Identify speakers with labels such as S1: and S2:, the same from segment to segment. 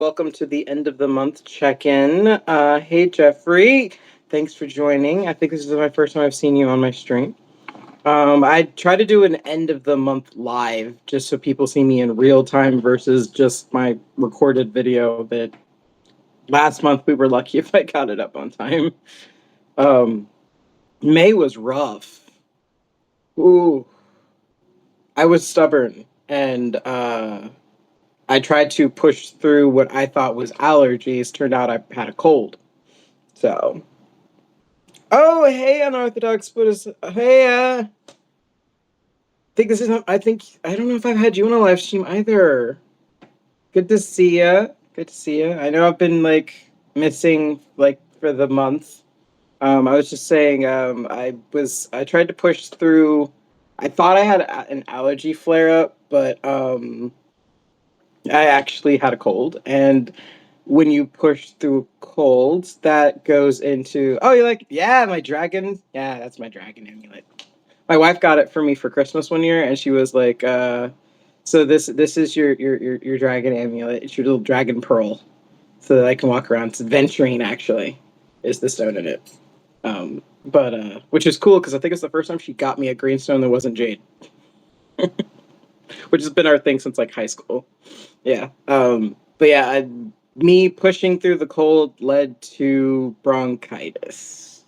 S1: Welcome to the end of the month check-in. Hey Jeffrey, thanks for joining. I think this is my first time I've seen you on my stream. I try to do an end of the month live just so people see me in real time versus just my recorded video that last month we were lucky if I got it up on time. Um, May was rough. Ooh, I was stubborn and I tried to push through what I thought was allergies. Turned out I had a cold. So, oh hey, unorthodox Buddhist. Hey, think this is. I think I don't know if I've had you on a live stream either. Good to see ya. Good to see ya. I know I've been like missing like for the month. I was just saying. I tried to push through. I thought I had an allergy flare up, but I actually had a cold, and when you push through colds, that goes into you're like, yeah, my dragon, yeah, that's my dragon amulet. My wife got it for me for Christmas one year, and she was like, so this is your dragon amulet. It's your little dragon pearl, so that I can walk around. It's venturine, actually, is the stone in it. But which is cool because I think it's the first time she got me a green stone that wasn't jade, which has been our thing since like high school. Yeah. But yeah, me pushing through the cold led to bronchitis.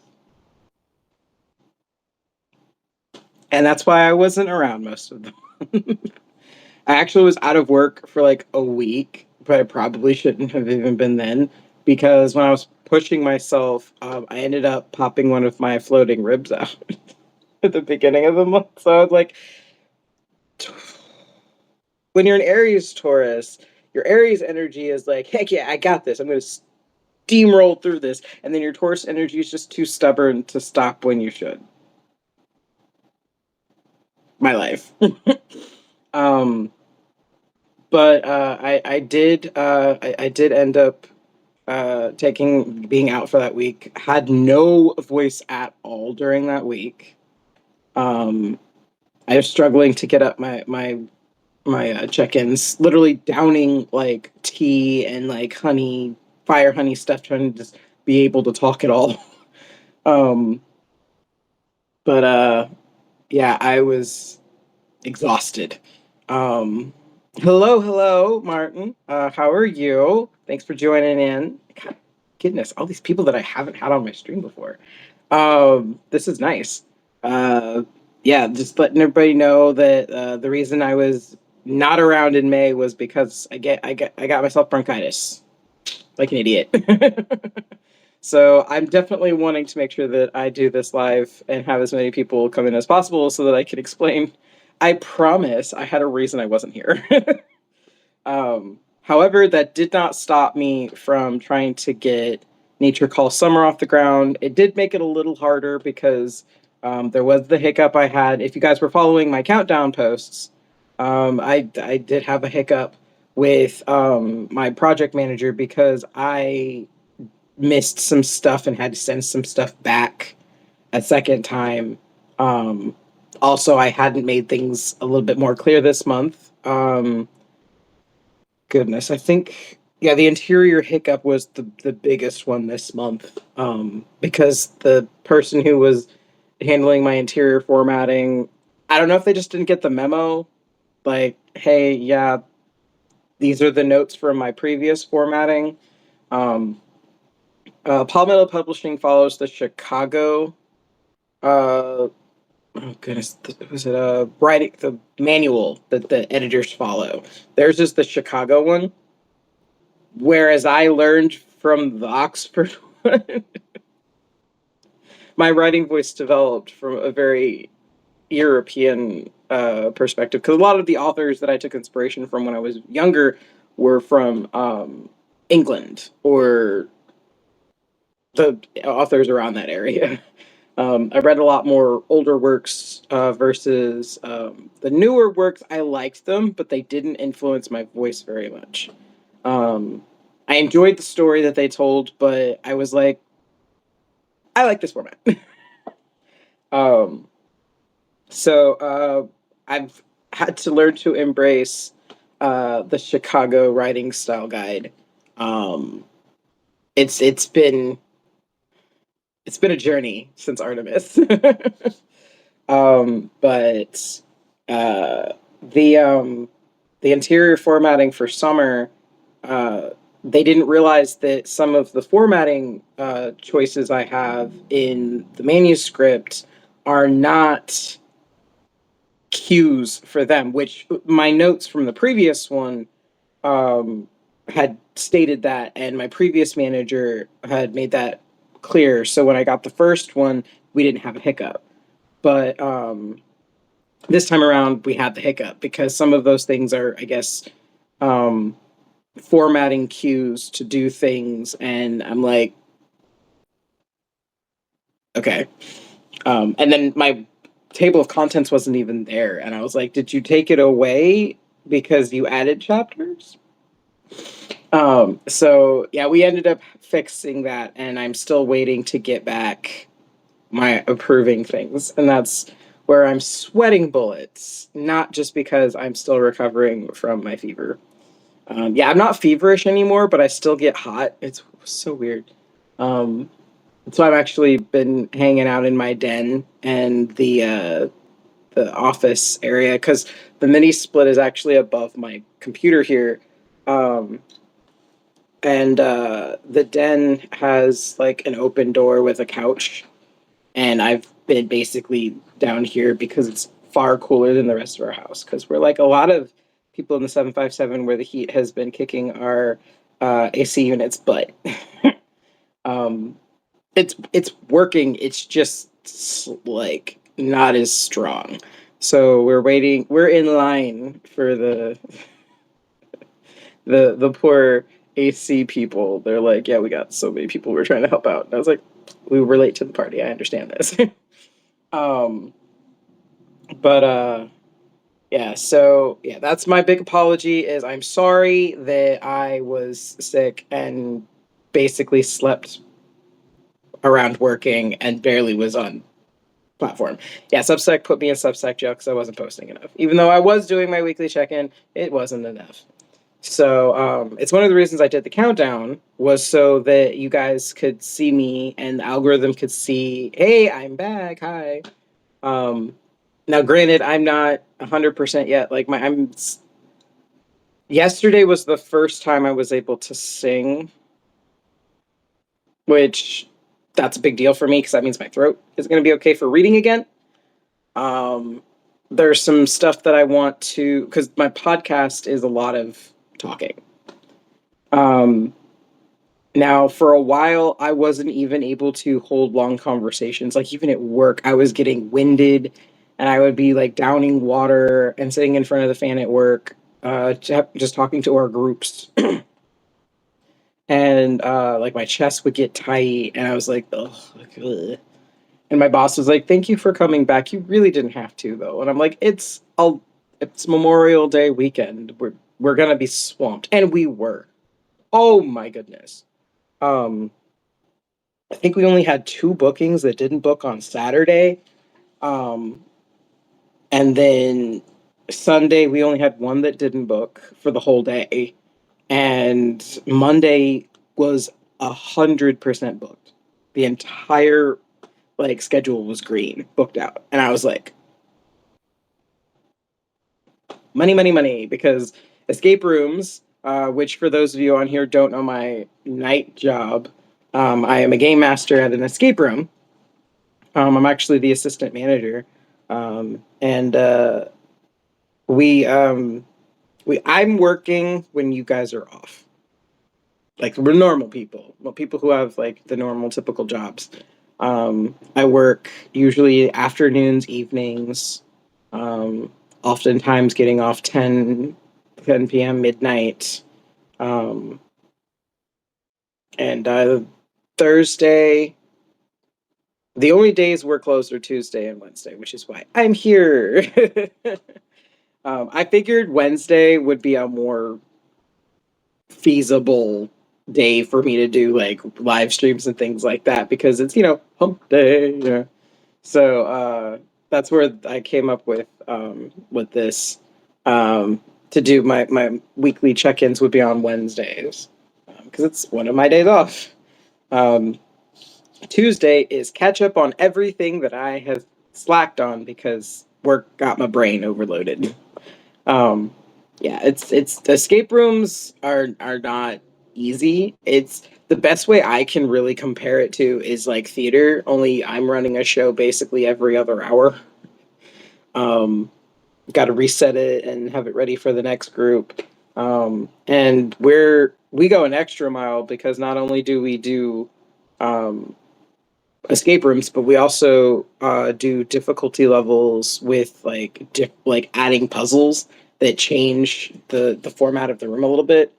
S1: And that's why I wasn't around most of them. I actually was out of work for like a week, but I probably shouldn't have even been then because when I was pushing myself, I ended up popping one of my floating ribs out at the beginning of the month. So I was like, when you're an Aries Taurus, your Aries energy is like, heck yeah, I got this. I'm going to steamroll through this. And then your Taurus energy is just too stubborn to stop when you should. My life. um, but I did end up taking being out for that week. Had no voice at all during that week. Um, I was struggling to get up my check-ins, literally downing like tea and like honey, fire honey stuff, trying to just be able to talk at all. um, but yeah, I was exhausted. Um, hello, Martin. How are you? Thanks for joining in. God, goodness, all these people that I haven't had on my stream before. This is nice. Uh, yeah, just letting everybody know that the reason I was not around in May was because I got myself bronchitis like an idiot. So I'm definitely wanting to make sure that I do this live and have as many people come in as possible so that I can explain. I promise I had a reason I wasn't here. However, that did not stop me from trying to get Nature Call Summer off the ground. It did make it a little harder because there was the hiccup I had. If you guys were following my countdown posts, I did have a hiccup with my project manager because I missed some stuff and had to send some stuff back a second time. Um, Also, I hadn't made things a little bit more clear this month. Goodness, I think yeah, the interior hiccup was the biggest one this month. Because the person who was handling my interior formatting, I don't know if they just didn't get the memo. Like, hey, yeah, these are the notes from my previous formatting. Um, Palmetto Publishing follows the Chicago. Oh goodness, was it writing the manual that the editors follow? Theirs is the Chicago one. Whereas I learned from the Oxford one, my writing voice developed from a very European perspective. Because a lot of the authors that I took inspiration from when I was younger were from England or the authors around that area. I read a lot more older works versus the newer works. I liked them, but they didn't influence my voice very much. Um, I enjoyed the story that they told, but I was like, I like this format. um, I've had to learn to embrace the Chicago writing style guide. Um, it's been a journey since Artemis. But uh, the um, the interior formatting for summer, uh, they didn't realize that some of the formatting choices I have in the manuscript are not cues for them, which my notes from the previous one um, had stated that, and my previous manager had made that clear. So when I got the first one, we didn't have a hiccup. But this time around, we had the hiccup because some of those things are, I guess, um, formatting cues to do things. And I'm like, okay. And then my table of contents wasn't even there. And I was like, did you take it away because you added chapters? So yeah, we ended up fixing that, and I'm still waiting to get back my approving things. And that's where I'm sweating bullets, not just because I'm still recovering from my fever. Yeah, I'm not feverish anymore, but I still get hot. It's so weird. Um, so I've actually been hanging out in my den and the office area because the mini split is actually above my computer here. Um, and the den has like an open door with a couch, and I've been basically down here because it's far cooler than the rest of our house because we're like a lot of people in the 757 where the heat has been kicking our AC units butt. um, it's working. It's just like not as strong. So we're waiting. We're in line for the poor AC people. They're like, yeah, we got so many people. We're trying to help out. And I was like, we were late to the party. I understand this. um, but yeah. So yeah, that's my big apology. Is I'm sorry that I was sick and basically slept around working and barely was on platform. Yeah, Substack put me in Substack jail because I wasn't posting enough. Even though I was doing my weekly check-in, it wasn't enough. So it's one of the reasons I did the countdown was so that you guys could see me and the algorithm could see, hey, I'm back. Hi. Um, Now, granted, I'm not 100% yet. Like yesterday was the first time I was able to sing, which that's a big deal for me because that means my throat is going to be okay for reading again. Um, there's some stuff that I want to, because my podcast is a lot of talking. Um, Now, for a while, I wasn't even able to hold long conversations. Like, even at work, I was getting winded and I would be like downing water and sitting in front of the fan at work, just talking to our groups. And like my chest would get tight, and I was like, oh, ugh. And my boss was like, thank you for coming back. You really didn't have to, though. And I'm like, it's Memorial Day weekend. We're gonna be swamped. And we were. Oh my goodness. Um, I think we only had two bookings that didn't book on Saturday. Um, and then Sunday, we only had one that didn't book for the whole day. And Monday was 100% booked. The entire like schedule was green, booked out. And I was like, money, money, money, because escape rooms, which for those of you on here don't know my night job, I am a game master at an escape room. I'm actually the assistant manager, and we I'm working when you guys are off. Like we're normal people, well, people who have like the normal typical jobs. I work usually afternoons, evenings, um, oftentimes getting off 10 p.m. midnight, um, and Thursday. The only days we're closed are Tuesday and Wednesday, which is why I'm here. I figured Wednesday would be a more feasible day for me to do like live streams and things like that because it's hump day. Yeah. So that's where I came up with this to do my weekly check-ins would be on Wednesdays because it's one of my days off. Um, Tuesday is catch up on everything that I have slacked on because work got my brain overloaded. Um, yeah, it's escape rooms are not easy. It's the best way I can really compare it to is like theater, only I'm running a show basically every other hour. Um, Got to reset it and have it ready for the next group. And we go an extra mile because not only do we do um, escape rooms, but we also do difficulty levels with like adding puzzles that change the format of the room a little bit.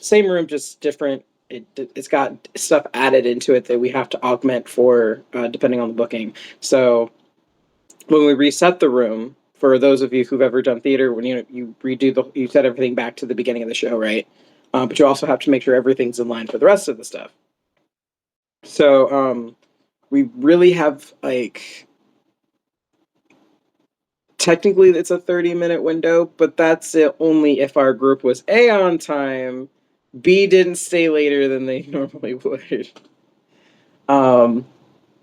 S1: Same room, just different. It's got stuff added into it that we have to augment for depending on the booking. So when we reset the room, for those of you who've ever done theater, when you set everything back to the beginning of the show, right? But you also have to make sure everything's in line for the rest of the stuff. So we really have like technically it's a 30-minute window, but that's it only if our group was A on time, B didn't stay later than they normally would. Um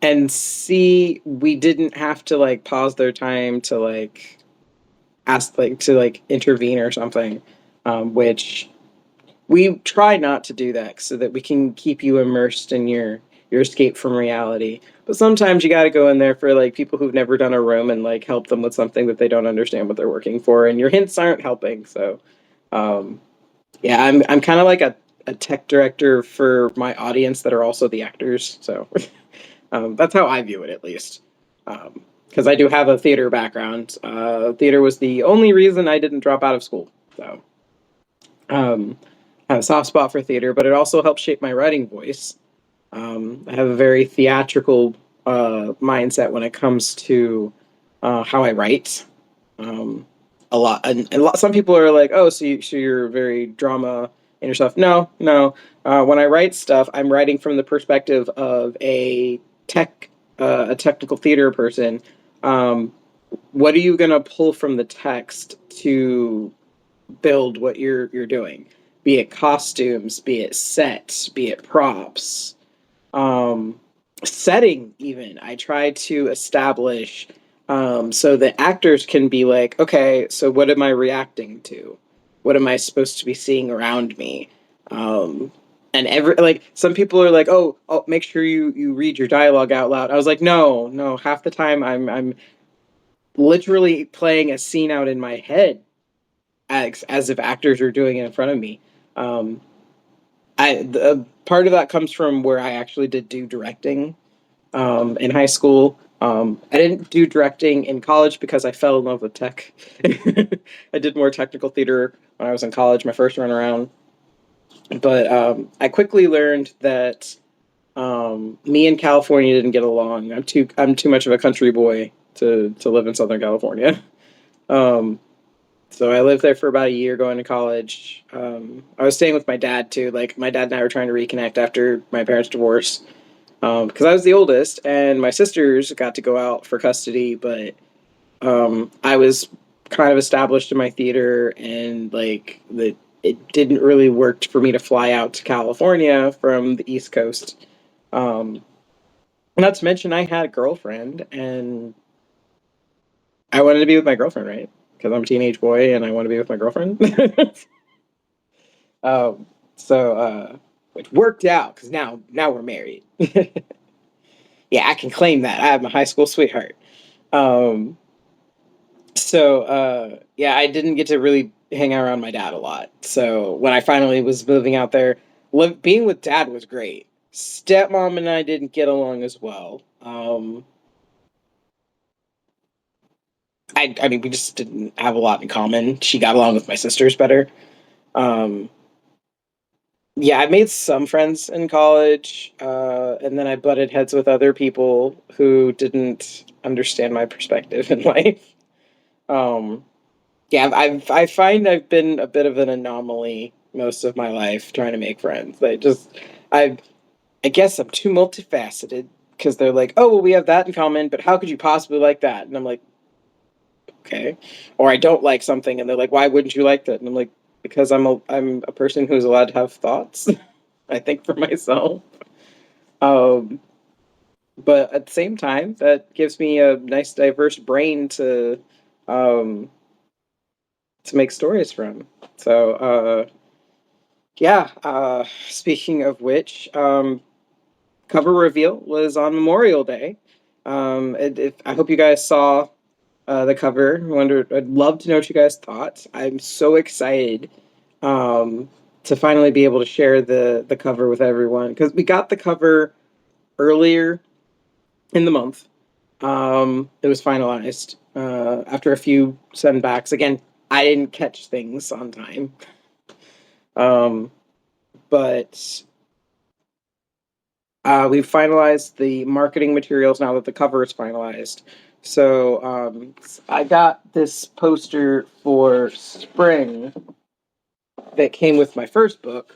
S1: and C, we didn't have to like pause their time to like ask like to like intervene or something. Which we try not to do that so that we can keep you immersed in your escape from reality. But sometimes you got to go in there for like people who've never done a room and like help them with something that they don't understand what they're working for, and your hints aren't helping. So, um, yeah, I'm kind of like a tech director for my audience that are also the actors. So that's how I view it, at least. Because I do have a theater background. Theater was the only reason I didn't drop out of school. So um, I have a soft spot for theater, but it also helps shape my writing voice. I have a very theatrical mindset when it comes to how I write. Um, a lot, and a lot. Some people are like, "Oh, so you're very drama in yourself." No, no. When I write stuff, I'm writing from the perspective of a technical theater person. Um, what are you going to pull from the text to build what you're doing? Be it costumes, be it sets, be it props, um, setting. Even I try to establish so that actors can be like, okay, so what am I reacting to? What am I supposed to be seeing around me? Um, and every like some people are like, oh, make sure you read your dialogue out loud. I was like, no, no. Half the time I'm literally playing a scene out in my head as if actors are doing it in front of me. Um, part of that comes from where I actually did do directing in high school. I didn't do directing in college because I fell in love with tech. I did more technical theater when I was in college, my first run around. But I quickly learned that me and California didn't get along. I'm too much of a country boy to live in Southern California. Um, so I lived there for about a year going to college. I was staying with my dad too. Like my dad and I were trying to reconnect after my parents' divorce because I was the oldest, and my sisters got to go out for custody, but I was kind of established in my theater, and like the it didn't really work for me to fly out to California from the East Coast. Um, Not to mention, I had a girlfriend, and I wanted to be with my girlfriend, right? Because I'm a teenage boy, and I want to be with my girlfriend. um, which worked out because now we're married. Yeah, I can claim that. I have my high school sweetheart. Um, yeah, I didn't get to really hang out around my dad a lot. So when I finally was moving out there, being with dad was great. Stepmom and I didn't get along as well. I mean, we just didn't have a lot in common. She got along with my sisters better. Um, yeah, I made some friends in college, and then I butted heads with other people who didn't understand my perspective in life. Um, yeah, I find I've been a bit of an anomaly most of my life trying to make friends. I I guess I'm too multifaceted because they're like, oh well, we have that in common, but how could you possibly like that? And I'm like, okay. Or I don't like something, and they're like, why wouldn't you like that? And I'm like, because I'm a person who's allowed to have thoughts. I think for myself. Um, but at the same time, that gives me a nice diverse brain um, to make stories from. So yeah. Speaking of which, cover reveal was on Memorial Day. I hope you guys saw the cover. I'd love to know what you guys thought. I'm so excited um, to finally be able to share the cover with everyone because we got the cover earlier in the month. It was finalized after a few sendbacks. Again, I didn't catch things on time, um, but we've finalized the marketing materials now that the cover is finalized. So I got this poster for spring that came with my first book,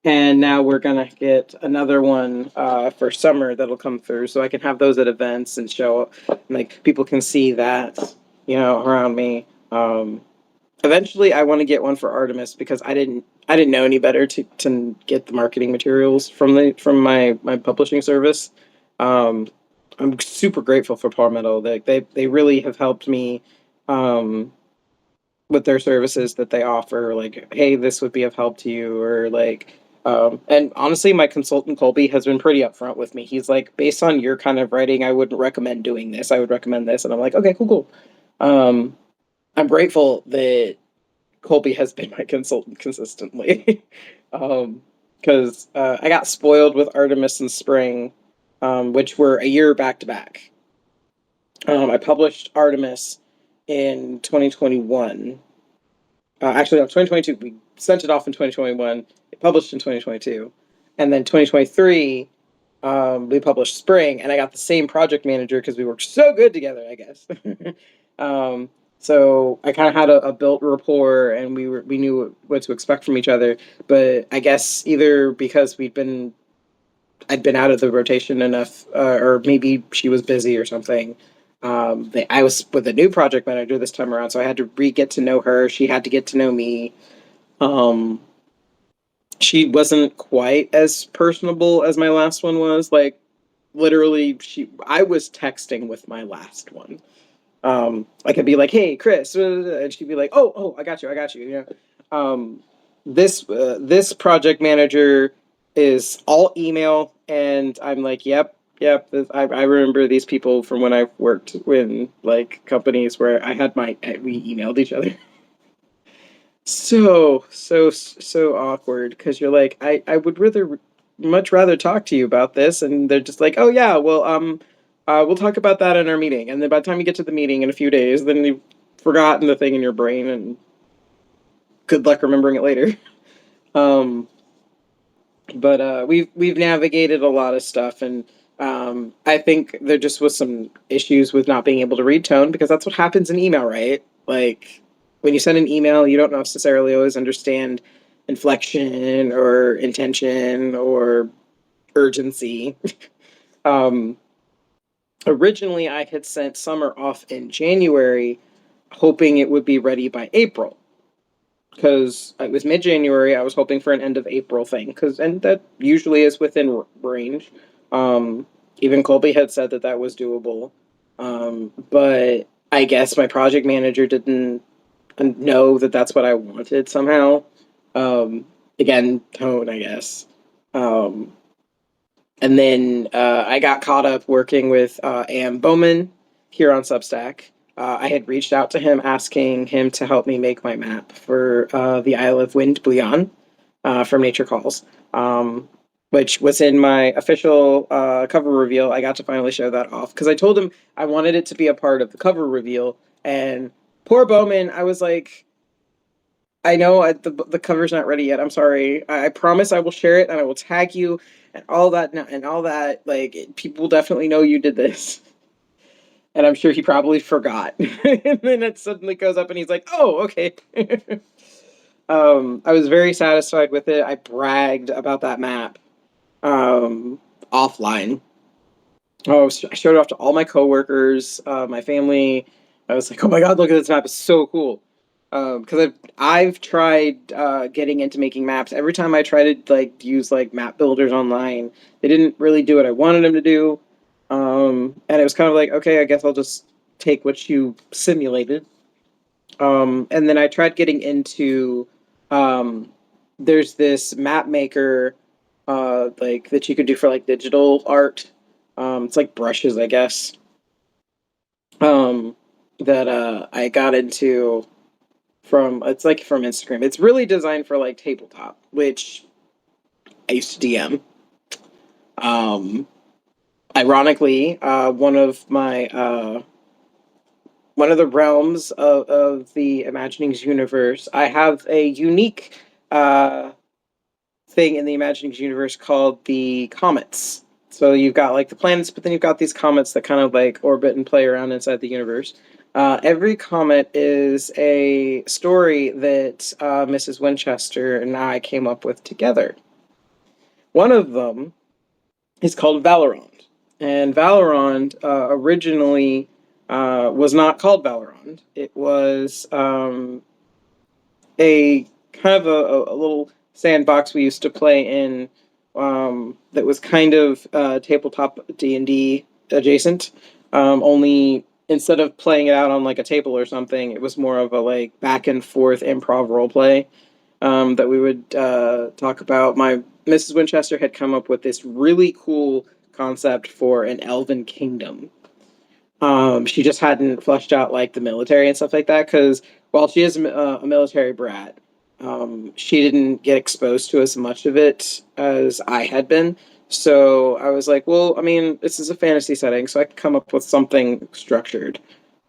S1: and now we're gonna get another one for summer that'll come through, so I can have those at events and show, like people can see that around me. Eventually, I want to get one for Artemis because I didn't know any better to get the marketing materials from my publishing service. Um, I'm super grateful for Palmetto. They really have helped me um, with their services that they offer. Like, hey, this would be of help to you, or like. And honestly, my consultant Colby has been pretty upfront with me. He's like, based on your kind of writing, I wouldn't recommend doing this. I would recommend this, and I'm like, okay, cool, cool. Um, I'm grateful that Colby has been my consultant consistently. Because I got spoiled with Artemis and Spring, which were a year back to back. I published Artemis in 2021. Actually, no, 2022. We sent it off in 2021. It published in 2022. And then 2023, we published Spring, and I got the same project manager because we worked so good together, I guess. um, so I kind of had a built rapport, and we knew what to expect from each other. But I guess either because I'd been out of the rotation enough, or maybe she was busy or something. I was with a new project manager this time around, so I had to get to know her. She had to get to know me. Um, she wasn't quite as personable as my last one was. Like literally, I was texting with my last one. I could be like, "Hey, Chris," and she'd be like, "Oh, I got you, I got you." This project manager is all email, and I'm like, "Yep, yep." I remember these people from when I worked in like companies where we emailed each other. So awkward because you're like, I would much rather talk to you about this, and they're just like, oh yeah, well we'll talk about that in our meeting, and then by the time you get to the meeting in a few days, then you've forgotten the thing in your brain, and good luck remembering it later. um but we've navigated a lot of stuff, and I think there just was some issues with not being able to read tone because that's what happens in email, right? Like when you send an email, you don't necessarily always understand inflection or intention or urgency. um, Originally, I had sent Summer off in January, hoping it would be ready by April because it was mid-January. I was hoping for an end of April thing, and that usually is within range. Um, Even Colby had said that that was doable, but I guess my project manager didn't know that that's what I wanted somehow. Again, tone, I guess. Um, and then I got caught up working with Am Bowman here on Substack. I had reached out to him asking him to help me make my map for the Isle of Wind Bouillon from Nature Calls, which was in my official cover reveal. I got to finally show that off because I told him I wanted it to be a part of the cover reveal. And poor Bowman, I was like, I know the cover's not ready yet. I'm sorry. I promise I will share it and I will tag you and all that and all that. Like people will definitely know you did this. And I'm sure he probably forgot. And then it suddenly goes up and he's like, "Oh, okay." I was very satisfied with it. I bragged about that map offline. Oh, I showed it off to all my coworkers, my family. I was like, "Oh my god, look at this map! It's so cool." Because I've tried getting into making maps. Every time I try to like use like map builders online, they didn't really do what I wanted them to do. And it was kind of like, okay, I guess I'll just take what you simulated. And then I tried getting into um, there's this map maker like that you could do for like digital art. It's like brushes, I guess. Um, that I got into from it's like from Instagram. It's really designed for like tabletop, which I used to DM. Um, Ironically, one of the realms of the Imaginings universe, I have a unique uh, thing in the Imaginings universe called the comets. So you've got like the planets, but then you've got these comets that kind of like orbit and play around inside the universe. Every comet is a story that Mrs. Winchester and I came up with together. One of them is called Valorant, and Valorant originally was not called Valorant. It was a kind of a little sandbox we used to play in that was kind of tabletop D&D adjacent. Only instead of playing it out on like a table or something, it was more of a like back and forth improv role play that we would talk about. My Mrs. Winchester had come up with this really cool concept for an elven kingdom. She just hadn't fleshed out like the military and stuff like that because while she is a military brat, she didn't get exposed to as much of it as I had been. So I was like, well, I mean, this is a fantasy setting, so I could come up with something structured.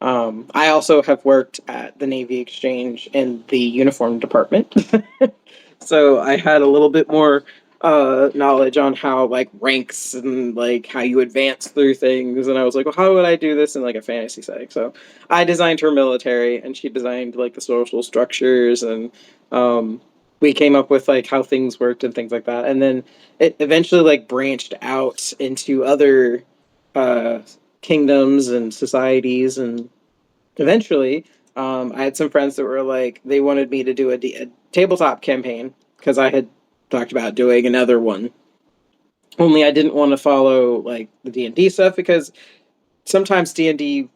S1: I also have worked at the Navy Exchange in the uniform department. So I had a little bit more knowledge on how like ranks and like how you advance through things, and I was like, well, how would I do this in like a fantasy setting? So I designed her military, and she designed like the social structures, and um, we came up with like how things worked and things like that, and then it eventually like branched out into other uh, kingdoms and societies, and eventually, I had some friends that were like, they wanted me to do a tabletop campaign because I had talked about doing another one. Only I didn't want to follow like the D&D stuff because sometimes D&D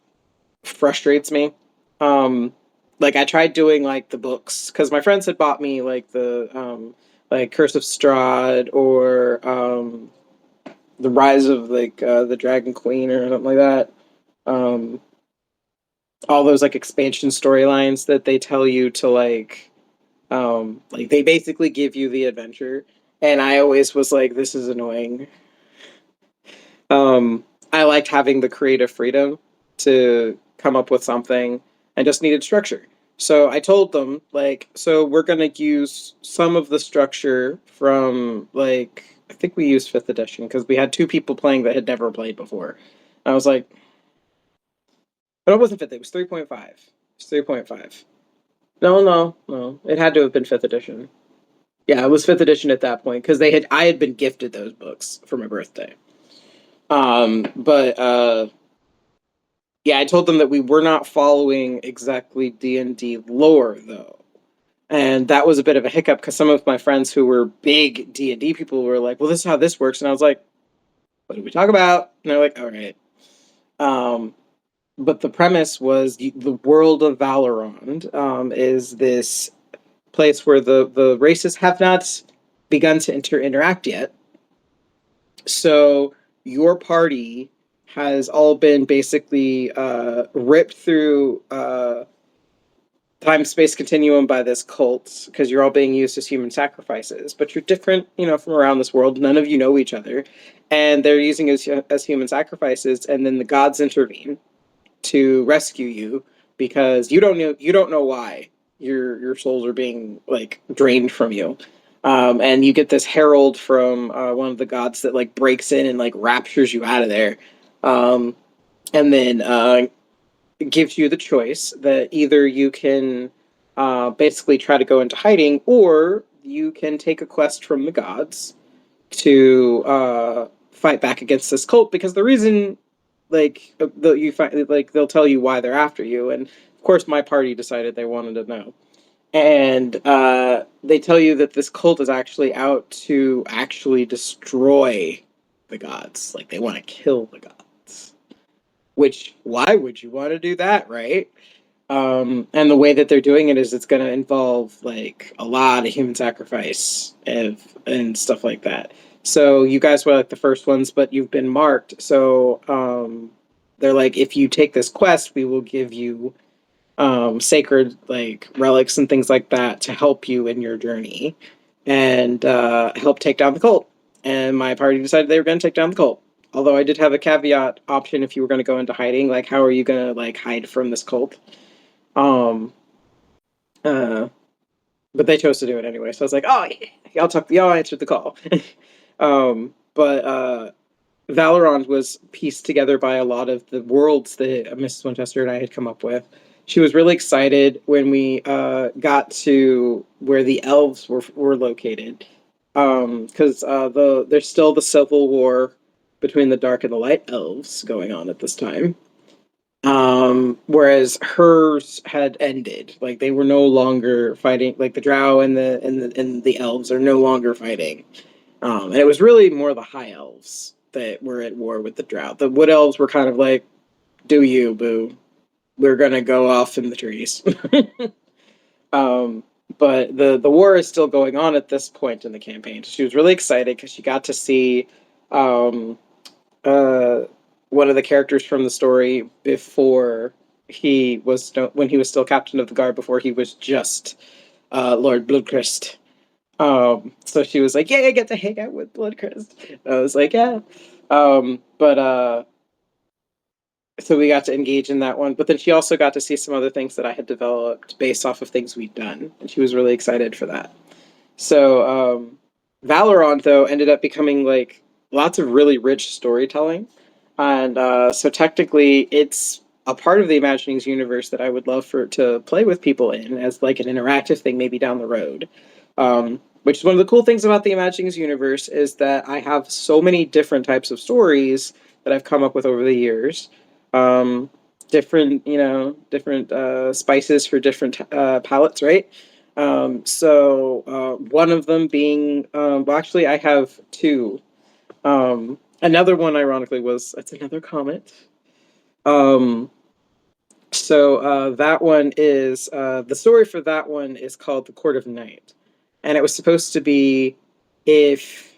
S1: frustrates me. Um, like I tried doing like the books because my friends had bought me like the like Curse of Strahd or the Rise of like the Dragon Queen or something like that. Um, all those like expansion storylines that they tell you to like they basically give you the adventure, and I always was like, this is annoying. I liked having the creative freedom to come up with something and just needed structure. So I told them like, so we're gonna use some of the structure from like I think we used fifth edition because we had two people playing that had never played before. I was like, but it wasn't fifth; it was 3.5. It's 3.5. No, no, no. It had to have been fifth edition. Yeah, it was fifth edition at that point because they had I had been gifted those books for my birthday. But yeah, I told them that we were not following exactly D&D lore though. And that was a bit of a hiccup because some of my friends who were big D&D people were like, "Well, this is how this works." And I was like, "What did we talk about?" And they're like, "All right." Um, but the premise was the world of Valorant is this place where the races have not begun to interact yet. So your party has all been basically ripped through time space continuum by this cult because you're all being used as human sacrifices. But you're different, from around this world. None of you know each other, and they're using as human sacrifices. And then the gods intervene to rescue you because you don't know why your souls are being like drained from you. And you get this herald from one of the gods that like breaks in and like raptures you out of there, um, and then gives you the choice that either you can basically try to go into hiding, or you can take a quest from the gods to fight back against this cult. Because the reason, like, you find like they'll tell you why they're after you, and of course, my party decided they wanted to know. And they tell you that this cult is actually out to actually destroy the gods. Like, they want to kill the gods. Which, why would you want to do that, right? And the way that they're doing it is it's going to involve like a lot of human sacrifice and stuff like that. So you guys were like the first ones, but you've been marked. So they're like, if you take this quest, we will give you sacred like relics and things like that to help you in your journey and help take down the cult. And my party decided they were going to take down the cult. Although I did have a caveat option if you were going to go into hiding, like how are you going to like hide from this cult? Um, uh, but they chose to do it anyway. So I was like, oh, yeah, y'all answered the call. But Valorant was pieced together by a lot of the worlds that Mrs. Winchester and I had come up with. She was really excited when we got to where the elves were located, because there's still the civil war between the dark and the light elves going on at this time. Whereas hers had ended. Like they were no longer fighting. Like the Drow and the elves are no longer fighting. And it was really more the high elves that were at war with the Drow. The wood elves were kind of like, "Do you, boo? We're gonna go off in the trees." um, but the war is still going on at this point in the campaign. She was really excited because she got to see um, uh, one of the characters from the story before when he was still captain of the guard, before he was just Lord Bloodcrest. So she was like, "Yeah, I get to hang out with Bloodcrest." I was like, "Yeah." But So we got to engage in that one. But then she also got to see some other things that I had developed based off of things we'd done, and she was really excited for that. So Valorant though ended up becoming like lots of really rich storytelling, and so technically it's a part of the Imaginings universe that I would love for to play with people in as like an interactive thing maybe down the road. Which is one of the cool things about the Imaginings universe is that I have so many different types of stories that I've come up with over the years. Um, different spices for different palettes, right? One of them being, well, actually, I have two. Another one, ironically, was it's another comet. Um, that one is the story for that one is called The Court of Night, and it was supposed to be if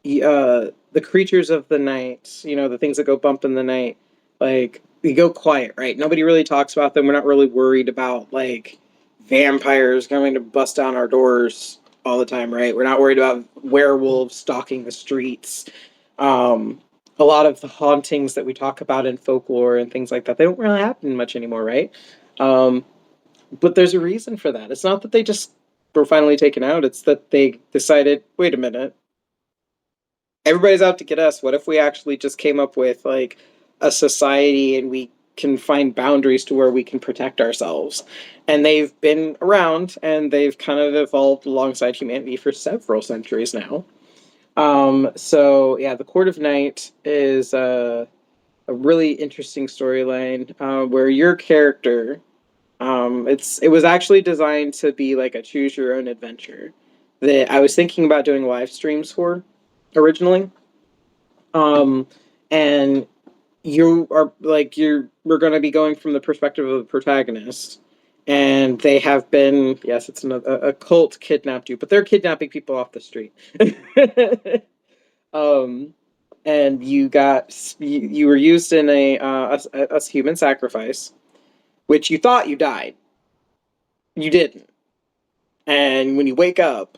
S1: the creatures of the night, the things that go bump in the night, like they go quiet, right? Nobody really talks about them. We're not really worried about like vampires coming to bust down our doors all the time, right? We're not worried about werewolves stalking the streets. Um, a lot of the hauntings that we talk about in folklore and things like that, they don't really happen much anymore, right? Um, but there's a reason for that. It's not that they just were finally taken out, it's that they decided, wait a minute, everybody's out to get us. What if we actually just came up with like a society and we can find boundaries to where we can protect ourselves? And they've been around and they've kind of evolved alongside humanity for several centuries now. So yeah, the Court of Night is a really interesting storyline where your character, it was actually designed to be like a choose your own adventure that I was thinking about doing live streams for originally. Um, and we're going to be going from the perspective of the protagonist, and they have been, yes, it's a cult kidnapped you, but they're kidnapping people off the street. um, and you were used in a human sacrifice, which you thought you died. You didn't. And when you wake up,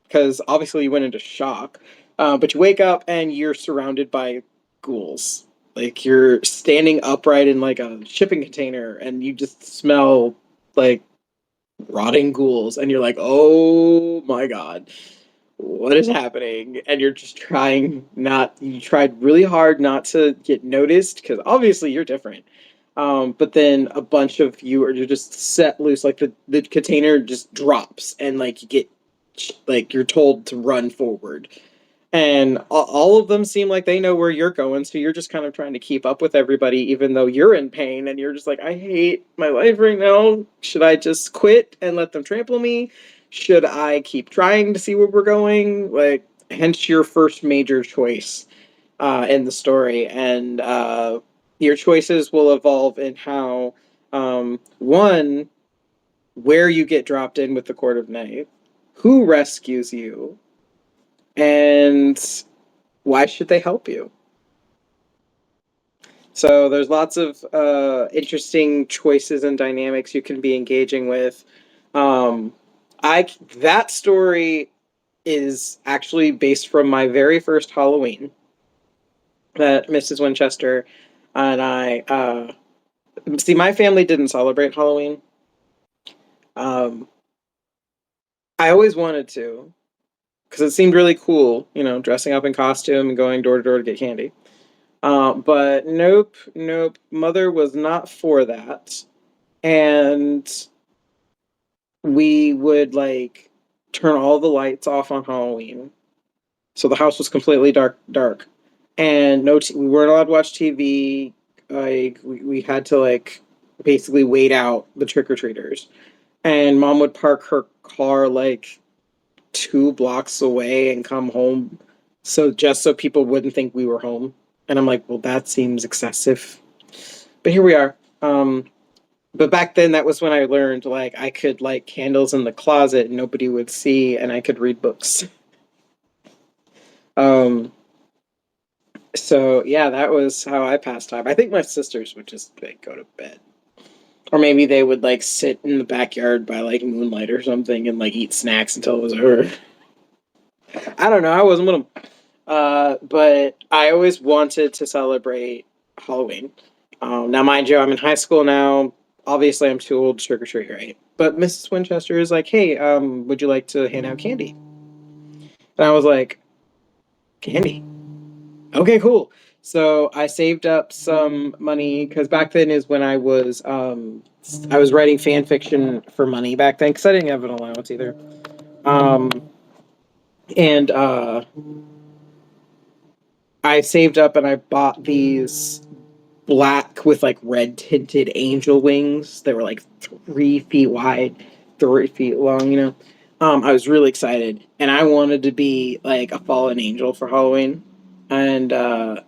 S1: because obviously you went into shock, but you wake up and you're surrounded by ghouls. Like you're standing upright in like a shipping container, and you just smell like rotting ghouls, and you're like, "Oh my god, what is happening?" And you're just you tried really hard not to get noticed because obviously you're different. But then a bunch of you are just set loose, like the container just drops, and like you get like you're told to run forward. And all of them seem like they know where you're going, so you're just kind of trying to keep up with everybody, even though you're in pain, and you're just like, I hate my life right now. Should I just quit and let them trample me? Should I keep trying to see where we're going? Like, hence your first major choice in the story, and your choices will evolve in how one, where you get dropped in with the Court of Night, who rescues you, and why should they help you? So there's lots of interesting choices and dynamics you can be engaging with. Um, I that story is actually based from my very first Halloween that Mrs. Winchester and I see. My family didn't celebrate Halloween. Um, I always wanted to because it seemed really cool, dressing up in costume and going door to door to get candy. But nope, nope. Mother was not for that. And we would like turn all the lights off on Halloween. So the house was completely dark, dark. And we weren't allowed to watch TV. Like, we had to like basically wait out the trick or treaters. And mom would park her car like 2 blocks away and come home. So just so people wouldn't think we were home. And I'm like, well, that seems excessive. But here we are. But back then, that was when I learned like I could light candles in the closet and nobody would see, and I could read books. Um, so yeah, that was how I passed time. I think my sisters would just like go to bed, or maybe they would like sit in the backyard by like moonlight or something and like eat snacks until it was over. I don't know. I wasn't with them. But I always wanted to celebrate Halloween. Now, mind you, I'm in high school now. Obviously, I'm too old to trick or treat, right? But Mrs. Winchester is like, "Hey, would you like to hand out candy?" And I was like, "Candy? Okay, cool." So I saved up some money because back then is when I was writing fan fiction for money back then because I didn't have an allowance either. Um, and I saved up and I bought these black with like red tinted angel wings. They were like 3 feet wide, 3 feet long, I was really excited and I wanted to be like a fallen angel for Halloween. And I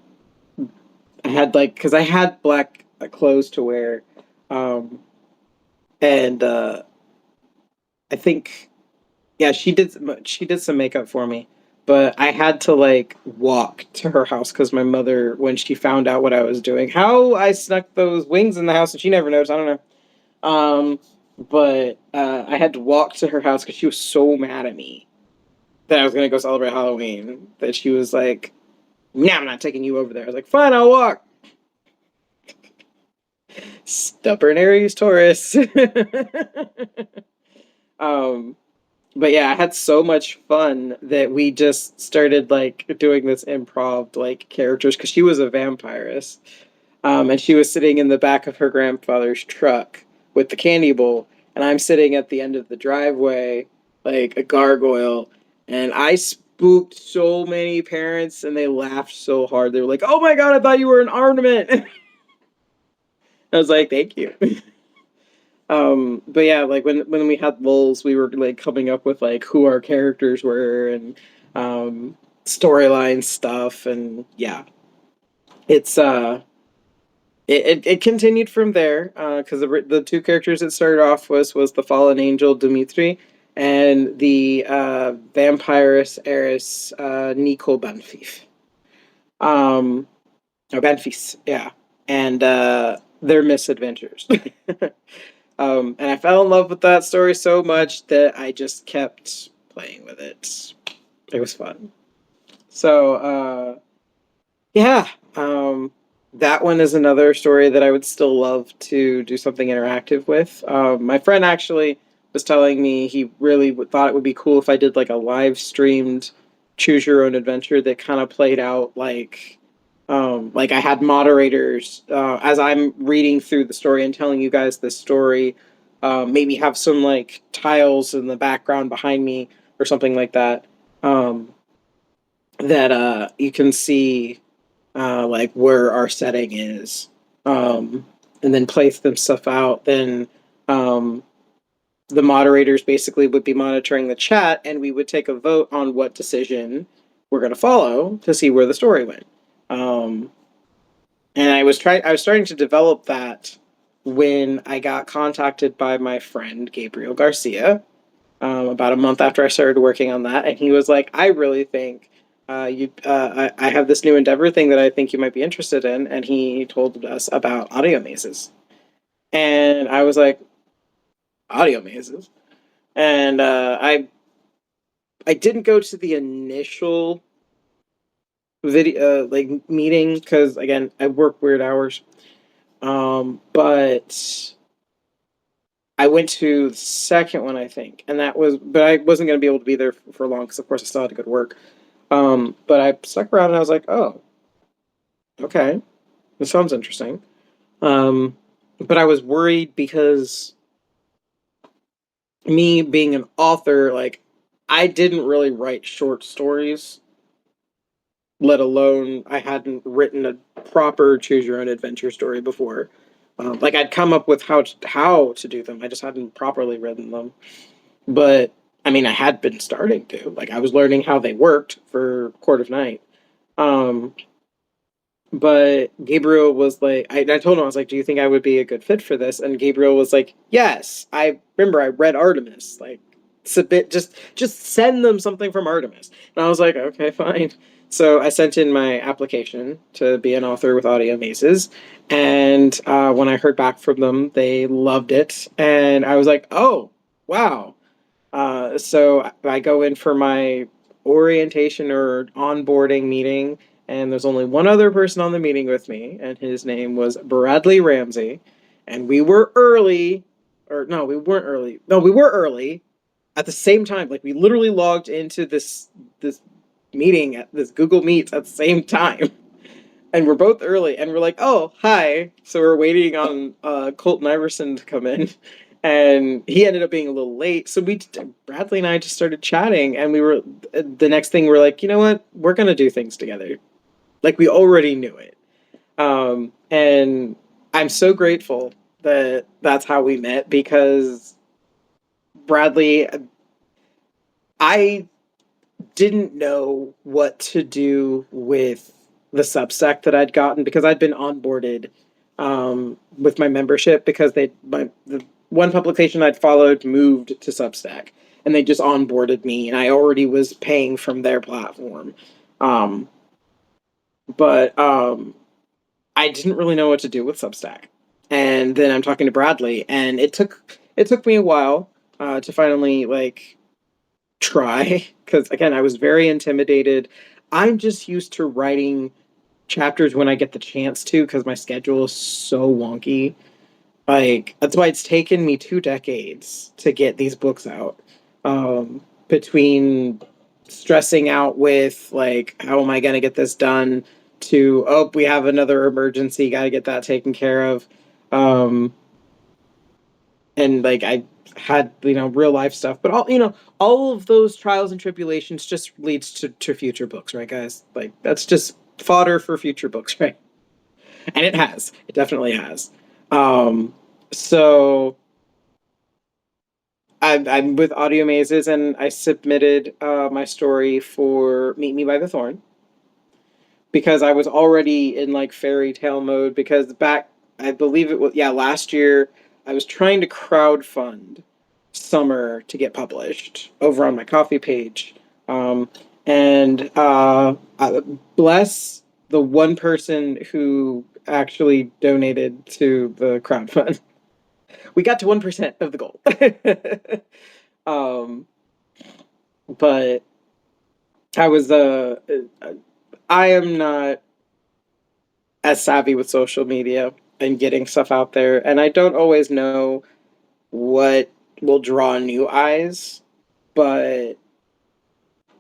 S1: had like, because I had black clothes to wear. Um, and I think yeah, she did some makeup for me, but I had to like walk to her house because my mother, when she found out what I was doing, how I snuck those wings in the house and she never noticed. I don't know. But I had to walk to her house because she was so mad at me that I was gonna go celebrate Halloween that she was like, "Nah, I'm not taking you over there." I was like, "Fine, I'll walk." Stubborn Aries Taurus. um, but yeah, I had so much fun that we just started like doing this improv like characters because she was a vampirist. And she was sitting in the back of her grandfather's truck with the candy bowl, and I'm sitting at the end of the driveway like a gargoyle, and I spooked so many parents and they laughed so hard. They were like, "Oh my god, I thought you were an ornament." I was like, "Thank you." But yeah, like when we had lulls, we were like coming up with like who our characters were and storyline stuff, and yeah, it's it continued from there because the two characters it started off was the fallen angel Dimitri and the vampiress heiress Nico Banfif. Um, or Banfis, yeah, and their misadventures. And I fell in love with that story so much that I just kept playing with it. It was fun. So, yeah, that one is another story that I would still love to do something interactive with. My friend actually was telling me he really thought it would be cool if I did like a live streamed choose your own adventure that kind of played out like I had moderators as I'm reading through the story and telling you guys this story. Maybe have some like tiles in the background behind me or something like that. Um, that you can see like where our setting is, um, and then place them stuff out. Then um, the moderators basically would be monitoring the chat, and we would take a vote on what decision we're going to follow to see where the story went. Um, and I was starting to develop that when I got contacted by my friend Gabriel Garcia, about a month after I started working on that, and he was like, "I really think I have this new endeavor thing that I think you might be interested in," and he told us about audio mazes, and I was like, "Audio mazes," and I didn't go to the initial video like meeting because again I work weird hours, but I went to the second one, I think, and that was, but I wasn't going to be able to be there for long because, of course, I still had to go to work. But I stuck around and I was like, oh, okay, this sounds interesting. Um, but I was worried because me being an author, like, I didn't really write short stories, let alone I hadn't written a proper choose your own adventure story before. Like, I'd come up with how to do them, I just hadn't properly written them. But I mean, I had been starting to. Like, I was learning how they worked for Court of Night. Um, but Gabriel was like, I told him, I was like, do you think I would be a good fit for this? And Gabriel was like, yes. I remember I read Artemis. Like, submit, just send them something from Artemis. And I was like, okay, fine. So I sent in my application to be an author with Audio Mazes. And when I heard back from them, they loved it. And I was like, oh, wow. So I go in for my orientation or onboarding meeting, and there's only one other person on the meeting with me, and his name was Bradley Ramsey. And we were early, or no, we weren't early. No, we were early at the same time. Like, we literally logged into this meeting at this Google Meets at the same time. And we're both early, and we're like, "Oh, hi!" So we're waiting on Colton Iverson to come in, and he ended up being a little late. So Bradley and I just started chatting, and we were the next thing we're like, you know what? We're gonna do things together. Like, we already knew it, and I'm so grateful that that's how we met because Bradley, I didn't know what to do with the Substack that I'd gotten because I'd been onboarded with my membership because the one publication I'd followed moved to Substack and they just onboarded me and I already was paying from their platform. Um, but I didn't really know what to do with Substack. And then I'm talking to Bradley and it took me a while to finally like try because again I was very intimidated. I'm just used to writing chapters when I get the chance to because my schedule is so wonky. Like, that's why it's taken me 2 decades to get these books out, between stressing out with like how am I going to get this done to, oh, we have another emergency, got to get that taken care of. um and like I had real life stuff, but all of those trials and tribulations just leads to future books, right, guys? Like, that's just fodder for future books, right? And it definitely has. So I'm with Audio Mazes, and I submitted my story for Meet Me by the Thorn because I was already in like fairy tale mode because back, I believe it was, yeah, last year I was trying to crowdfund Summer to get published over on my coffee page. Um, and bless the one person who actually donated to the crowdfund. We got to 1% of the goal. um, but I was I am not as savvy with social media and getting stuff out there, and I don't always know what will draw new eyes. But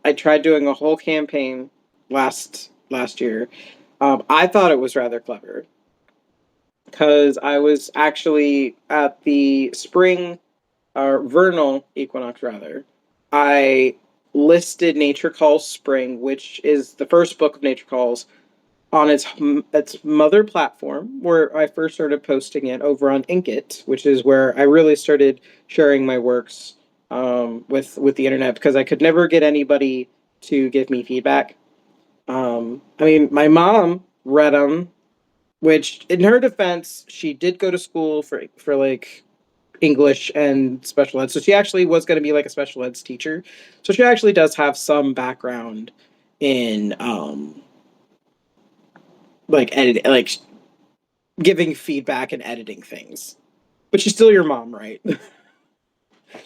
S1: I tried doing a whole campaign last year. I thought it was rather clever because I was actually at the spring or vernal equinox rather. I listed Nature Calls Spring, which is the first book of Nature Calls, on its mother platform, where I first started posting it over on Inkit, which is where I really started sharing my works with the internet, because I could never get anybody to give me feedback. I mean, my mom read them, which, in her defense, she did go to school for like English and special ed, so she actually was going to be like a special ed teacher. So she actually does have some background in like edit, like giving feedback and editing things. But she's still your mom, right?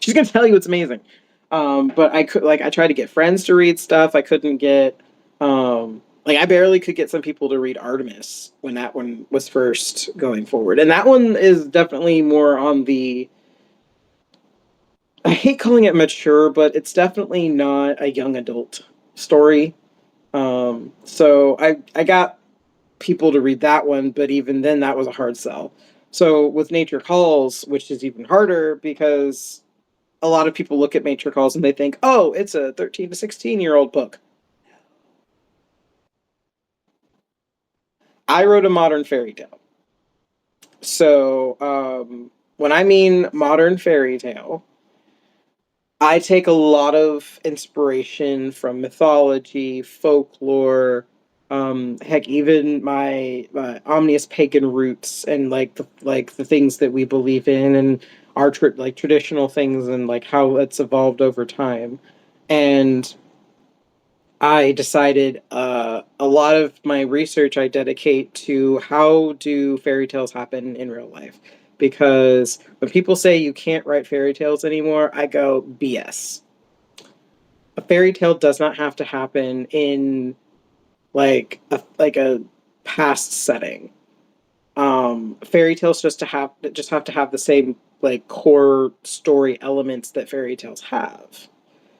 S1: She's gonna tell you it's amazing. But I tried to get friends to read stuff. I couldn't get like, I barely could get some people to read Artemis when that one was first going forward. And that one is definitely more on the, I hate calling it mature, but it's definitely not a young adult story. So I got people to read that one, but even then that was a hard sell. So with Nature Calls, which is even harder, because a lot of people look at Nature Calls and they think, oh, it's a 13 to 16-year-old book. I wrote a modern fairy tale. So when I mean modern fairy tale, I take a lot of inspiration from mythology, folklore, heck, even my omnious pagan roots, and like the things that we believe in, and our like traditional things, and like how it's evolved over time. And I decided a lot of my research I dedicate to how do fairy tales happen in real life. Because when people say you can't write fairy tales anymore, I go, BS. A fairy tale does not have to happen in like a past setting. Fairy tales just have to have the same like core story elements that fairy tales have.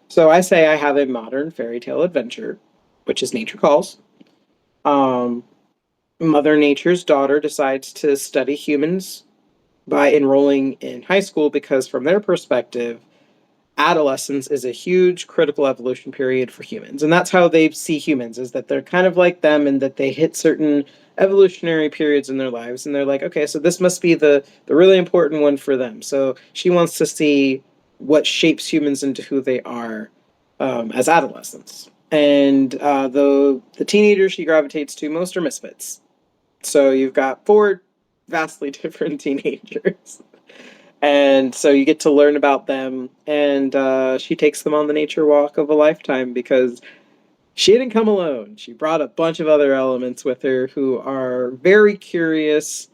S1: So I say I have a modern fairy tale adventure, which is Nature Calls. Um, Mother Nature's daughter decides to study humans by enrolling in high school, because, from their perspective, adolescence is a huge critical evolution period for humans. And that's how they see humans, is that they're kind of like them, and that they hit certain evolutionary periods in their lives. And they're like, okay, so this must be the really important one for them. So she wants to see what shapes humans into who they are as adolescents. And the teenagers she gravitates to most are misfits. So you've got four vastly different teenagers. And so you get to learn about them, and she takes them on the nature walk of a lifetime, because she didn't come alone. She brought a bunch of other elements with her who are very curious.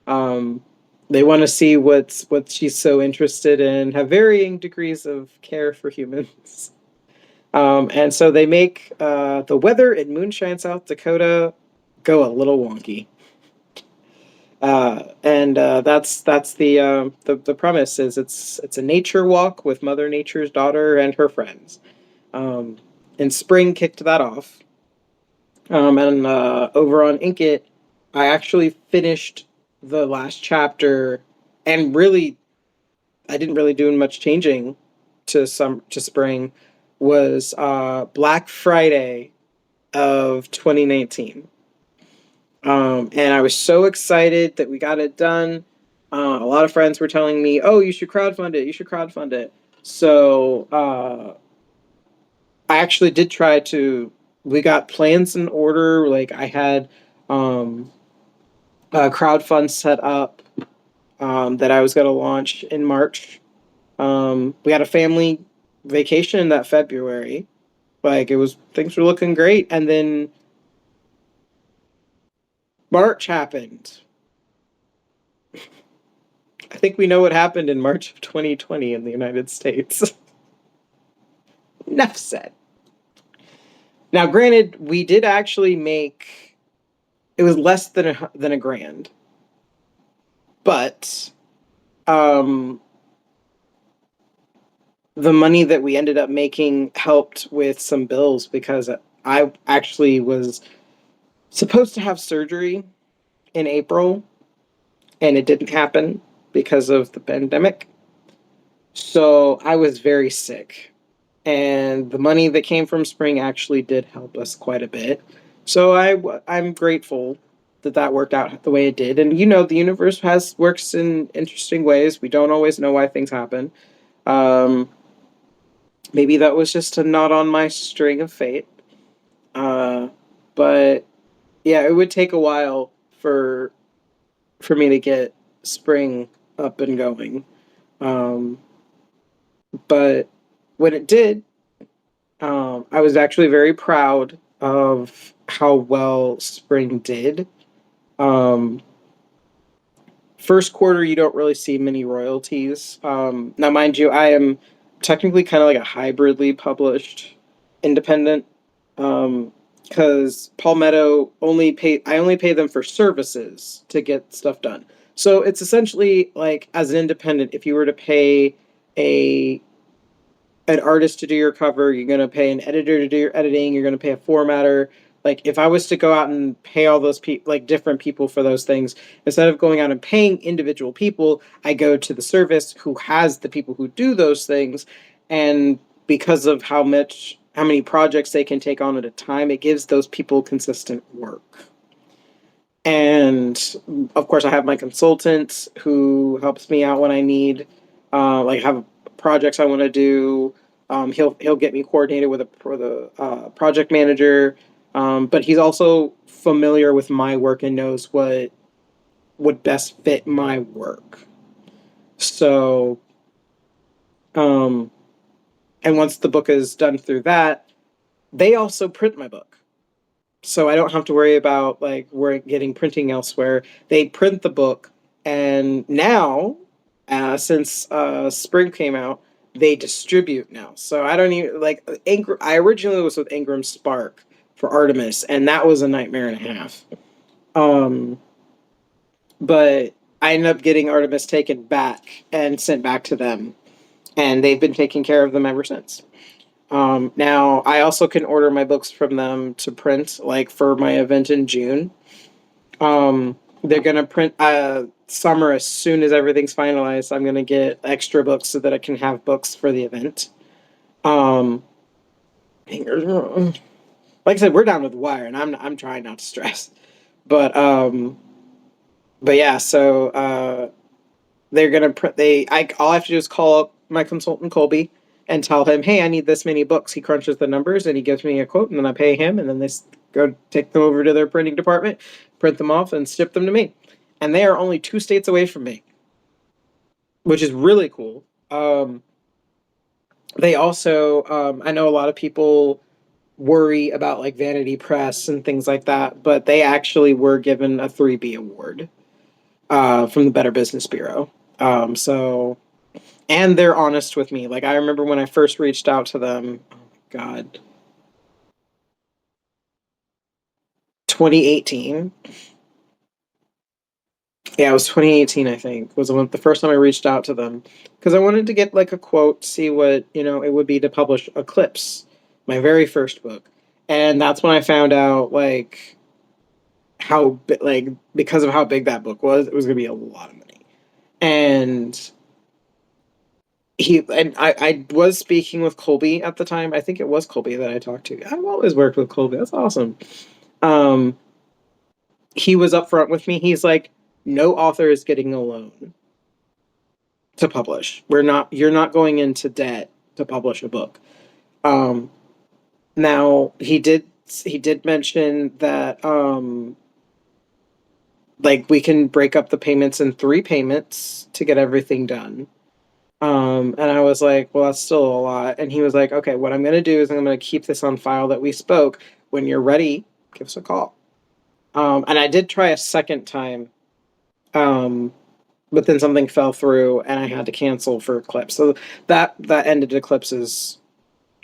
S1: Um, they want to see what she's so interested in, have varying degrees of care for humans. And so they make the weather in Moonshine, South Dakota go a little wonky. And that's the premise, is it's a nature walk with Mother Nature's daughter and her friends. Um, and Spring kicked that off. And over on Inkit, I actually finished the last chapter, and really, I didn't really do much changing to Spring. Was Black Friday of 2019. And I was so excited that we got it done. A lot of friends were telling me, "Oh, you should crowdfund it. You should crowdfund it." So I actually did try to. We got plans in order. Like, I had a crowdfund set up that I was going to launch in March. We had a family vacation that February. Like, it was, things were looking great, and then March happened. I think we know what happened in March of 2020 in the United States. Enough said. Now, granted, we did actually make, it was less than a grand, but um, the money that we ended up making helped with some bills, because I actually was supposed to have surgery in April, and it didn't happen because of the pandemic. So I was very sick. and the money that came from spring actually did help us quite a bit. So I'm grateful that that worked out the way it did. And the universe has works in interesting ways. We don't always know why things happen. Um, Maybe that was just a knot on my string of fate. Uh, but yeah, it would take a while for me to get spring up and going. Um, but when it did, I was actually very proud of how well spring did. Um, First quarter, you don't really see many royalties. Now, mind you, I am technically kind of like a hybridly published independent, because Palmetto I only pay them for services to get stuff done. So it's essentially like, as an independent, if you were to pay a an artist to do your cover, you're going to pay an editor to do your editing, you're going to pay a formatter. Like, if I was to go out and pay all those people, like different people for those things, instead of going out and paying individual people, I go to the service who has the people who do those things. And because of how many projects they can take on at a time, it gives those people consistent work. And of course, I have my consultant who helps me out when I need, like, have projects I want to do. He'll get me coordinated with the project manager, but he's also familiar with my work and knows what would best fit my work. So, um, and once the book is done through that, they also print my book. So I don't have to worry about like we're getting printing elsewhere. They print the book, and now, since spring came out, they distribute now. So I don't even like I originally was with Ingram Spark for Artemis, and that was a nightmare and a half. Um, but I ended up getting Artemis taken back and sent back to them, and they've been taking care of them ever since. Now, I also can order my books from them to print, like for my event in June. They're going to print summer as soon as everything's finalized. I'm going to get extra books so that I can have books for the event. Um, like I said, we're down with the wire, and I'm trying not to stress. But but yeah, so they're gonna print. All I have to do is call up my consultant Colby and tell him, hey, I need this many books. He crunches the numbers and he gives me a quote, and then I pay him, and then they go take them over to their printing department, print them off, and ship them to me. And they are only 2 states away from me, which is really cool. They also, I know a lot of people worry about like Vanity Press and things like that, but they actually were given a 3B award from the Better Business Bureau. So and they're honest with me. Like, I remember when I first reached out to them, oh God, 2018. Yeah, it was 2018, I think, was the first time I reached out to them because I wanted to get like a quote, see what, it would be to publish Eclipse, my very first book. And that's when I found out like like because of how big that book was, it was going to be a lot of money. And I was speaking with Colby at the time. I think it was Colby that I talked to. I've always worked with Colby. That's awesome. Um, he was upfront with me. He's like, no author is getting a loan to publish. You're not going into debt to publish a book. Um, Now he did mention that like we can break up the payments in 3 payments to get everything done. And I was like, well, that's still a lot. And he was like, okay, what I'm going to do is I'm going to keep this on file that we spoke. When you're ready, give us a call. And I did try a second time, um, but then something fell through and I had to cancel for Eclipse. So that ended Eclipse's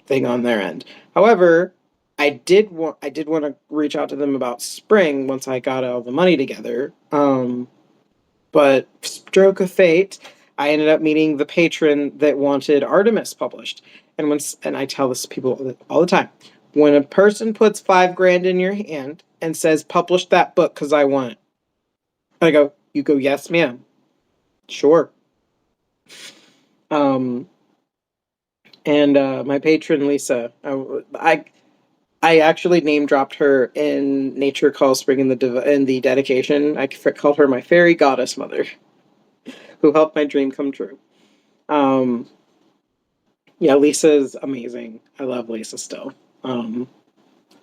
S1: thing on their end. However, I did want to reach out to them about Spring once I got all the money together. But stroke of fate, I ended up meeting the patron that wanted Artemis published. And I tell this to people all the time. When a person puts $5,000 in your hand and says, publish that book because I want it. You go, yes, ma'am. Sure. Um, And my patron Lisa, I actually name dropped her in Nature Calls Spring in the dedication. Called her my fairy goddess mother, who helped my dream come true. Um, yeah, Lisa's amazing. I love Lisa still. Um,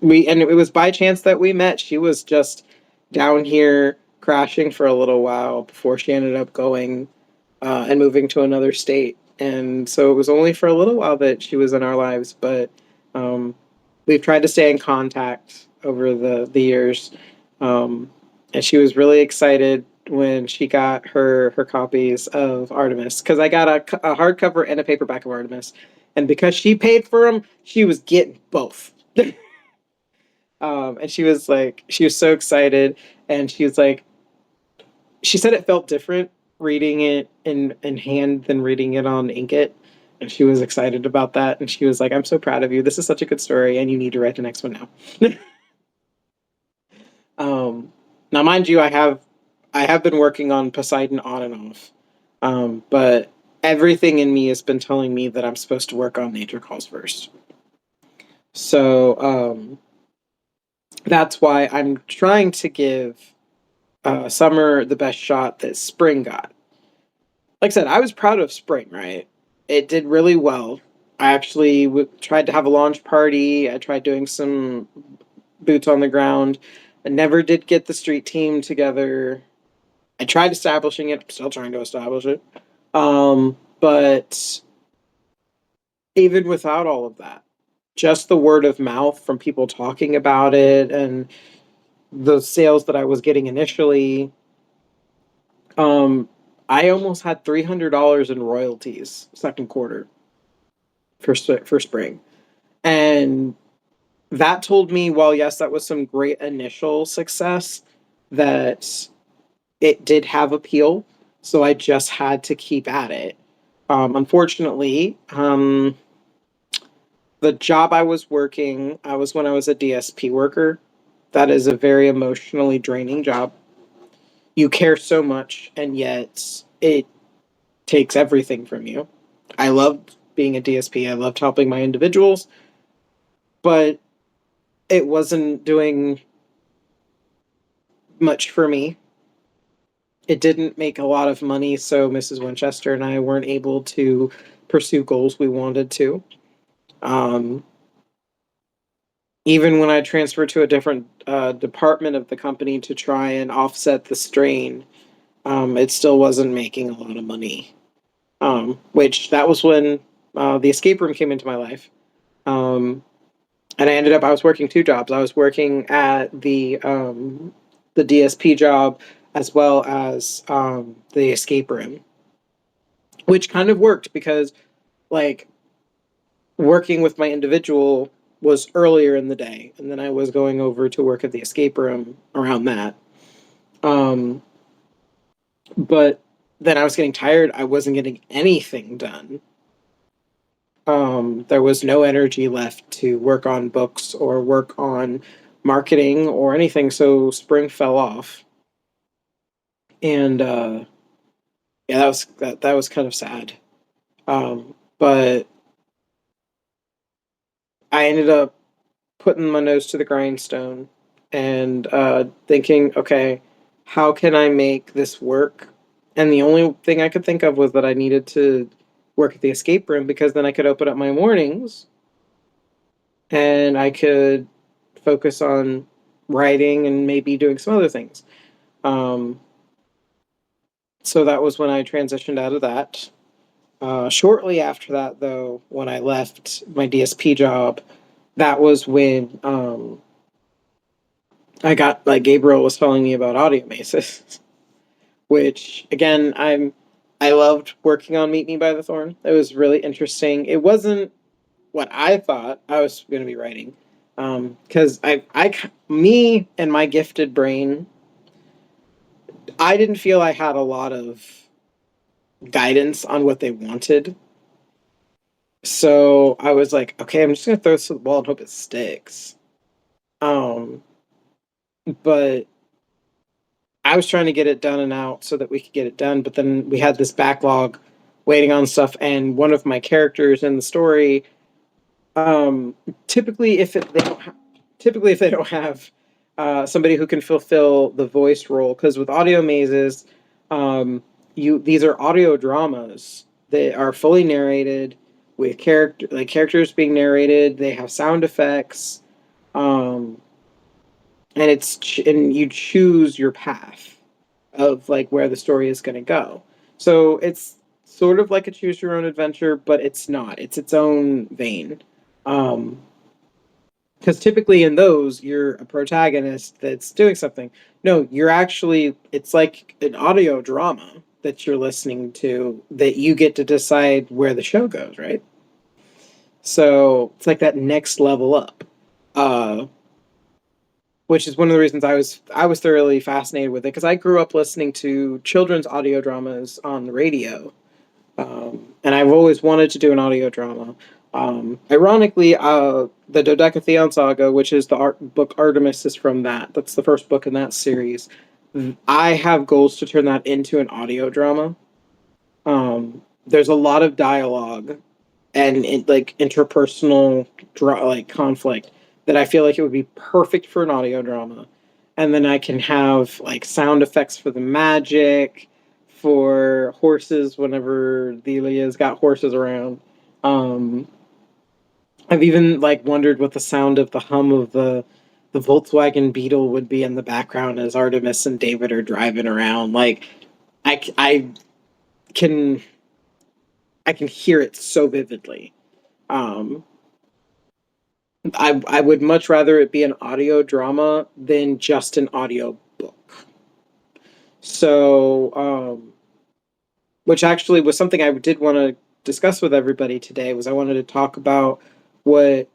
S1: and it was by chance that we met. She was just down here crashing for a little while before she ended up going and moving to another state. And so it was only for a little while that she was in our lives, but um, we've tried to stay in contact over the years. Um, and she was really excited when she got her copies of Artemis, because I got a hardcover and a paperback of Artemis, and because she paid for them, she was getting both. And she was so excited, and she was like, she said it felt different reading it in hand than reading it on Inket. And she was excited about that. And she was like, I'm so proud of you. This is such a good story, and you need to write the next one now. Now, mind you, I have been working on Poseidon on and off. But everything in me has been telling me that I'm supposed to work on Nature Calls first. So that's why I'm trying to give summer the best shot that spring got. Like I said, I was proud of spring, right? It did really well. I actually tried to have a launch party. I tried doing some boots on the ground. I never did get the street team together. I tried establishing it. I'm still trying to establish it. But even without all of that, just the word of mouth from people talking about it and the sales that I was getting initially, um, I almost had $300 in royalties second quarter for spring, and that told me, while yes, that was some great initial success, that it did have appeal. So I just had to keep at it. Unfortunately, the job I was working, I was when I was a DSP worker. That is a very emotionally draining job. You care so much, and yet it takes everything from you. I loved being a DSP. I loved helping my individuals, but it wasn't doing much for me. It didn't make a lot of money, so Mrs. Winchester and I weren't able to pursue goals we wanted to. Um, Even when I transferred to a different department of the company to try and offset the strain, it still wasn't making a lot of money. Which that was when the escape room came into my life. And I was working two jobs. I was working at the DSP job as well as the escape room, which kind of worked because, like, working with my individual was earlier in the day, and then I was going over to work at the escape room around that. Um, but then I was getting tired. I wasn't getting anything done. There was no energy left to work on books or work on marketing or anything, so spring fell off. And yeah, that was kind of sad. But I ended up putting my nose to the grindstone and thinking, okay, how can I make this work? And the only thing I could think of was that I needed to work at the escape room, because then I could open up my mornings and I could focus on writing and maybe doing some other things. Um, so that was when I transitioned out of that. Shortly after that, though, when I left my DSP job, that was when I got, like, Gabriel was telling me about audio maces, which again, I loved working on Meet Me by the Thorn. It was really interesting. It wasn't what I thought I was going to be writing, because me and my gifted brain, I didn't feel I had a lot of guidance on what they wanted. So I was like, okay, I'm just gonna throw this to the wall and hope it sticks. Um, but I was trying to get it done and out so that we could get it done. But then we had this backlog waiting on stuff, and one of my characters in the story, um, typically if it, they don't ha- typically if they don't have somebody who can fulfill the voice role, because with audio mazes, you these are audio dramas that are fully narrated with characters being narrated. They have sound effects, um, and and you choose your path of like where the story is going to go. So it's sort of like a choose your own adventure, but it's not. It's its own vein. Um, because typically in those, you're a protagonist that's doing something. No, you're actually, it's like an audio drama that you're listening to that you get to decide where the show goes, right? So it's like that next level up. Uh, which is one of the reasons I was thoroughly fascinated with it, because I grew up listening to children's audio dramas on the radio, and I've always wanted to do an audio drama. Ironically, the Dodecatheon Saga, which is the book Artemis, is from that. That's the first book in that series. I have goals to turn that into an audio drama. There's a lot of dialogue and like interpersonal like conflict that I feel like it would be perfect for an audio drama. And then I can have like sound effects for the magic, for horses whenever Delia's got horses around. Um, I've even like wondered what the sound of the hum of the Volkswagen Beetle would be in the background as Artemis and David are driving around. Like I can I can hear it so vividly. Um, I would much rather it be an audio drama than just an audio book. So, which actually was something I did want to discuss with everybody today. Was I wanted to talk about what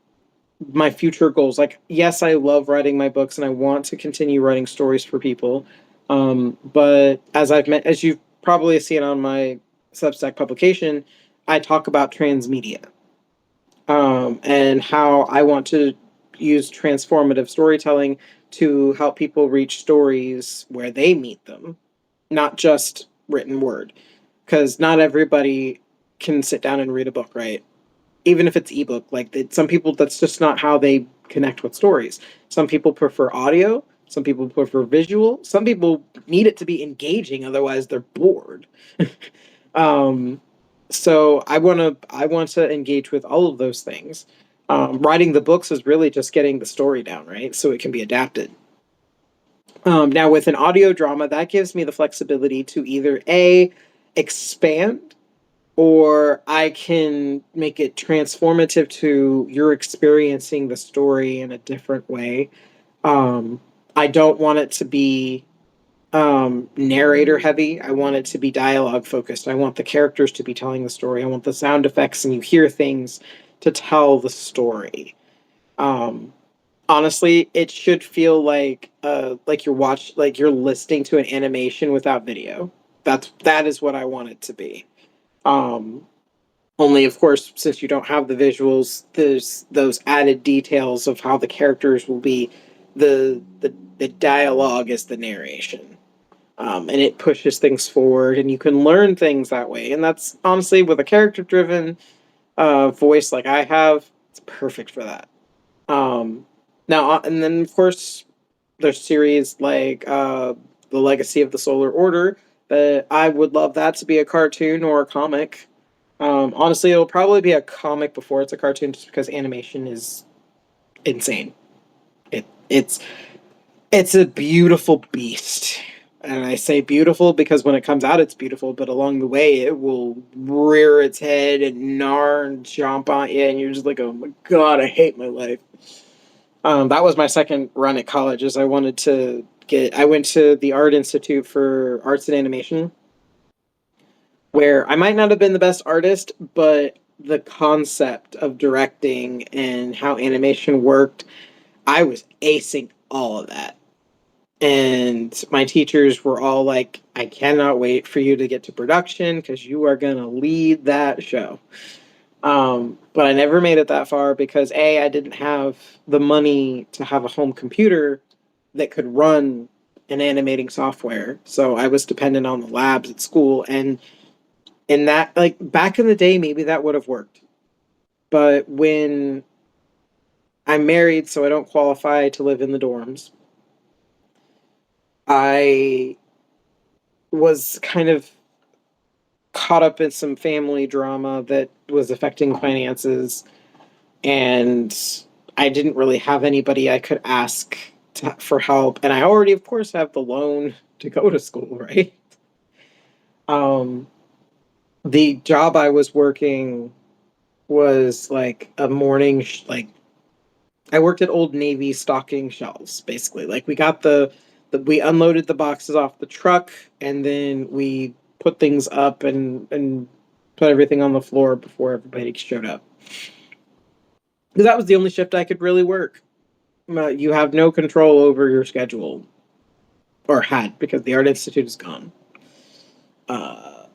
S1: my future goals. Like, yes, I love writing my books and I want to continue writing stories for people. But as you've probably seen on my Substack publication, I talk about transmedia, and how I want to use transformative storytelling to help people reach stories where they meet them, not just written word. Because not everybody can sit down and read a book, right? Even if it's ebook, like some people, that's just not how they connect with stories. Some people prefer audio. Some people prefer visual. Some people need it to be engaging, otherwise they're bored. um, so I want to engage with all of those things. Writing the books is really just getting the story down, right? So it can be adapted. Now with an audio drama, that gives me the flexibility to either expand, or I can make it transformative to you're experiencing the story in a different way. Um, I don't want it to be narrator heavy. I want it to be dialogue focused. I want the characters to be telling the story. I want the sound effects and you hear things to tell the story. Um, Honestly, it should feel like you're listening to an animation without video. That is what I want it to be. Um, Only, of course, since you don't have the visuals, there's those added details of how the characters will be. The dialogue is the narration, and it pushes things forward, and you can learn things that way. And that's honestly with a character-driven voice like I have, it's perfect for that. Um, and then of course, there's series like the Legacy of the Solar Order that I would love that to be a cartoon or a comic. Honestly, it'll probably be a comic before it's a cartoon, just because animation is insane. It's a beautiful beast, and I say beautiful because when it comes out, it's beautiful. But along the way, it will rear its head and gnaw and jump on you, and you're just like, "Oh my god, I hate my life." That was my second run at college. Is I went to the Art Institute for Arts and Animation, where I might not have been the best artist, but the concept of directing and how animation worked, I was acing all of that. And my teachers were all like, I cannot wait for you to get to production because you are going to lead that show. But I never made it that far because I didn't have the money to have a home computer that could run an animating software. So I was dependent on the labs at school. And And that, like, back in the day, maybe that would have worked. But when I'm married, so I don't qualify to live in the dorms, I was kind of caught up in some family drama that was affecting finances, and I didn't really have anybody I could ask for help. And I already, of course, have the loan to go to school, right? Um, the job I was working was like a morning, like I worked at Old Navy stocking shelves, basically. Like we got we unloaded the boxes off the truck, and then we put things up and put everything on the floor before everybody showed up. Because that was the only shift I could really work. You have no control over your schedule, or had, because the Art Institute is gone. Uh,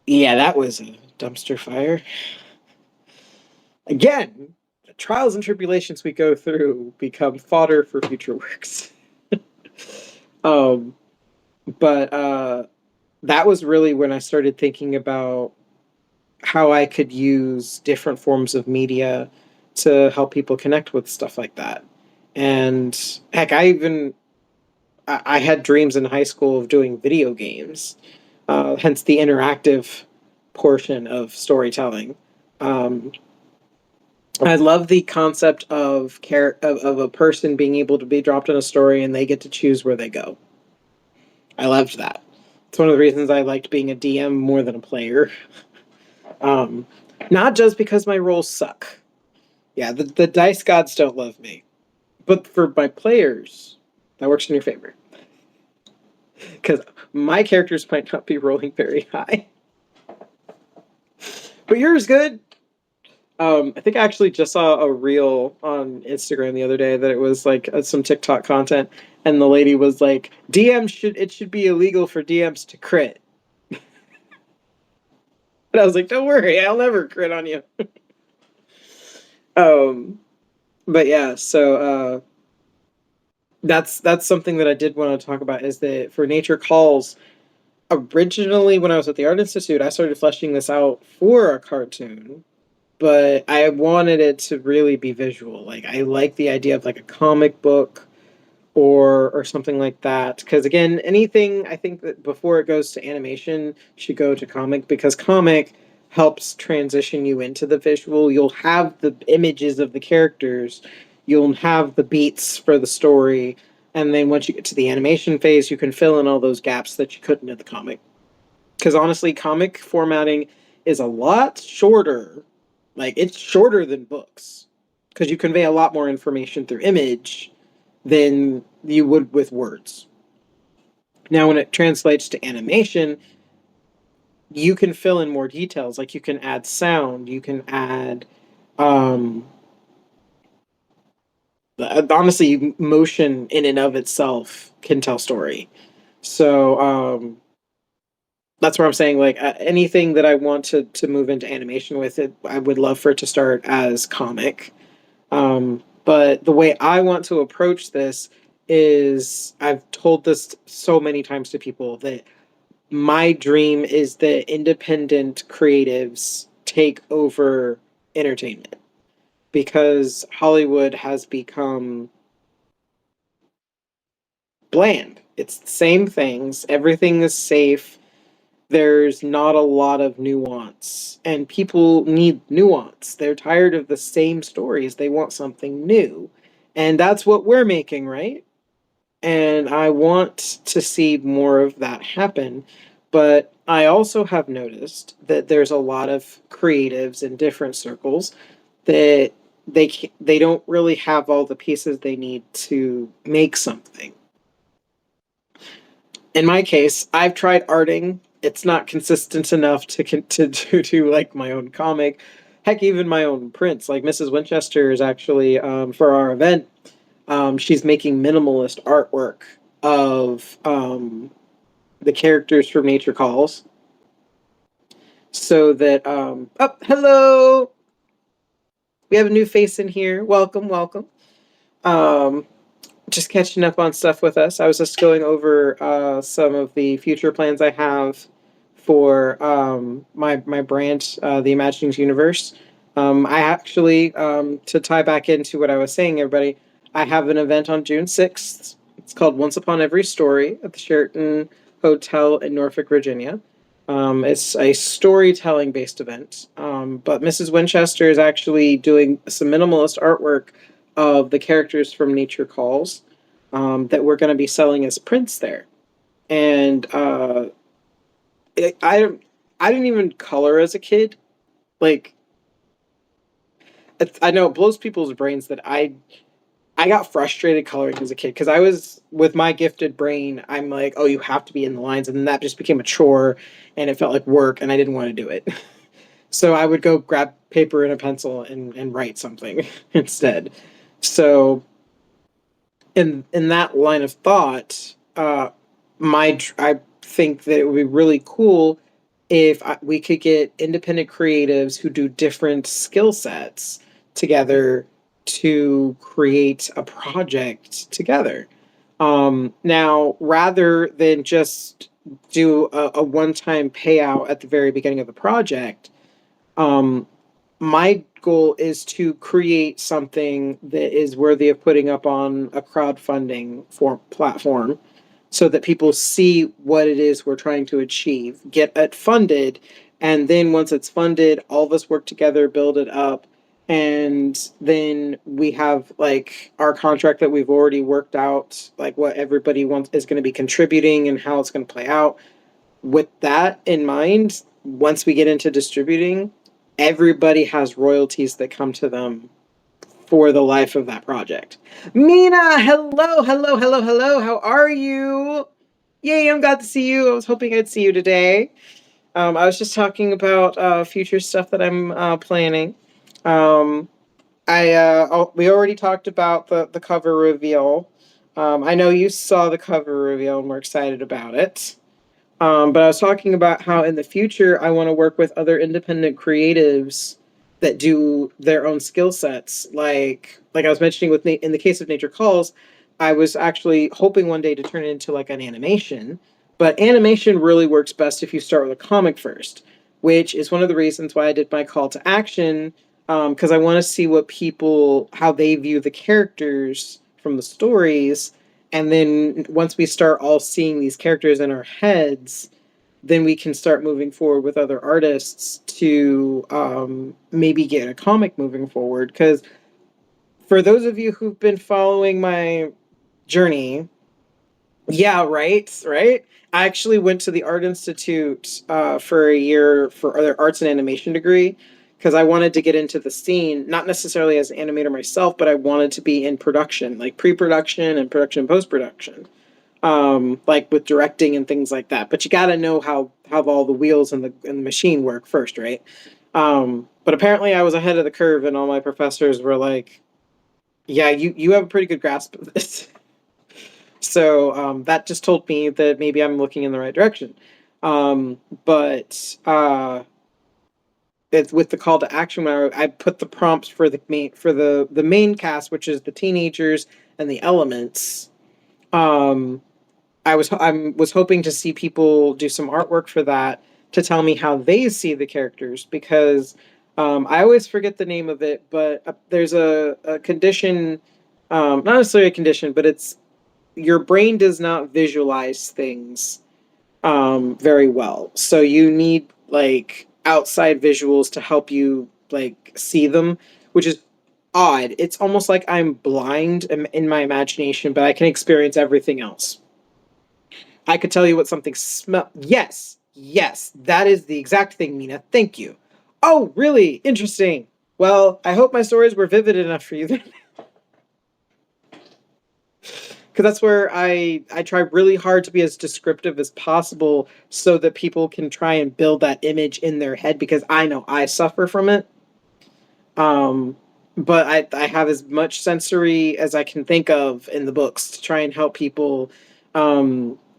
S1: yeah, that was a dumpster fire. Again, the trials and tribulations we go through become fodder for future works. um, but that was really when I started thinking about how I could use different forms of media to help people connect with stuff like that. And heck, I had dreams in high school of doing video games, hence the interactive portion of storytelling. Um, I love the concept of a person being able to be dropped in a story and they get to choose where they go. I loved that. It's one of the reasons I liked being a DM more than a player. Um, Not just because my rolls suck. Yeah, the dice gods don't love me. But for my players, that works in your favor. Because my characters might not be rolling very high. But yours good. I think I actually just saw a reel on Instagram the other day that it was like some TikTok content, and the lady was like, it should be illegal for DMs to crit." And I was like, "Don't worry, I'll never crit on you." um, but yeah, so that's something that I did want to talk about, is that for Nature Calls, originally when I was at the Art Institute, I started fleshing this out for a cartoon, but I wanted it to really be visual. Like I like the idea of like a comic book or something like that. Because again, anything, I think that before it goes to animation should go to comic, because comic helps transition you into the visual. You'll have the images of the characters, you'll have the beats for the story, and then once you get to the animation phase, you can fill in all those gaps that you couldn't in the comic. Because honestly, comic formatting is a lot shorter. Like it's shorter than books, because you convey a lot more information through image than you would with words. Now, when it translates to animation, you can fill in more details. Like you can add sound, you can add, um, honestly, motion in and of itself can tell story. So that's where I'm saying, like, anything that I want to move into animation with it, I would love for it to start as comic. But the way I want to approach this is, I've told this so many times to people, that my dream is that independent creatives take over entertainment, because Hollywood has become bland. It's the same things, everything is safe. There's not a lot of nuance, and people need nuance. They're tired of the same stories. They want something new. And that's what we're making, right? And I want to see more of that happen. But I also have noticed that there's a lot of creatives in different circles that they don't really have all the pieces they need to make something. In my case, I've tried arting. It's not consistent enough to do like my own comic. Heck, even my own prints. Like Mrs. Winchester is actually, for our event, she's making minimalist artwork of the characters from Nature Calls, so that oh, hello, we have a new face in here. Welcome, welcome. Um, just catching up on stuff with us. I was just going over some of the future plans I have for my brand, the Imaginings Universe. I actually, to tie back into what I was saying, everybody, I have an event on June 6th. It's called Once Upon Every Story at the Sheraton Hotel in Norfolk, Virginia. It's a storytelling based event, but Mrs. Winchester is actually doing some minimalist artwork of the characters from Nature Calls, that we're going to be selling as prints there. And it, I didn't even color as a kid. Like, I know it blows people's brains that I got frustrated coloring as a kid because I was with my gifted brain. I'm like, oh, you have to be in the lines, and then that just became a chore, and it felt like work, and I didn't want to do it. So I would go grab paper and a pencil and write something instead. So in that line of thought, I think that it would be really cool if we could get independent creatives who do different skill sets together to create a project together. Now, rather than just do a one-time payout at the very beginning of the project, um, my goal is to create something that is worthy of putting up on a crowdfunding for platform so that people see what it is we're trying to achieve, get it funded, and then once it's funded, all of us work together, build it up, and then we have like our contract that we've already worked out, like what everybody wants is going to be contributing and how it's going to play out. With that in mind, once we get into distributing, everybody has royalties that come to them for the life of that project. Mina, hello, hello, hello, hello. How are you? Yay, I'm glad to see you. I was hoping I'd see you today. I was just talking about future stuff that I'm planning. Um, we already talked about the cover reveal. I know you saw the cover reveal and we're excited about it. But I was talking about how in the future I want to work with other independent creatives that do their own skill sets. Like I was mentioning with in the case of Nature Calls, I was actually hoping one day to turn it into like an animation. But animation really works best if you start with a comic first, which is one of the reasons why I did my call to action. Because I want to see what people how they view the characters from the stories, and then once we start all seeing these characters in our heads, then we can start moving forward with other artists to maybe get a comic moving forward. Because for those of you who've been following my journey, yeah, right, right. I actually went to the Art Institute for a year for their arts and animation degree because I wanted to get into the scene, not necessarily as an animator myself, but I wanted to be in production, like pre-production and production, post-production, like with directing and things like that. But you got to know how all the wheels and the machine work first, right? But apparently, I was ahead of the curve, and all my professors were like, "Yeah, you have a pretty good grasp of this." So that just told me that maybe I'm looking in the right direction. But it's with the call to action when I put the prompts for the main cast, which is the teenagers and the elements. Um, I was hoping to see people do some artwork for that to tell me how they see the characters because I always forget the name of it, but there's a condition, not necessarily a condition, but it's your brain does not visualize things very well. So you need like outside visuals to help you like see them, which is odd. It's almost like I'm blind in my imagination, but I can experience everything else. I could tell you what something smell. Yes, yes, that is the exact thing, Mina. Thank you. Oh, really? Interesting. Well, I hope my stories were vivid enough for you then. Because that's where I try really hard to be as descriptive as possible so that people can try and build that image in their head because I know I suffer from it. Um, but I have as much sensory as I can think of in the books to try and help people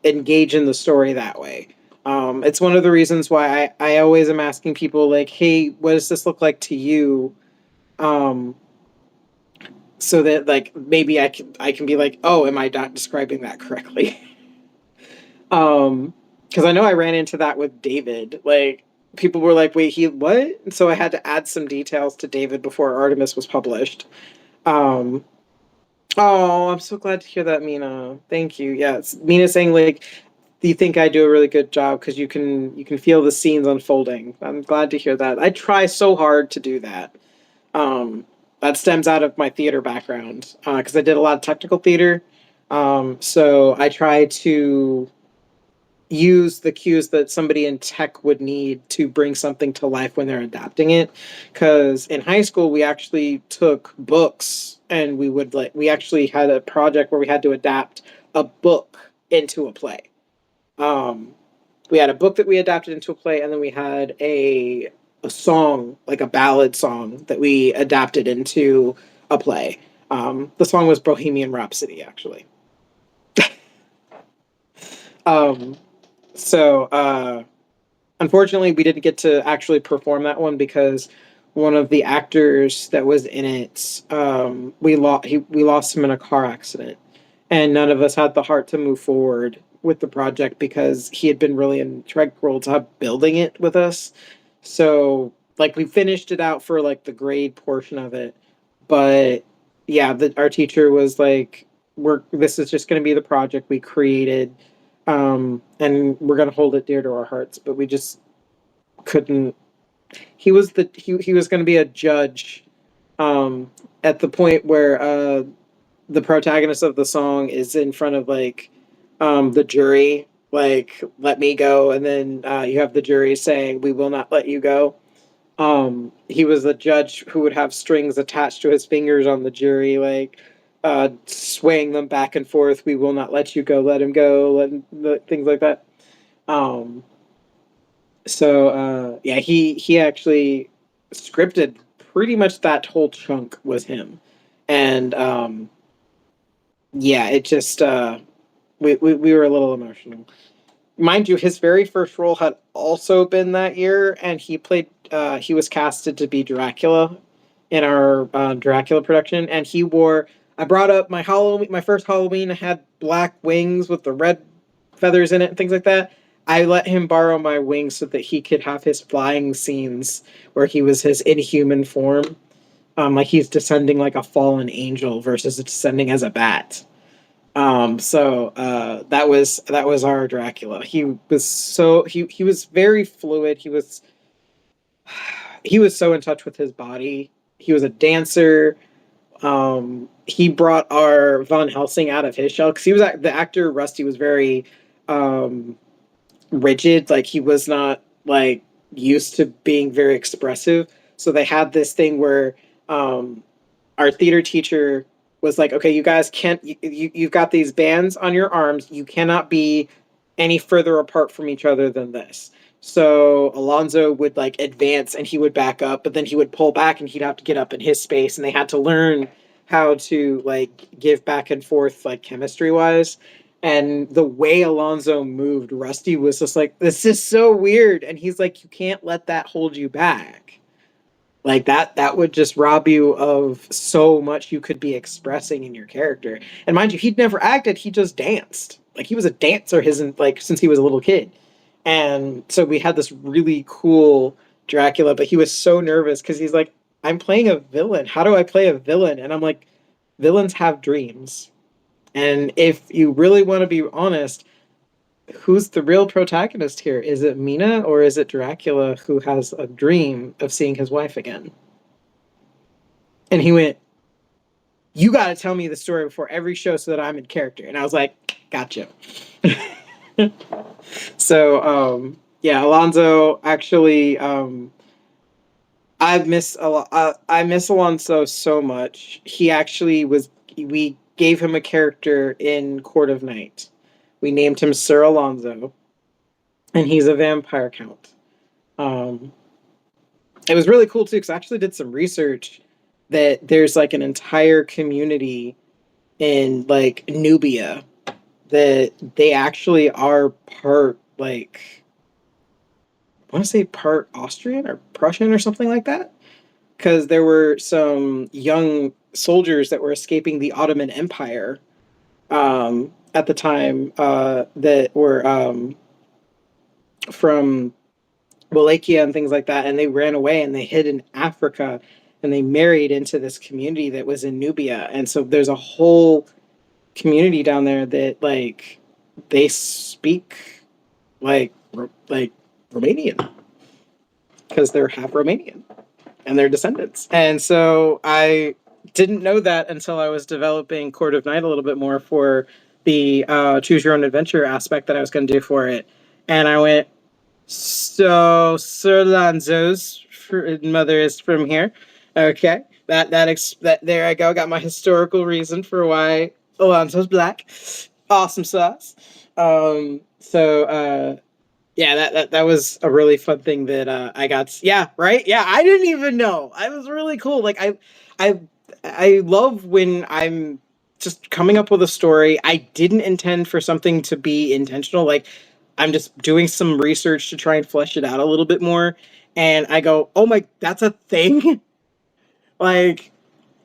S1: engage in the story that way. It's one of the reasons why I always am asking people like, hey, what does this look like to you? Um, so that like maybe I can be like, oh, am I not describing that correctly? um, Because I know I ran into that with David. Like, people were like, wait, he what? And so I had to add some details to David before Artemis was published. Um, oh, I'm so glad to hear that, Mina. Thank you. Yes, Mina saying like, do you think I do a really good job because you can feel the scenes unfolding. I'm glad to hear that. I try so hard to do that. Um, that stems out of my theater background because I did a lot of technical theater. So I try to use the cues that somebody in tech would need to bring something to life when they're adapting it. Because in high school, we actually took books and we actually had a project where we had to adapt a book into a play. Um, we had a book that we adapted into a play, and then we had a song, like a ballad song, that we adapted into a play. The song was Bohemian Rhapsody, actually. Um, so unfortunately, we didn't get to actually perform that one because one of the actors that was in it, we lost him in a car accident, and none of us had the heart to move forward with the project because he had been really integral to building it with us. So, like, we finished it out for like the grade portion of it, but yeah, our teacher was like, "We're this is just going to be the project we created." And we're gonna hold it dear to our hearts, but we just couldn't. He was going to be a judge um, at the point where the protagonist of the song is in front of like the jury, like let me go, and then you have the jury saying we will not let you go. He was the judge who would have strings attached to his fingers on the jury, like swaying them back and forth. We will not let you go. Let him go. Things like that. Um, so yeah, he actually scripted pretty much that whole chunk was him, and yeah, it just we were a little emotional. Mind you, his very first role had also been that year, and he was casted to be Dracula in our Dracula production, and he wore. I brought up my first Halloween. I had black wings with the red feathers in it and things like that. I let him borrow my wings so that he could have his flying scenes where he was his inhuman form, like he's descending like a fallen angel versus descending as a bat. That was our Dracula. He was very fluid. He was so in touch with his body. He was a dancer. He brought our Von Helsing out of his shell because the actor Rusty was very um, rigid. Like he was not like used to being very expressive. So they had this thing where um, our theater teacher was like, okay, you guys can't, you've got these bands on your arms. You cannot be any further apart from each other than this. So Alonzo would like advance and he would back up, but then he would pull back and he'd have to get up in his space. And they had to learn how to like give back and forth, like chemistry wise. And the way Alonzo moved, Rusty was just like, this is so weird. And he's like, you can't let that hold you back, like that would just rob you of so much you could be expressing in your character. And mind you, he'd never acted, he just danced. Like he was a dancer since he was a little kid. And so we had this really cool Dracula, but he was so nervous because he's like, I'm playing a villain. How do I play a villain? And I'm like, villains have dreams. And if you really want to be honest, who's the real protagonist here? Is it Mina or is it Dracula who has a dream of seeing his wife again? And he went, you got to tell me the story before every show so that I'm in character. And I was like, gotcha. So, yeah, Alonzo actually, I miss Alonso so much. We gave him a character in Court of Night. We named him Sir Alonzo, and he's a vampire count. Um, it was really cool too, because I actually did some research that there's like an entire community in like Nubia that they actually are part like I want to say part Austrian or Prussian or something like that. Because there were some young soldiers that were escaping the Ottoman Empire at the time that were from Wallachia and things like that, and they ran away and they hid in Africa, and they married into this community that was in Nubia, and so there's a whole community down there that like they speak like Romanian because they're half Romanian and their descendants. And so I didn't know that until I was developing Court of Night a little bit more for the choose your own adventure aspect that I was going to do for it. And I went, so Sir Lanzo's mother is from here. Okay, that there I go. Got my historical reason for why Alonso's black. Awesome sauce. Yeah, that was a really fun thing that I got. Yeah, right. Yeah, I didn't even know. I was really cool. Like I I love when I'm just coming up with a story. I didn't intend for something to be intentional. Like I'm just doing some research to try and flesh it out a little bit more. And I go, oh my, that's a thing. like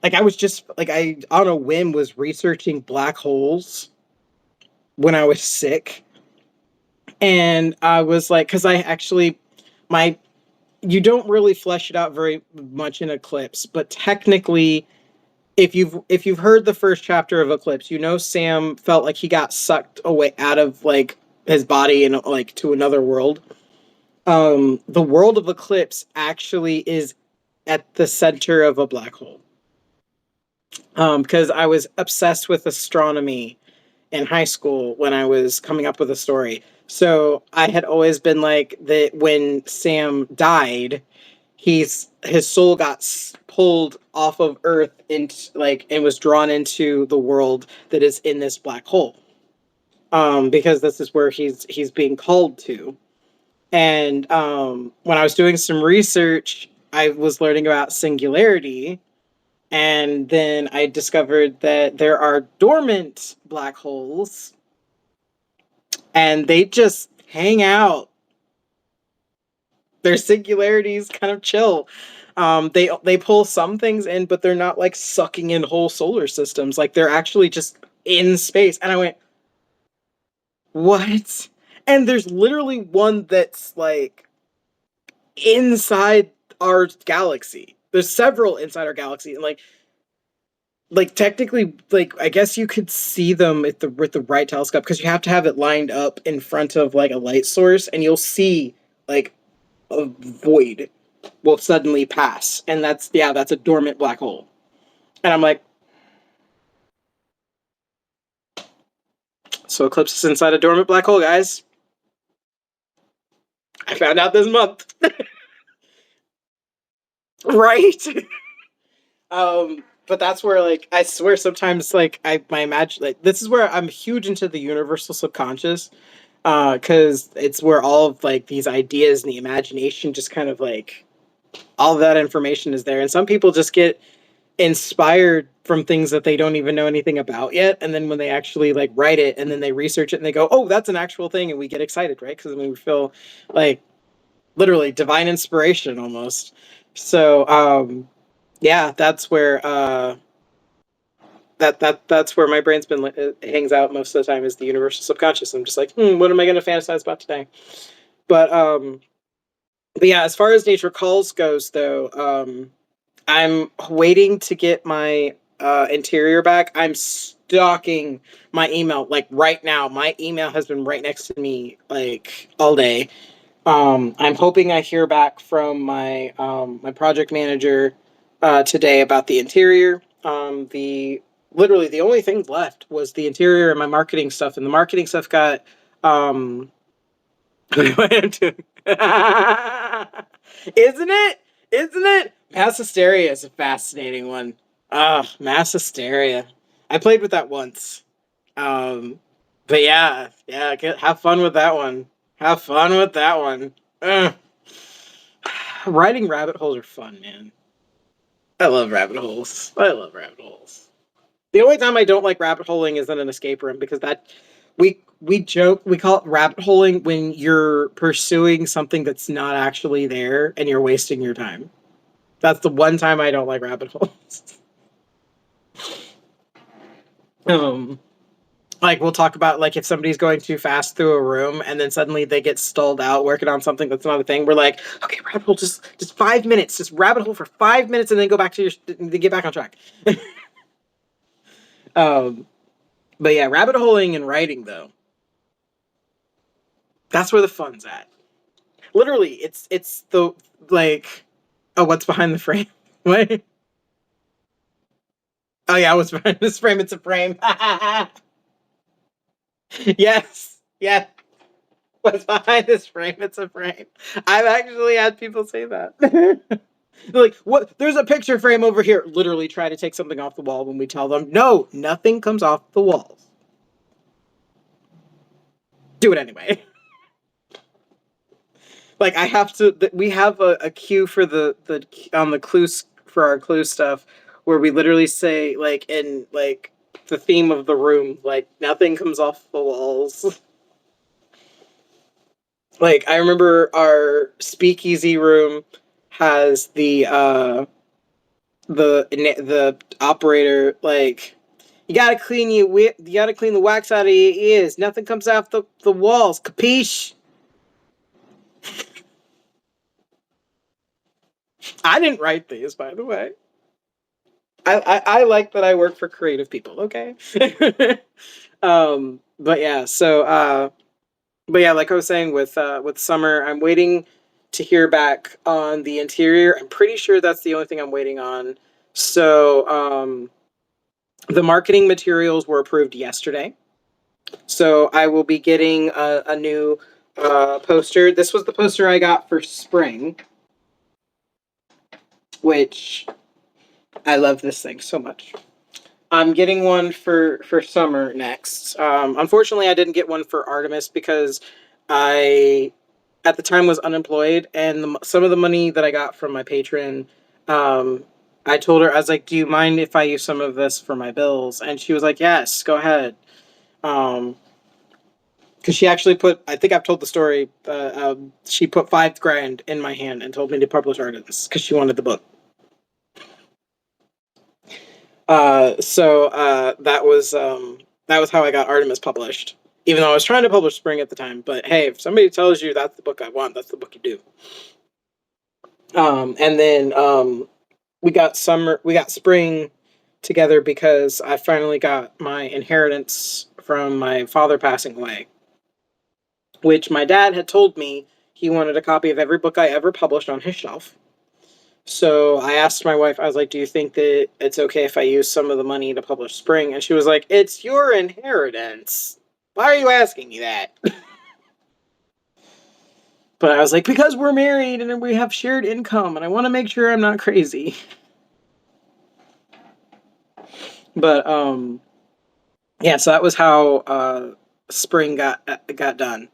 S1: I was just like I on a whim was researching black holes when I was sick, and I was like, because I actually my you don't really flesh it out very much in Eclipse, but technically, if you've heard the first chapter of Eclipse, you know Sam felt like he got sucked away out of like his body and like to another world. The world of Eclipse actually is at the center of a black hole. Because I was obsessed with astronomy in high school when I was coming up with a story. So I had always been like that when Sam died, his soul got pulled off of Earth into like and was drawn into the world that is in this black hole. Because this is where he's being called to. And when I was doing some research, I was learning about singularity, and then I discovered that there are dormant black holes and they just hang out. Their singularities kind of chill. They pull some things in, but they're not like sucking in whole solar systems. Like they're actually just in space. And I went, what? And there's literally one that's like inside our galaxy. There's several inside our galaxy, and like technically, like I guess you could see them with the right telescope because you have to have it lined up in front of like a light source, and you'll see like a void will suddenly pass, and that's a dormant black hole. And I'm like, so Eclipse is inside a dormant black hole, guys. I found out this month, right? But that's where like I swear sometimes like I imagine like this is where I'm huge into the universal subconscious, because it's where all of like these ideas and the imagination just kind of like all of that information is there, and some people just get inspired from things that they don't even know anything about yet, and then when they actually like write it and then they research it and they go, oh, that's an actual thing, and we get excited, right? Because we feel like literally divine inspiration almost. So yeah, that's where that's where my brain's been it hangs out most of the time, is the universal subconscious. I'm just like, what am I going to fantasize about today? But but yeah, as far as nature calls goes though, I'm waiting to get my interior back. I'm stalking my email like right now. My email has been right next to me like all day. I'm hoping I hear back from my project manager today about the interior. The literally the only thing left was the interior and my marketing stuff, and the marketing stuff got isn't it? Isn't it? Mass hysteria is a fascinating one. Mass hysteria. I played with that once. Um, but yeah, have fun with that one. Have fun with that one. Ugh. Riding rabbit holes are fun, man. I love rabbit holes. I love rabbit holes. The only time I don't like rabbit holing is in an escape room, because that we call it rabbit holing when you're pursuing something that's not actually there and you're wasting your time. That's the one time I don't like rabbit holes. um Like we'll talk about like if somebody's going too fast through a room and then suddenly they get stalled out working on something that's not a thing. We're like, okay, rabbit hole, just 5 minutes, just rabbit hole for 5 minutes, and then go back to your, then get back on track. um, but yeah, rabbit holing and writing though, that's where the fun's at. Literally, it's the like, oh, what's behind the frame? What? Oh yeah, what's behind this frame? It's a frame. Yes, yeah. What's behind this frame? It's a frame. I've actually had people say that. They're like, what? There's a picture frame over here. Literally try to take something off the wall when we tell them, no, nothing comes off the walls. Do it anyway. Like I have to. We have a cue for the on the clue for our clue stuff where we literally say like in like the theme of the room, like nothing comes off the walls. Like I remember our speakeasy room has the operator like you gotta clean the wax out of your ears. Nothing comes off the walls. Capiche? I didn't write these, by the way. I like that I work for creative people. Okay. But yeah, but yeah, like I was saying with summer, I'm waiting to hear back on the interior. I'm pretty sure that's the only thing I'm waiting on. So the marketing materials were approved yesterday. So I will be getting a new poster. This was the poster I got for spring, which I love this thing so much. I'm getting one for summer next. Unfortunately, I didn't get one for Artemis because I at the time was unemployed, and some of the money that I got from my patron, I told her I was like, "Do you mind if I use some of this for my bills?" And she was like, "Yes, go ahead." Um, because she actually put, I think I've told the story. She put 5 grand in my hand and told me to publish Artemis because she wanted the book. That was how I got Artemis published. Even though I was trying to publish Spring at the time, but hey, if somebody tells you that's the book I want, that's the book you do. And then we got Spring together because I finally got my inheritance from my father passing away, which my dad had told me he wanted a copy of every book I ever published on his shelf. So I asked my wife, I was like, do you think that it's okay if I use some of the money to publish Spring? And she was like, it's your inheritance. Why are you asking me that? But I was like, because we're married and we have shared income and I want to make sure I'm not crazy. But yeah, so that was how Spring got done.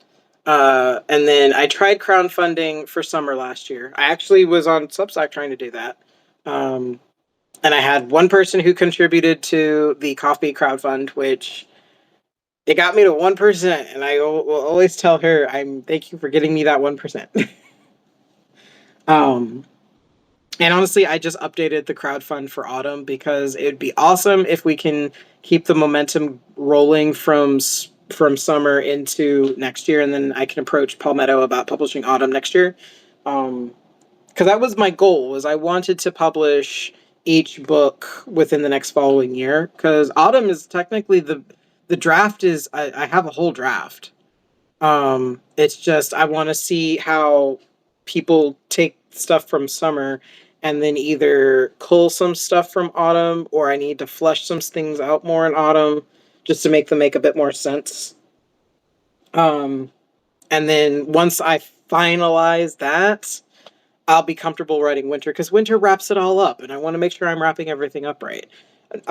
S1: And then I tried crowdfunding for summer last year. I actually was on Substack trying to do that. Um, and I had one person who contributed to the coffee crowdfund, which it got me to 1%. And I will always tell her, thank you for getting me that 1%. um, and honestly, I just updated the crowdfund for autumn because it would be awesome if we can keep the momentum rolling from summer into next year, and then I can approach Palmetto about publishing autumn next year. Because that was my goal. Was I wanted to publish each book within the next following year. Because autumn is technically the draft is I have a whole draft. It's just I want to see how people take stuff from summer and then either cull some stuff from autumn or I need to flesh some things out more in autumn just to make them make a bit more sense. Um, and then once I finalize that, I'll be comfortable writing winter because winter wraps it all up and I want to make sure I'm wrapping everything up right.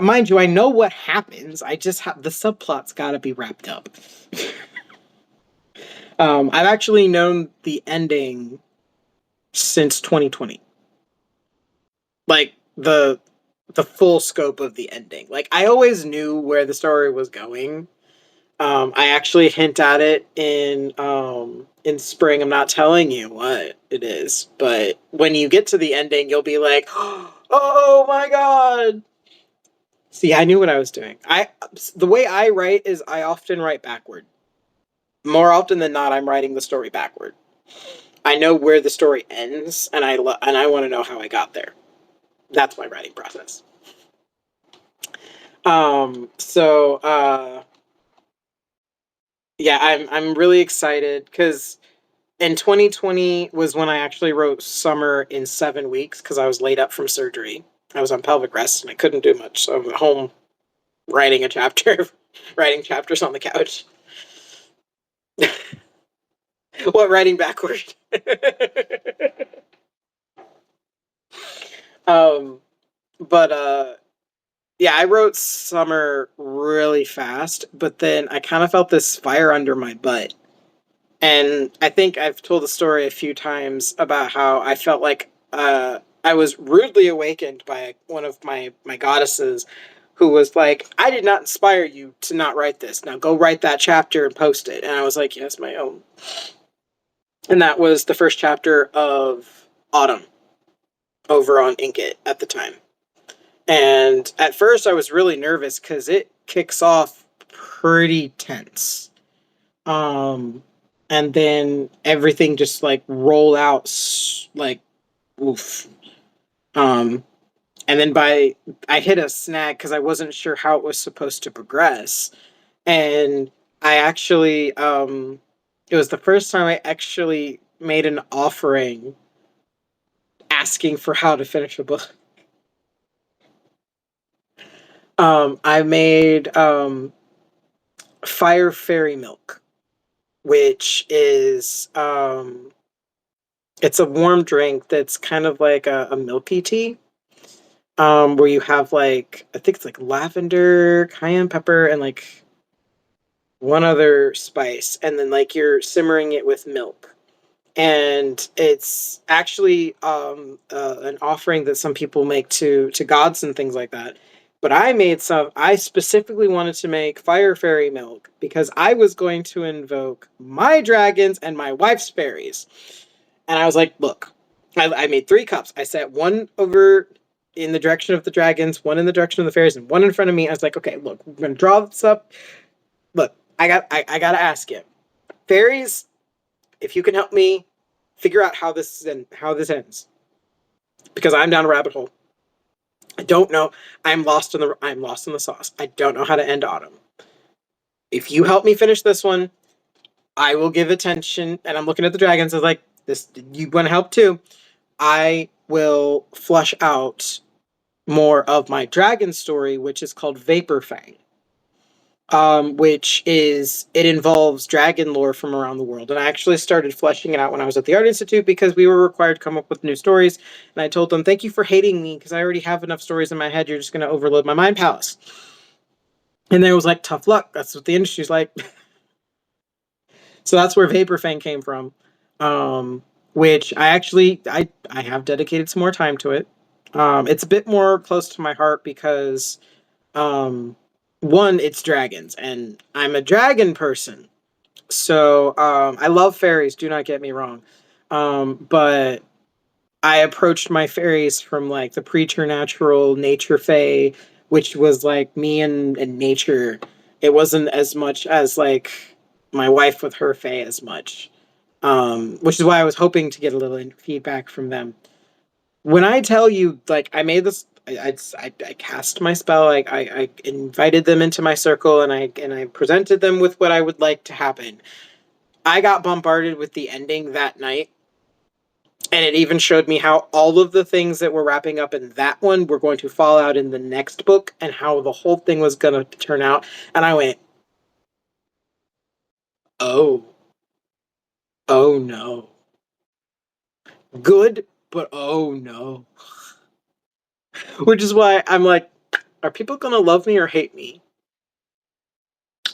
S1: Mind you, I know what happens. I just have the subplot's got to be wrapped up. I've actually known the ending since 2020. Like the full scope of the ending. Like I always knew where the story was going. I actually hint at it in spring. I'm not telling you what it is, but when you get to the ending, you'll be like, "Oh my god!" See, I knew what I was doing. The way I write is I often write backward. More often than not, I'm writing the story backward. I know where the story ends, and I want to know how I got there. That's my writing process. So yeah, I'm really excited because in 2020 was when I actually wrote Summer in 7 weeks because I was laid up from surgery. I was on pelvic rest and I couldn't do much, so I'm at home writing a chapter, writing chapters on the couch. What, writing backward? um, but yeah, I wrote Summer really fast, but then I kind of felt this fire under my butt. And I think I've told the story a few times about how I felt like I was rudely awakened by one of my goddesses who was like, I did not inspire you to not write this. Now go write that chapter and post it. And I was like, yes, my own. And that was the first chapter of Autumn over on Inkit at the time. And at first I was really nervous because it kicks off pretty tense. Um, and then everything just like roll out like oof. Um, and then I hit a snag because I wasn't sure how it was supposed to progress. And I actually it was the first time I actually made an offering asking for how to finish a book. I made Fire Fairy Milk, which is it's a warm drink that's kind of like a milky tea. Where you have like I think it's like lavender, cayenne pepper, and like one other spice, and then like you're simmering it with milk. And it's actually an offering that some people make to gods and things like that. But I made some. I specifically wanted to make fire fairy milk because I was going to invoke my dragons and my wife's fairies. And I was like, look, I made 3 cups. I set one over in the direction of the dragons, one in the direction of the fairies, and one in front of me. I was like, okay, look, we're gonna draw this up. Look, I gotta ask you, fairies, if you can help me figure out how this ends, because I'm down a rabbit hole. I don't know. I'm lost in the sauce. I don't know how to end Autumn. If you help me finish this one, I will give attention. And I'm looking at the dragons. I was like, this. You want to help too? I will flush out more of my dragon story, which is called Vapor Fang. Which is it involves dragon lore from around the world. And I actually started fleshing it out when I was at the Art Institute because we were required to come up with new stories. And I told them, thank you for hating me because I already have enough stories in my head. You're just going to overload my mind palace. And they was like, tough luck. That's what the industry's like. So that's where Vapor Fang came from. Which I have dedicated some more time to it. It's a bit more close to my heart because um, one, it's dragons, and I'm a dragon person. So I love fairies. Do not get me wrong, but I approached my fairies from like the preternatural nature fae, which was like me and nature. It wasn't as much as like my wife with her fae as much, which is why I was hoping to get a little feedback from them. When I tell you, like, I made this, I cast my spell. I invited them into my circle, and I presented them with what I would like to happen. I got bombarded with the ending that night, and it even showed me how all of the things that were wrapping up in that one were going to fall out in the next book, and how the whole thing was going to turn out. And I went, oh, oh no, good, but oh no. Which is why I'm like, are people going to love me or hate me?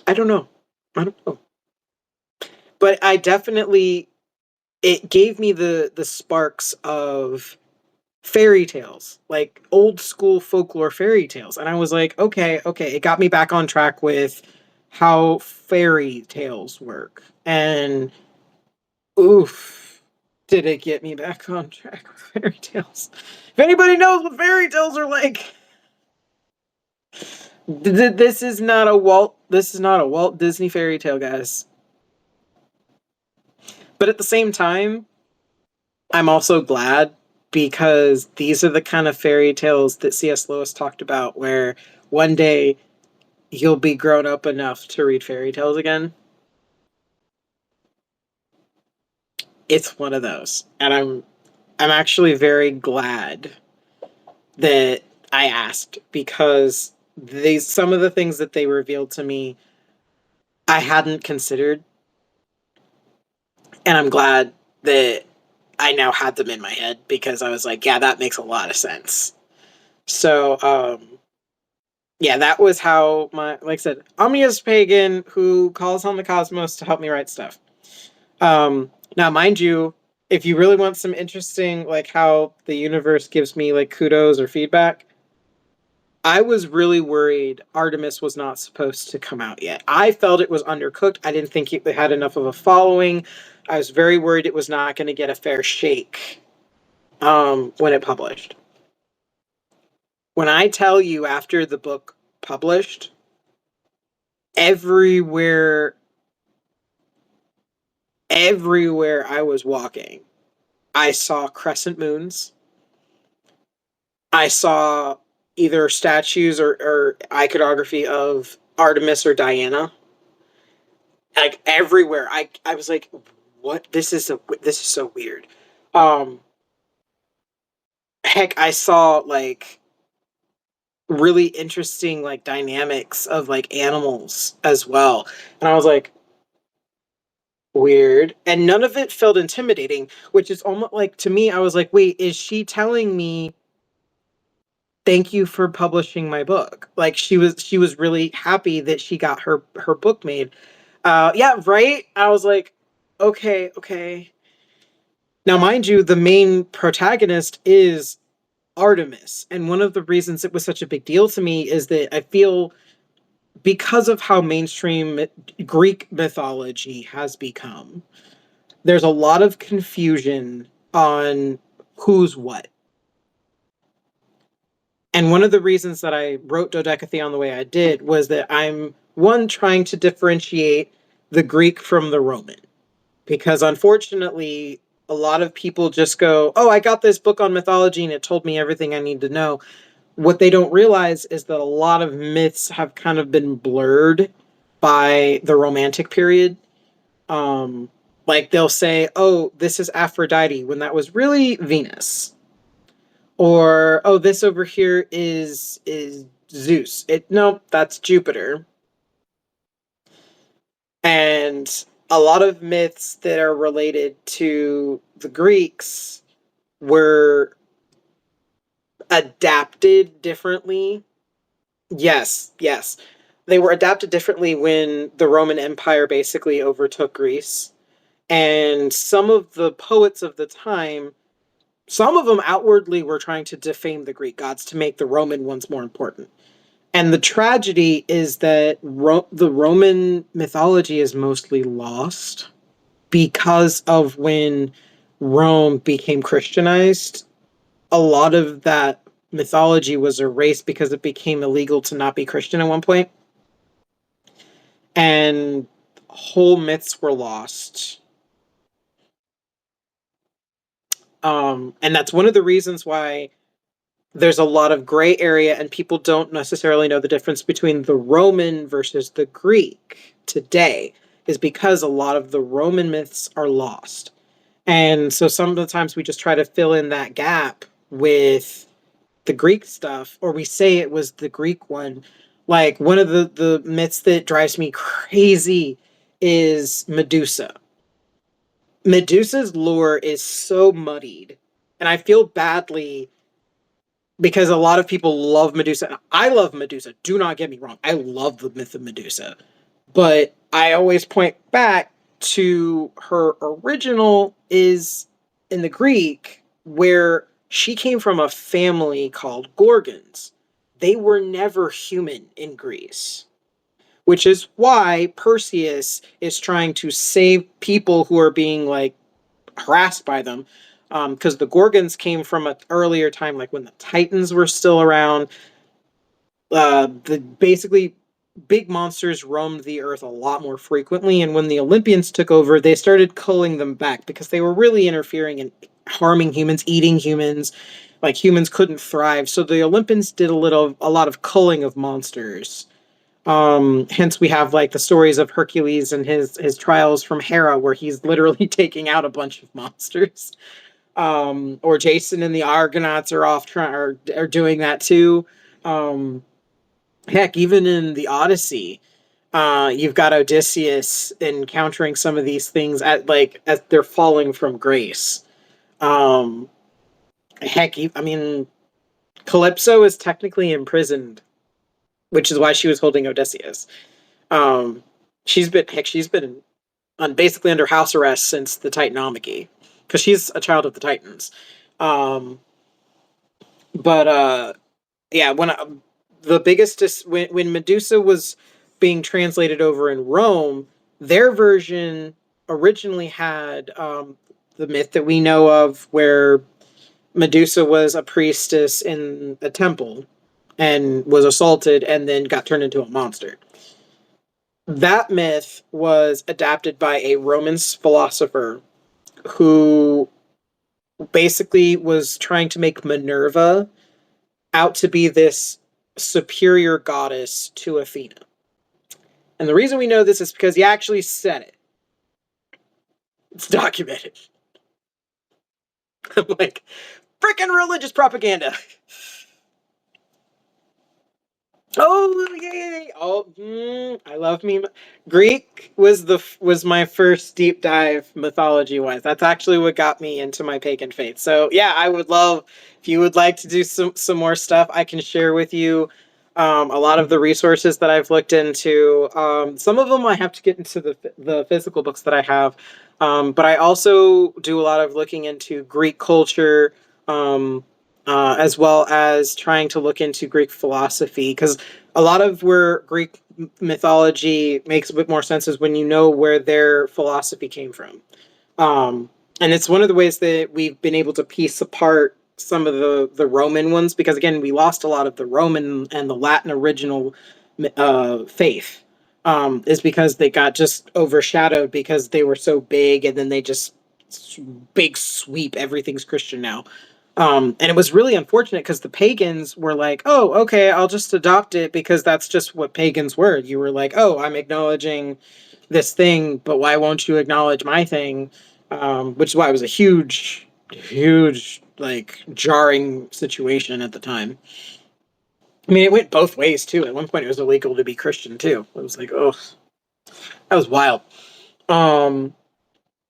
S1: I don't know. I don't know. But I definitely it gave me the sparks of fairy tales, like old school folklore fairy tales. And I was like, okay, it got me back on track with how fairy tales work. And oof, did it get me back on track with fairy tales. If anybody knows what fairy tales are like, This is not a Walt. This is not a Walt Disney fairy tale, guys. But at the same time, I'm also glad because these are the kind of fairy tales that C.S. Lewis talked about, where one day you'll be grown up enough to read fairy tales again. It's one of those, and I'm actually very glad that I asked because these some of the things that they revealed to me I hadn't considered, and I'm glad that I now had them in my head because I was like, yeah, that makes a lot of sense. So, yeah, that was how like I said, Omnius Pagan who calls on the cosmos to help me write stuff. Now, mind you, if you really want some interesting, like how the universe gives me like kudos or feedback, I was really worried Artemis was not supposed to come out yet. I felt it was undercooked. I didn't think it had enough of a following. I was very worried it was not going to get a fair shake when it published. When I tell you after the book published, everywhere, everywhere I was walking, I saw crescent moons. I saw either statues or iconography of Artemis or Diana. Like everywhere, I was like, "What? This is so weird." Um, Heck, I saw like really interesting like dynamics of like animals as well, and I was like, weird, and none of it felt intimidating. Which is almost like to me, I was like, "Wait, is she telling me?" Thank you for publishing my book. Like she was really happy that she got her book made. Yeah, right. I was like, okay, okay. Now, mind you, the main protagonist is Artemis, and one of the reasons it was such a big deal to me is that I feel because of how mainstream Greek mythology has become, there's a lot of confusion on who's what. And one of the reasons that I wrote Dodecatheon the way I did was that I'm one trying to differentiate the Greek from the Roman. Because unfortunately, a lot of people just go, "Oh, I got this book on mythology and it told me everything I need to know." What they don't realize is that a lot of myths have kind of been blurred by the Romantic period. Um, like they'll say, "Oh, this is Aphrodite," when that was really Venus, or "Oh, this over here is Zeus." It no, that's Jupiter. And a lot of myths that are related to the Greeks were adapted differently. Yes, yes. They were adapted differently when the Roman Empire basically overtook Greece. And some of the poets of the time, some of them outwardly were trying to defame the Greek gods to make the Roman ones more important. And the tragedy is that the Roman mythology is mostly lost because of when Rome became Christianized. A lot of that mythology was erased because it became illegal to not be Christian at one point, and whole myths were lost. And that's one of the reasons why there's a lot of gray area and people don't necessarily know the difference between the Roman versus the Greek today, is because a lot of the Roman myths are lost. And so some of the times we just try to fill in that gap with the Greek stuff, or we say it was the Greek one. Like one of the myths that drives me crazy is Medusa. Medusa's lore is so muddied, and I feel badly because a lot of people love Medusa. I love Medusa. Do not get me wrong. I love the myth of Medusa. But I always point back to her original is in the Greek, where she came from a family called Gorgons. They were never human in Greece, which is why Perseus is trying to save people who are being like harassed by them. Because the Gorgons came from an earlier time, like when the Titans were still around. the basically big monsters roamed the earth a lot more frequently, and when the Olympians took over, they started culling them back because they were really interfering and harming humans, eating humans. Like humans couldn't thrive, so the Olympians did a lot of culling of monsters. Hence we have like the stories of Hercules and his trials from Hera, where he's literally taking out a bunch of monsters. Or Jason and the Argonauts are off trying are doing that too. Um, Heck, even in the Odyssey, you've got Odysseus encountering some of these things at like as they're falling from grace. Um, heck, I mean, Calypso is technically imprisoned, which is why she was holding Odysseus. Um, she's been on basically under house arrest since the Titanomachy because she's a child of the Titans. Um, but yeah, the biggest when Medusa was being translated over in Rome, their version originally had the myth that we know of, where Medusa was a priestess in a temple and was assaulted and then got turned into a monster. That myth was adapted by a Roman philosopher who basically was trying to make Minerva out to be this superior goddess to Athena. And the reason we know this is because he actually said it. It's documented. I'm like, freaking religious propaganda. Oh yay! Oh, I love me. Greek was my first deep dive mythology wise. That's actually what got me into my pagan faith. So yeah, I would love if you would like to do some more stuff. I can share with you a lot of the resources that I've looked into. Some of them I have to get into the physical books that I have, but I also do a lot of looking into Greek culture. As well as trying to look into Greek philosophy, because a lot of where Greek mythology makes a bit more sense is when you know where their philosophy came from. Um, and it's one of the ways that we've been able to piece apart some of the Roman ones, because again, we lost a lot of the Roman and the Latin original faith. Is because they got just overshadowed because they were so big, and then they just big sweep everything's Christian now. And it was really unfortunate because the pagans were like, oh, okay, I'll just adopt it because that's just what pagans were. You were like, oh, I'm acknowledging this thing, but why won't you acknowledge my thing? Which is why it was a huge, like, jarring situation at the time. I mean, it went both ways, too. At one point, it was illegal to be Christian, too. It was like, oh, that was wild. Um,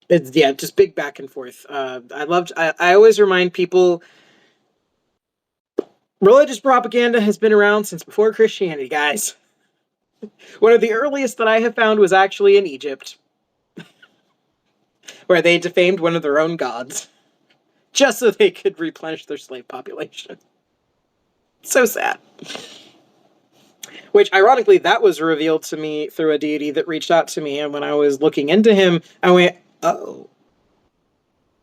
S1: it's, yeah, just big back and forth. I always remind people religious propaganda has been around since before Christianity, guys. One of the earliest that I have found was actually in Egypt, where they defamed one of their own gods just so they could replenish their slave population. So sad. Which, ironically, that was revealed to me through a deity that reached out to me, and when I was looking into him, I went, oh,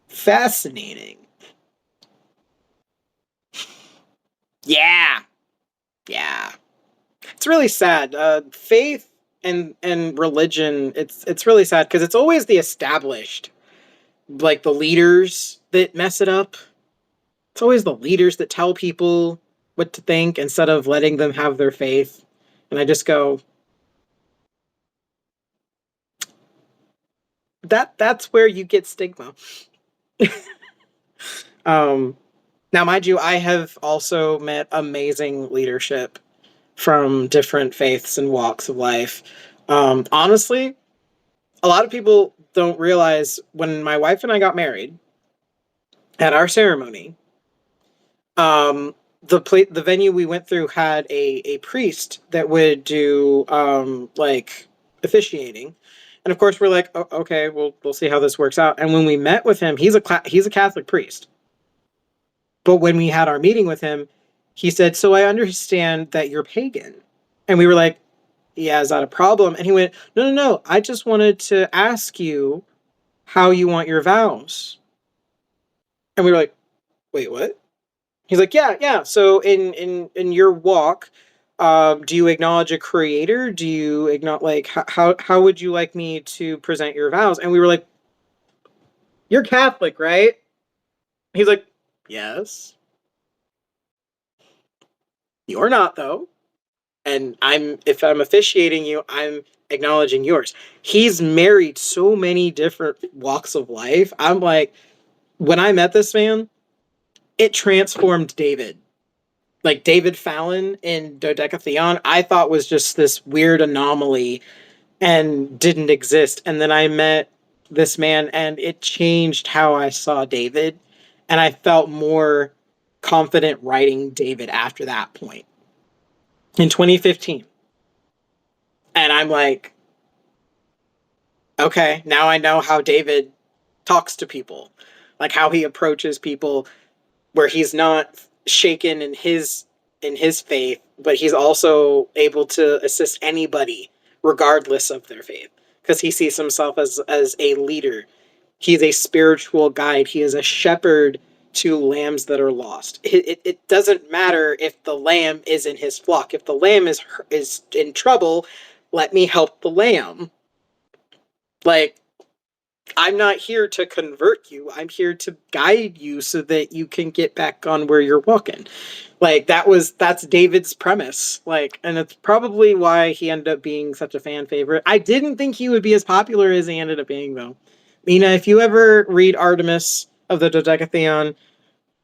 S1: fascinating. Yeah. Yeah. It's really sad. Faith and religion, it's really sad because it's always the established, like the leaders that mess it up. It's always the leaders that tell people what to think instead of letting them have their faith. And I just go, that's where you get stigma. um Now mind you, I have also met amazing leadership from different faiths and walks of life. Honestly, a lot of people don't realize when my wife and I got married at our ceremony, the venue we went through had a priest that would do like officiating, and of course we're like, oh, okay, we'll see how this works out. And when we met with him, he's a Catholic priest, but when we had our meeting with him, he said, "So I understand that you're pagan," and we were like, "Yeah, is that a problem?" And he went, "No, no, no. I just wanted to ask you how you want your vows." And we were like, "Wait, what?" He's like, "Yeah, yeah. So in your walk, Do you acknowledge a creator? Do you acknowledge, like, how would you like me to present your vows? And we were like, you're Catholic, right? He's like, yes. You're not, though. And if I'm officiating you, I'm acknowledging yours. He's married so many different walks of life. I'm like, when I met this man, it transformed David. Like David Fallon in Dodecatheon, I thought was just this weird anomaly and didn't exist. And then I met this man and it changed how I saw David. And I felt more confident writing David after that point in 2015. And I'm like, okay, now I know how David talks to people, like how he approaches people, where he's not shaken in his faith, but he's also able to assist anybody regardless of their faith, because he sees himself as a leader. He's a spiritual guide. He is a shepherd to lambs that are lost. It doesn't matter if the lamb is in his flock. If the lamb is in trouble, let me help the lamb. Like, I'm not here to convert you. I'm here to guide you so that you can get back on where you're walking. Like that's David's premise. Like, and it's probably why he ended up being such a fan favorite. I didn't think he would be as popular as he ended up being, though. Mina, if you ever read Artemis of the Dodecatheon,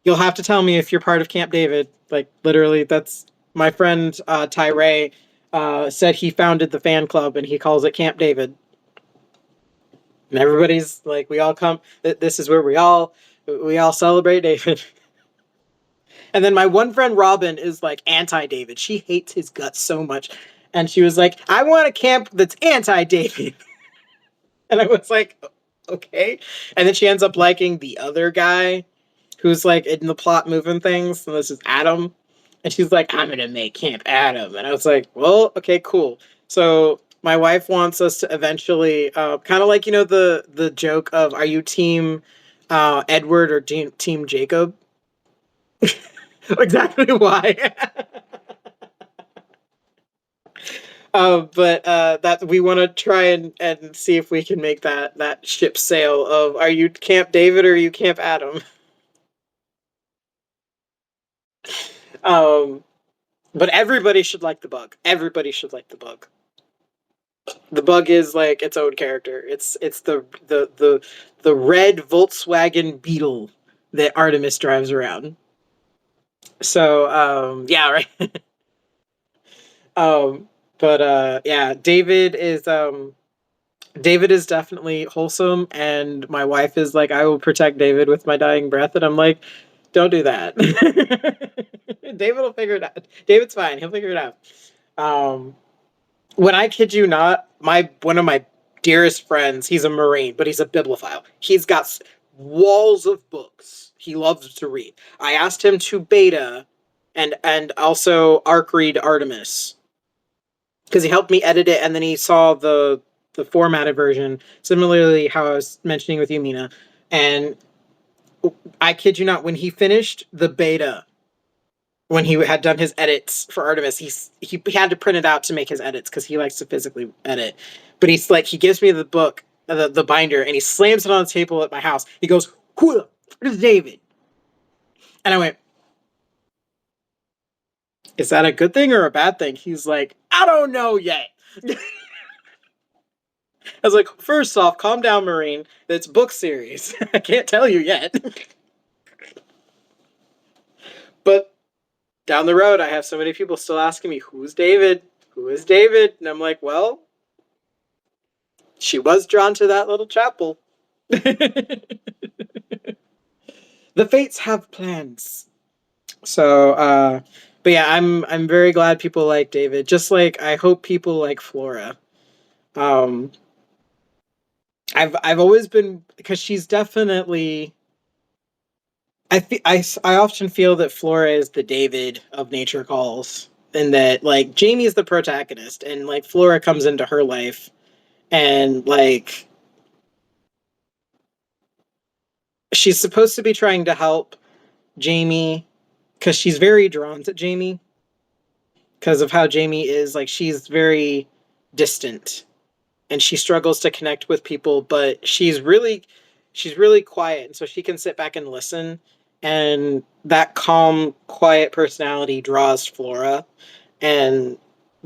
S1: you'll have to tell me if you're part of Camp David. Like, literally, that's my friend Tyree said he founded the fan club and he calls it Camp David. And everybody's like, we all come. This is where we all celebrate David. And then my one friend Robin is like anti-David. She hates his guts so much, and she was like, I want a camp that's anti-David. And I was like, okay. And then she ends up liking the other guy who's like in the plot moving things. And this is Adam. And she's like, I'm gonna make Camp Adam. And I was like, well, okay, cool. So my wife wants us to eventually, kind of like, the joke of, are you team Edward or team Jacob? Exactly why. But that we want to try and see if we can make that ship sail of, are you Camp David or are you Camp Adam? Um, but everybody should like the bug. Everybody should like the bug. The bug is like its own character. It's the red Volkswagen Beetle that Artemis drives around. So yeah, right. um, but yeah, David is definitely wholesome, and my wife is like, I will protect David with my dying breath, and I'm like, don't do that. David will figure it out. David's fine. He'll figure it out. Um, when I kid you not, my one of my dearest friends, he's a Marine, but he's a bibliophile. He's got walls of books. He loves to read. I asked him to beta and also arc read Artemis because he helped me edit it, and then he saw the formatted version. Similarly, how I was mentioning with you, Mina, and I kid you not, when he finished the beta, when he had done his edits for Artemis, he had to print it out to make his edits because he likes to physically edit. But he's like, he gives me the book, the binder, and he slams it on the table at my house. He goes, "Who is David?" And I went, "Is that a good thing or a bad thing?" He's like, "I don't know yet." I was like, first off, calm down, Marine. It's book series. I can't tell you yet. But down the road, I have so many people still asking me, who's David? Who is David? And I'm like, well, she was drawn to that little chapel. The fates have plans. So, but yeah, I'm very glad people like David. Just like I hope people like Flora. Um, I've always been, because she's definitely. I often feel that Flora is the David of Nature Calls, and that like Jamie is the protagonist, and like Flora comes into her life, and like she's supposed to be trying to help Jamie because she's very drawn to Jamie, because of how Jamie is. Like, she's very distant and she struggles to connect with people, but she's really quiet, and so she can sit back and listen. And that calm, quiet personality draws Flora, and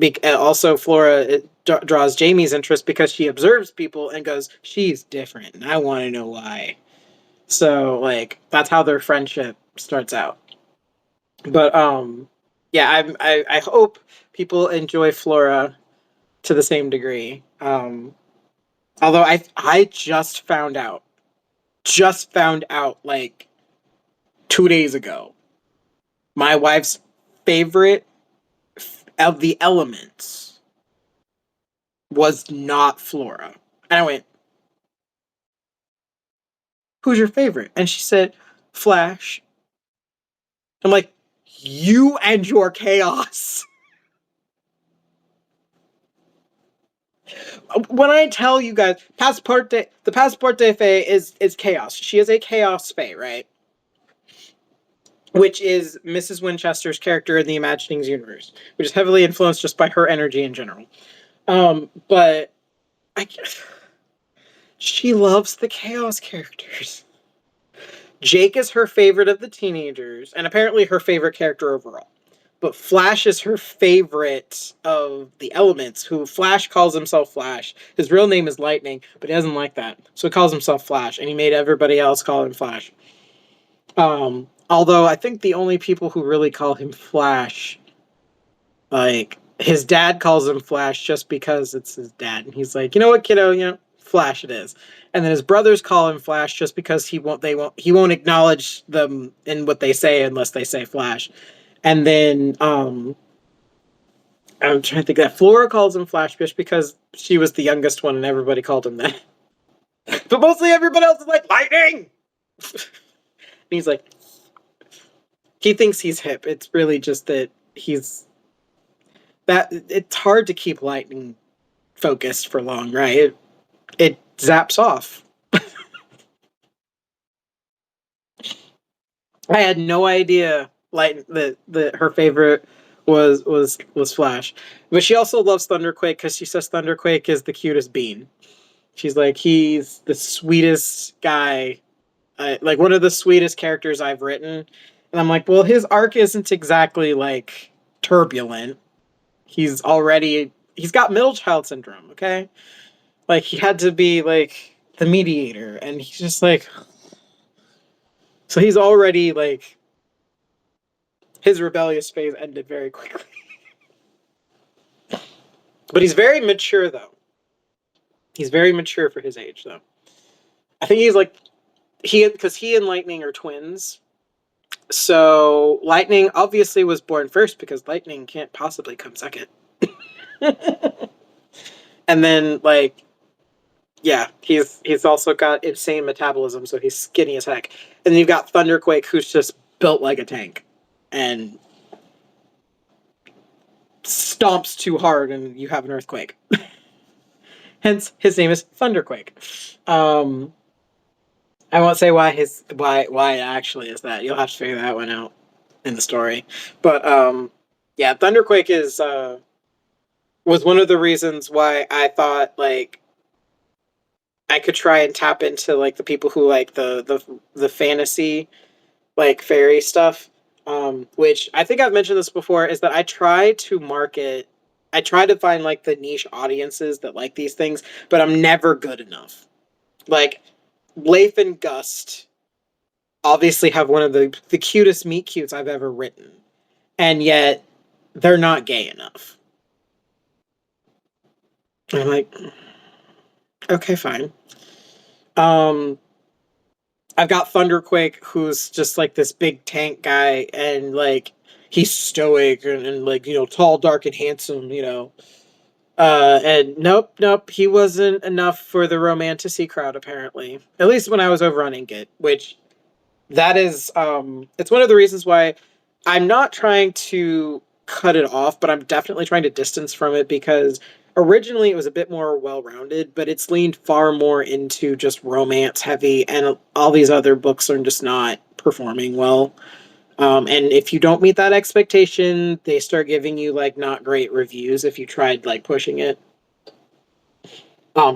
S1: and also Flora draws Jamie's interest because she observes people and goes, "She's different, and I want to know why." So like that's how their friendship starts out. But yeah, I hope people enjoy Flora to the same degree. Although I just found out like 2 days ago, my wife's favorite of the elements was not Flora. And I went, "Who's your favorite?" And she said, "Flash." I'm like, "You and your chaos." When I tell you guys, the Passport de Fae is chaos. She is a chaos fae, right? Which is Mrs. Winchester's character in the Imaginings universe, which is heavily influenced just by her energy in general. But I, she loves the chaos characters. Jake is her favorite of the teenagers, and apparently her favorite character overall. But Flash is her favorite of the elements, who Flash calls himself Flash. His real name is Lightning, but he doesn't like that. So he calls himself Flash, and he made everybody else call him Flash. Although I think the only people who really call him Flash, like his dad calls him Flash just because it's his dad. And he's like, "You know what, kiddo, Flash it is." And then his brothers call him Flash just because he won't acknowledge them in what they say unless they say Flash. And then I'm trying to think that Flora calls him Flash just because she was the youngest one and everybody called him that. But mostly everybody else is like, "Lightning!" And he's like, he thinks he's hip. It's really just that it's hard to keep Lightning focused for long, right? It zaps off. I had no idea that her favorite was Flash, but she also loves Thunderquake because she says Thunderquake is the cutest bean. She's like, he's the sweetest guy, like one of the sweetest characters I've written. And I'm like, well, his arc isn't exactly like turbulent. He's got middle child syndrome, okay? Like he had to be like the mediator, and he's just like, so he's already like, his rebellious phase ended very quickly. But he's very mature though. He's very mature for his age though. I think he's like because he and Lightning are twins. So Lightning obviously was born first because Lightning can't possibly come second. And then like, yeah, he's also got insane metabolism, so he's skinny as heck. And then you've got Thunderquake, who's just built like a tank and stomps too hard, and you have an earthquake. Hence, his name is Thunderquake. I won't say why it actually is that. You'll have to figure that one out in the story. But yeah, Thunderquake is was one of the reasons why I thought like I could try and tap into like the people who like the fantasy like fairy stuff. Which I think I've mentioned this before, is that I try to find like the niche audiences that like these things, but I'm never good enough. Like Leif and Gust obviously have one of the cutest meet cutes I've ever written, and yet they're not gay enough. And I'm like, okay, fine. Um, I've got Thunderquake, who's just like this big tank guy, and like he's stoic and like tall, dark, and handsome. And nope, he wasn't enough for the romanticy crowd apparently. At least when I was over on Inkit, which that is it's one of the reasons why I'm not trying to cut it off, but I'm definitely trying to distance from it, because originally it was a bit more well-rounded, but it's leaned far more into just romance heavy, and all these other books are just not performing well. And if you don't meet that expectation, they start giving you like not great reviews if you tried like pushing it,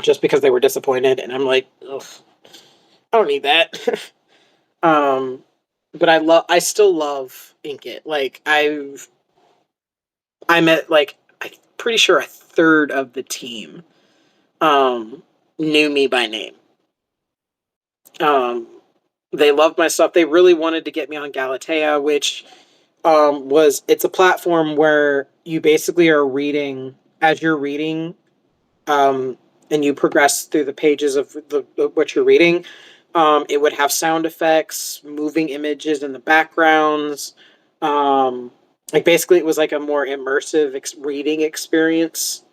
S1: just because they were disappointed. And I'm like, ugh, I don't need that. um, but I still love Ink It. Like I'm at like, I'm pretty sure a third of the team, um, knew me by name. Um, they loved my stuff. They really wanted to get me on Galatea, which it's a platform where you basically are reading as you're reading, um, and you progress through the pages of what you're reading. It would have sound effects, moving images in the backgrounds. Um, like basically, it was like a more immersive reading experience.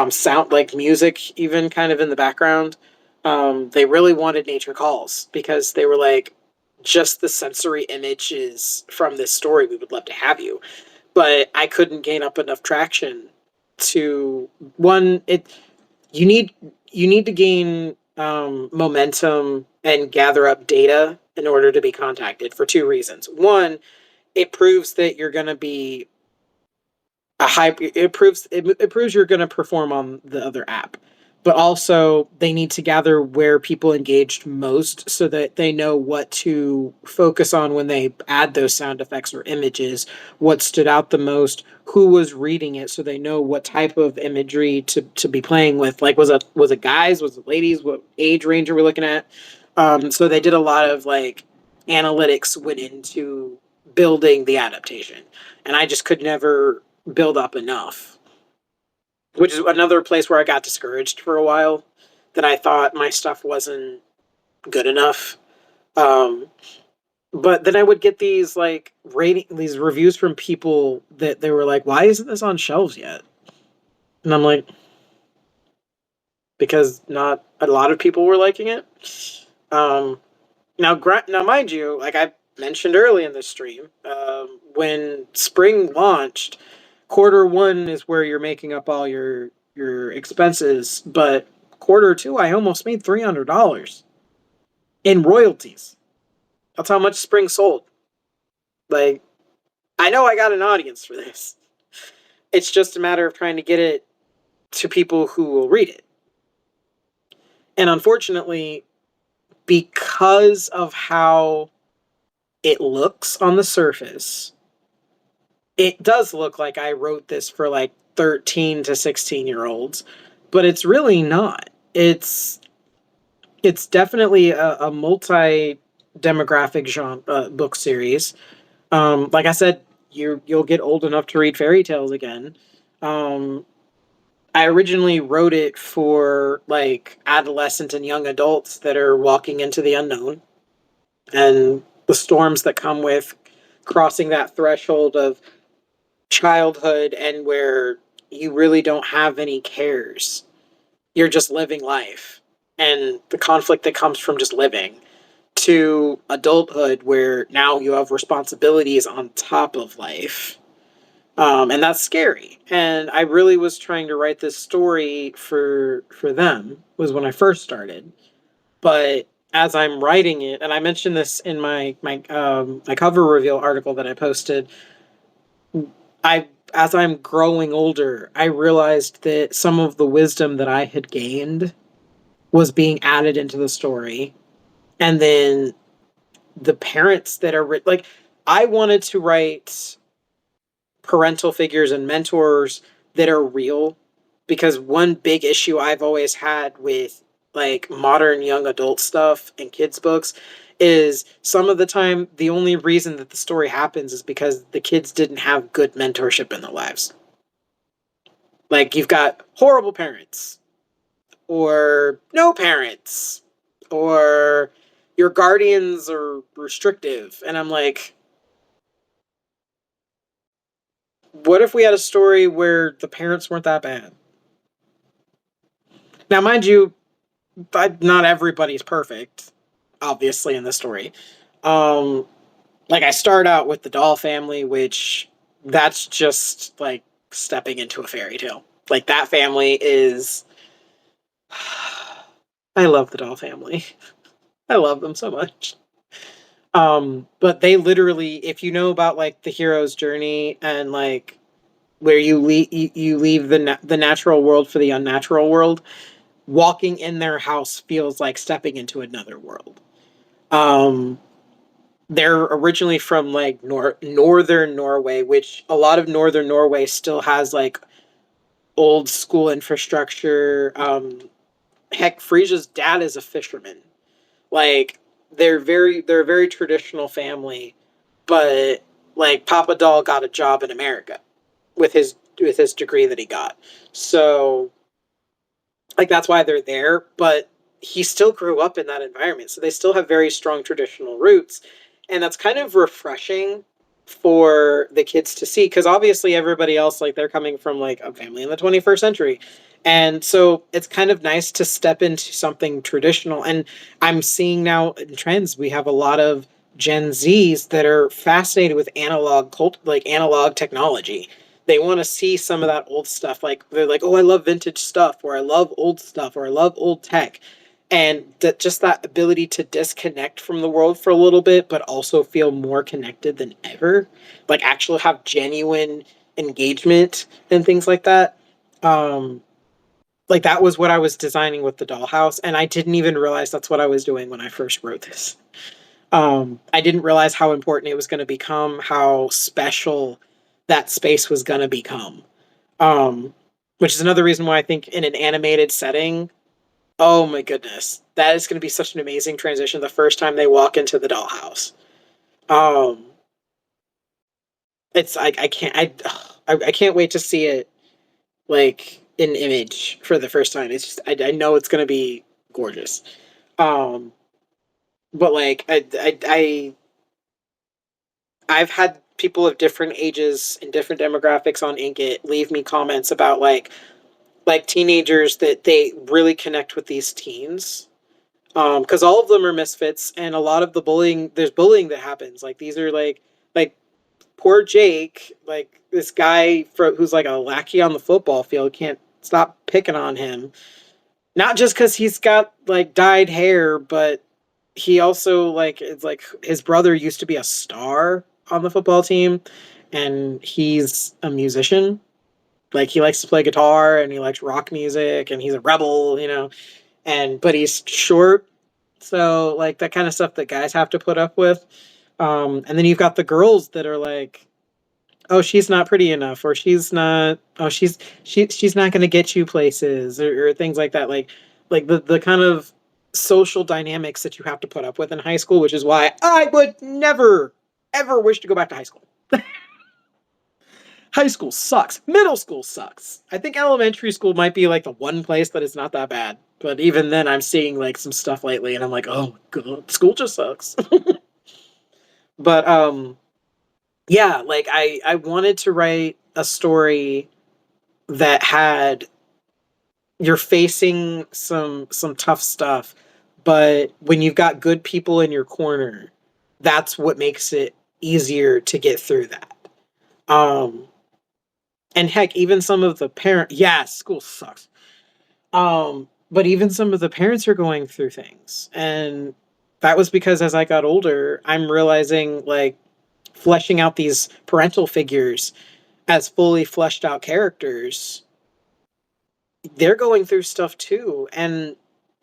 S1: Sound like music, even kind of in the background. They really wanted Nature Calls because they were like, just the sensory images from this story. We would love to have you, but I couldn't gain up enough traction to one. You need you need to gain momentum and gather up data in order to be contacted for two reasons. One, it proves that you're going to be a high. It proves you're going to perform on the other app, but also they need to gather where people engaged most so that they know what to focus on when they add those sound effects or images, what stood out the most, who was reading it, so they know what type of imagery to be playing with. Like, was it guys, was it ladies, what age range are we looking at? So they did a lot of like analytics went into building the adaptation, and I just could never build up enough, which is another place where I got discouraged for a while, that I thought my stuff wasn't good enough. Um, but then I would get these like these reviews from people that they were like, "Why isn't this on shelves yet?" And I'm like, "Because not a lot of people were liking it." Um, now, mind you, like I mentioned early in this stream, when spring launched, quarter one is where you're making up all your expenses, but quarter two, I almost made $300 in royalties. That's how much spring sold. Like, I know I got an audience for this. It's just a matter of trying to get it to people who will read it. And unfortunately, because of how it looks on the surface, it does look like I wrote this for like 13 to 16-year-olds, but it's really not. It's definitely a multi demographic genre book series. Like I said, you'll get old enough to read fairy tales again. Um, I originally wrote it for like adolescent and young adults that are walking into the unknown and the storms that come with crossing that threshold of childhood, and where you really don't have any cares. You're just living life, and the conflict that comes from just living, to adulthood where now you have responsibilities on top of life. And that's scary. And I really was trying to write this story for them, was when I first started. But as I'm writing it, and I mentioned this in my cover reveal article that I posted, I as I'm growing older, I realized that some of the wisdom that I had gained was being added into the story. And then the parents that are like, I wanted to write parental figures and mentors that are real, because one big issue I've always had with like modern young adult stuff and kids books is some of the time the only reason that the story happens is because the kids didn't have good mentorship in their lives. Like, you've got horrible parents, or no parents, or your guardians are restrictive, and I'm like, what if we had a story where the parents weren't that bad? Now, mind you, not everybody's perfect, obviously, in the story. Um, like, I start out with the doll family, which that's just like stepping into a fairy tale. Like, that family is. I love the doll family. I love them so much. But they literally, if you know about like the hero's journey and like where you leave the natural world for the unnatural world, walking in their house feels like stepping into another world. Um, they're originally from like northern Norway, which a lot of northern Norway still has like old school infrastructure. Heck, Frisia's dad is a fisherman. Like they're a very traditional family, but like Papa Doll got a job in America with his degree that he got. So like that's why they're there, but he still grew up in that environment. So they still have very strong traditional roots. And that's kind of refreshing for the kids to see because obviously everybody else like they're coming from like a family in the 21st century. And so it's kind of nice to step into something traditional. And I'm seeing now in trends we have a lot of Gen Zs that are fascinated with like analog technology. They want to see some of that old stuff. Like they're like, oh, I love vintage stuff, or I love old stuff, or I love old tech, and that just that ability to disconnect from the world for a little bit, but also feel more connected than ever. Like actually have genuine engagement and things like that. Um, like that was what I was designing with the dollhouse, and I didn't even realize that's what I was doing when I first wrote this. I didn't realize how important it was going to become, how special that space was going to become. Um, which is another reason why I think in an animated setting, oh my goodness, that is going to be such an amazing transition the first time they walk into the dollhouse. Um, it's I can't I can't wait to see it like in image for the first time. It's just I know it's going to be gorgeous. Um, but like I've had people of different ages and different demographics on Inkit leave me comments about like teenagers that they really connect with these teens because all of them are misfits and a lot of the bullying there's bullying that happens like these are like poor Jake like this guy who's like a lackey on the football field can't stop picking on him not just because he's got like dyed hair but he also like it's like his brother used to be a star on the football team and he's a musician like he likes to play guitar and he likes rock music and he's a rebel and but he's short so like that kind of stuff that guys have to put up with and then you've got the girls that are like oh she's not pretty enough or she's not oh she's not going to get you places or things like that like the kind of social dynamics that you have to put up with in high school which is why I would never ever wish to go back to high school. High school sucks. Middle school sucks. I think elementary school might be like the one place that is not that bad. But even then, I'm seeing like some stuff lately, and I'm like, oh god, school just sucks. But yeah, like I wanted to write a story that had you're facing some tough stuff, but when you've got good people in your corner, that's what makes it easier to get through that. Um, and heck, even some of the yeah, school sucks. But even some of the parents are going through things. And that was because as I got older, I'm realizing like fleshing out these parental figures as fully fleshed out characters, they're going through stuff too. And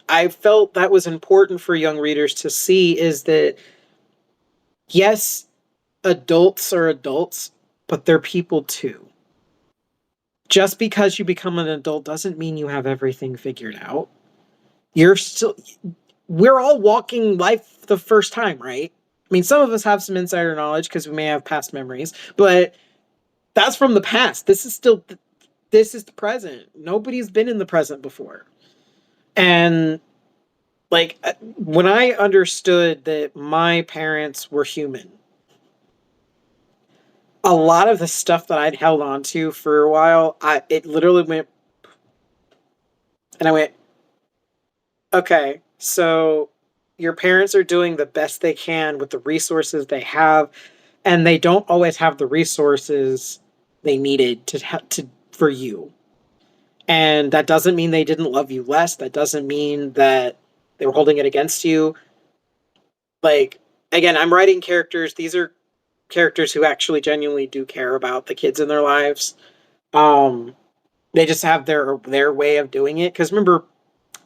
S1: I felt that was important for young readers to see is that yes, adults are adults, but they're people too. Just because you become an adult doesn't mean you have everything figured out. You're still we're all walking life the first time, right? I mean, some of us have some insider knowledge because we may have past memories, but that's from the past. This is the present. Nobody's been in the present before. And like when I understood that my parents were human, a lot of the stuff that I'd held on to for a while, it literally went and I went, okay, so your parents are doing the best they can with the resources they have, and they don't always have the resources they needed to for you. And that doesn't mean they didn't love you less. That doesn't mean that they were holding it against you. Like
S2: again, I'm writing characters. These are characters who actually genuinely do care about the kids in their lives. Um, they just have their way of doing it. Because remember,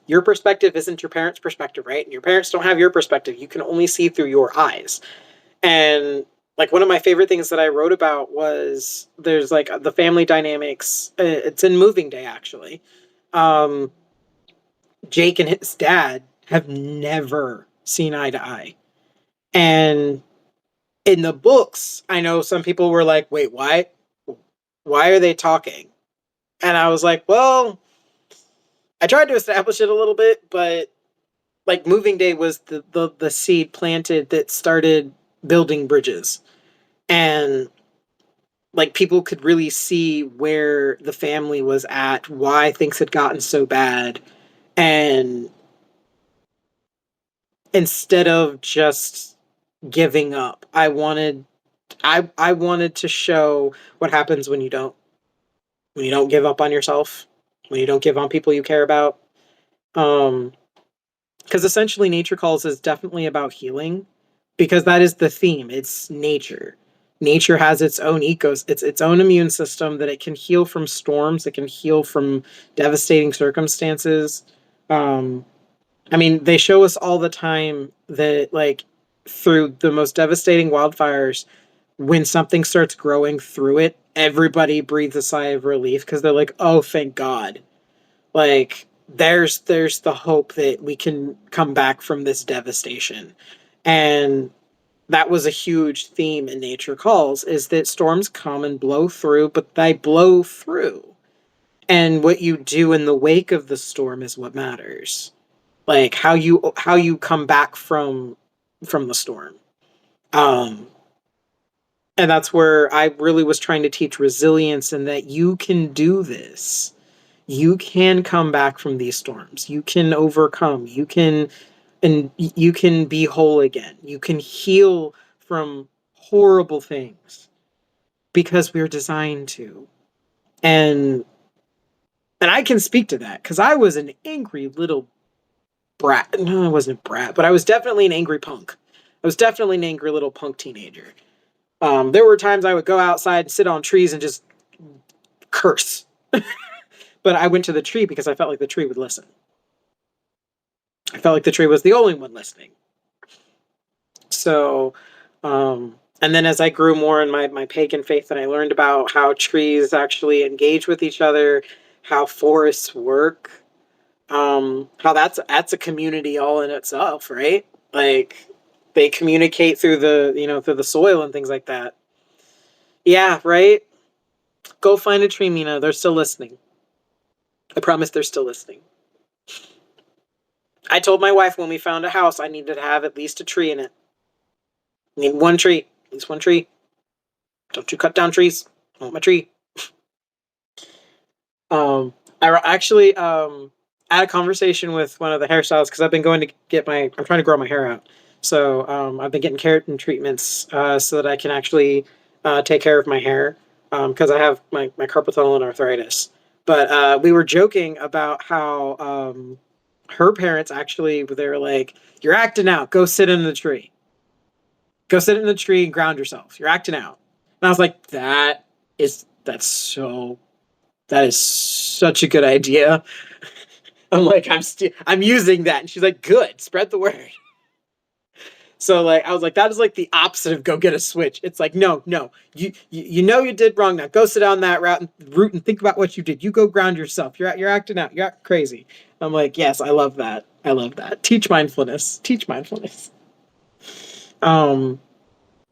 S2: your perspective isn't your parents' perspective, right? And your parents don't have your perspective. You can only see through your eyes. And like one of my favorite things that I wrote about was there's like the family dynamics. It's in Moving Day actually. Um, Jake and his dad have never seen eye to eye, and in the books, I know some people were like, "Wait, why? Why are they talking?" And I was like, "Well, I tried to establish it a little bit, but like Moving Day was the seed planted that started building bridges, and like people could really see where the family was at, why things had gotten so bad, and instead of just giving up, I wanted to show what happens when you don't give up on yourself, when you don't give on people you care about. Um, because essentially Nature Calls is definitely about healing, because that is the theme. It's nature. Nature has its own its own immune system that it can heal from storms, it can heal from devastating circumstances. Um, I mean, they show us all the time that like through the most devastating wildfires, when something starts growing through it, everybody breathes a sigh of relief because they're like, "Oh, thank God." Like there's the hope that we can come back from this devastation. And that was a huge theme in Nature Calls, is that storms come and blow through, but they blow through. And what you do in the wake of the storm is what matters. Like how you come back from the storm. Um and that's where I really was trying to teach resilience, and that you can do this. You can come back from these storms. You can overcome. You can be whole again. You can heal from horrible things because we're designed to. And I can speak to that because I was an angry little brat. No, I wasn't a brat, but I was definitely an angry punk. I was definitely an angry little punk teenager. There were times I would go outside and sit on trees and just curse. But I went to the tree because I felt like the tree would listen. I felt like the tree was the only one listening. So, and then as I grew more in my pagan faith, and I learned about how trees actually engage with each other, how forests work, how that's a community all in itself, right? Like they communicate through through the soil and things like that. Yeah, right. Go find a tree, Mina. They're still listening. I promise they're still listening. I told my wife when we found a house I needed to have at least a tree in it. I need one tree, at least one tree. Don't you cut down trees. I want my tree. I actually had a conversation with one of the hairstylists because I've been going to get I'm trying to grow my hair out. So I've been getting keratin treatments so that I can actually take care of my hair because I have my carpal tunnel and arthritis. But we were joking about how her parents actually, they were like, "You're acting out. Go sit in the tree. Go sit in the tree and ground yourself. You're acting out." And I was like, that is such a good idea. I'm like, I'm using that. And she's like, good, spread the word. So like I was like, that is like the opposite of go get a switch. It's like, no, you know you did wrong. Now go sit down that route and think about what you did. You go ground yourself. You're acting out. You're acting crazy. I'm like, yes, I love that. I love that. Teach mindfulness. Teach mindfulness. Um,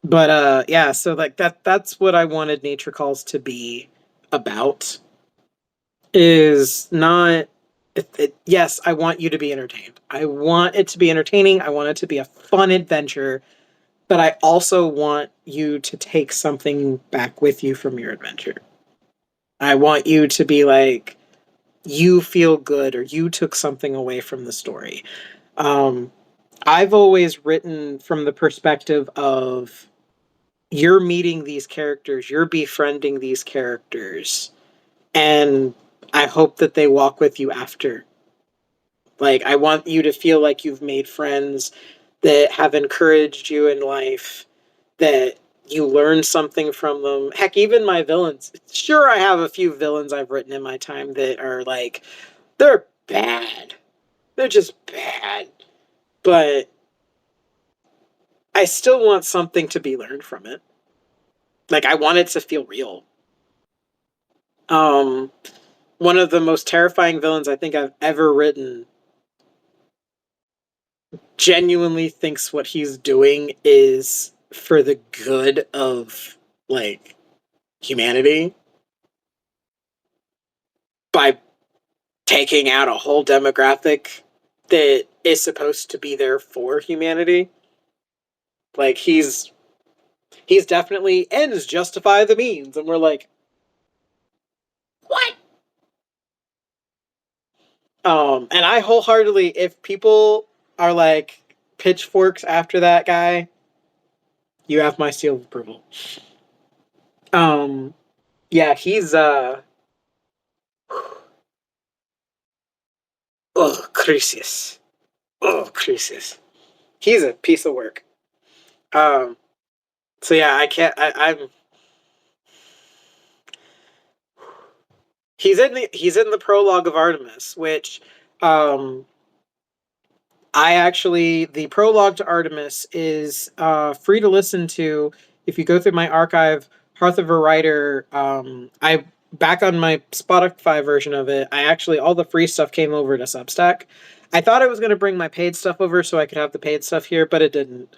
S2: but yeah, so like that's what I wanted Nature Calls to be about. Is not yes, I want you to be entertained. I want it to be entertaining. I want it to be a fun adventure, but I also want you to take something back with you from your adventure. I want you to be like, you feel good or you took something away from the story. Um, I've always written from the perspective of you're meeting these characters, you're befriending these characters, and I hope that they walk with you after. Like, I want you to feel like you've made friends that have encouraged you in life, that you learn something from them. Heck, even my villains. Sure, I have a few villains I've written in my time that are like, they're bad. They're just bad. But I still want something to be learned from it. Like, I want it to feel real. Um, One of the most terrifying villains I think I've ever written genuinely thinks what he's doing is for the good of, like, humanity by taking out a whole demographic that is supposed to be there for humanity. Like, he's definitely ends justify the means, and we're like, what? And I wholeheartedly, if people are like pitchforks after that guy, you have my seal of approval. Um, yeah, he's oh, Crucius. Oh, Crucius. He's a piece of work. Um, so yeah, I can't. I'm. He's in the prologue of Artemis, which, um, I actually the prologue to Artemis is free to listen to if you go through my archive. Hearth of a Writer. I back on my Spotify version of it. I actually all the free stuff came over to Substack. I thought I was going to bring my paid stuff over so I could have the paid stuff here, but it didn't.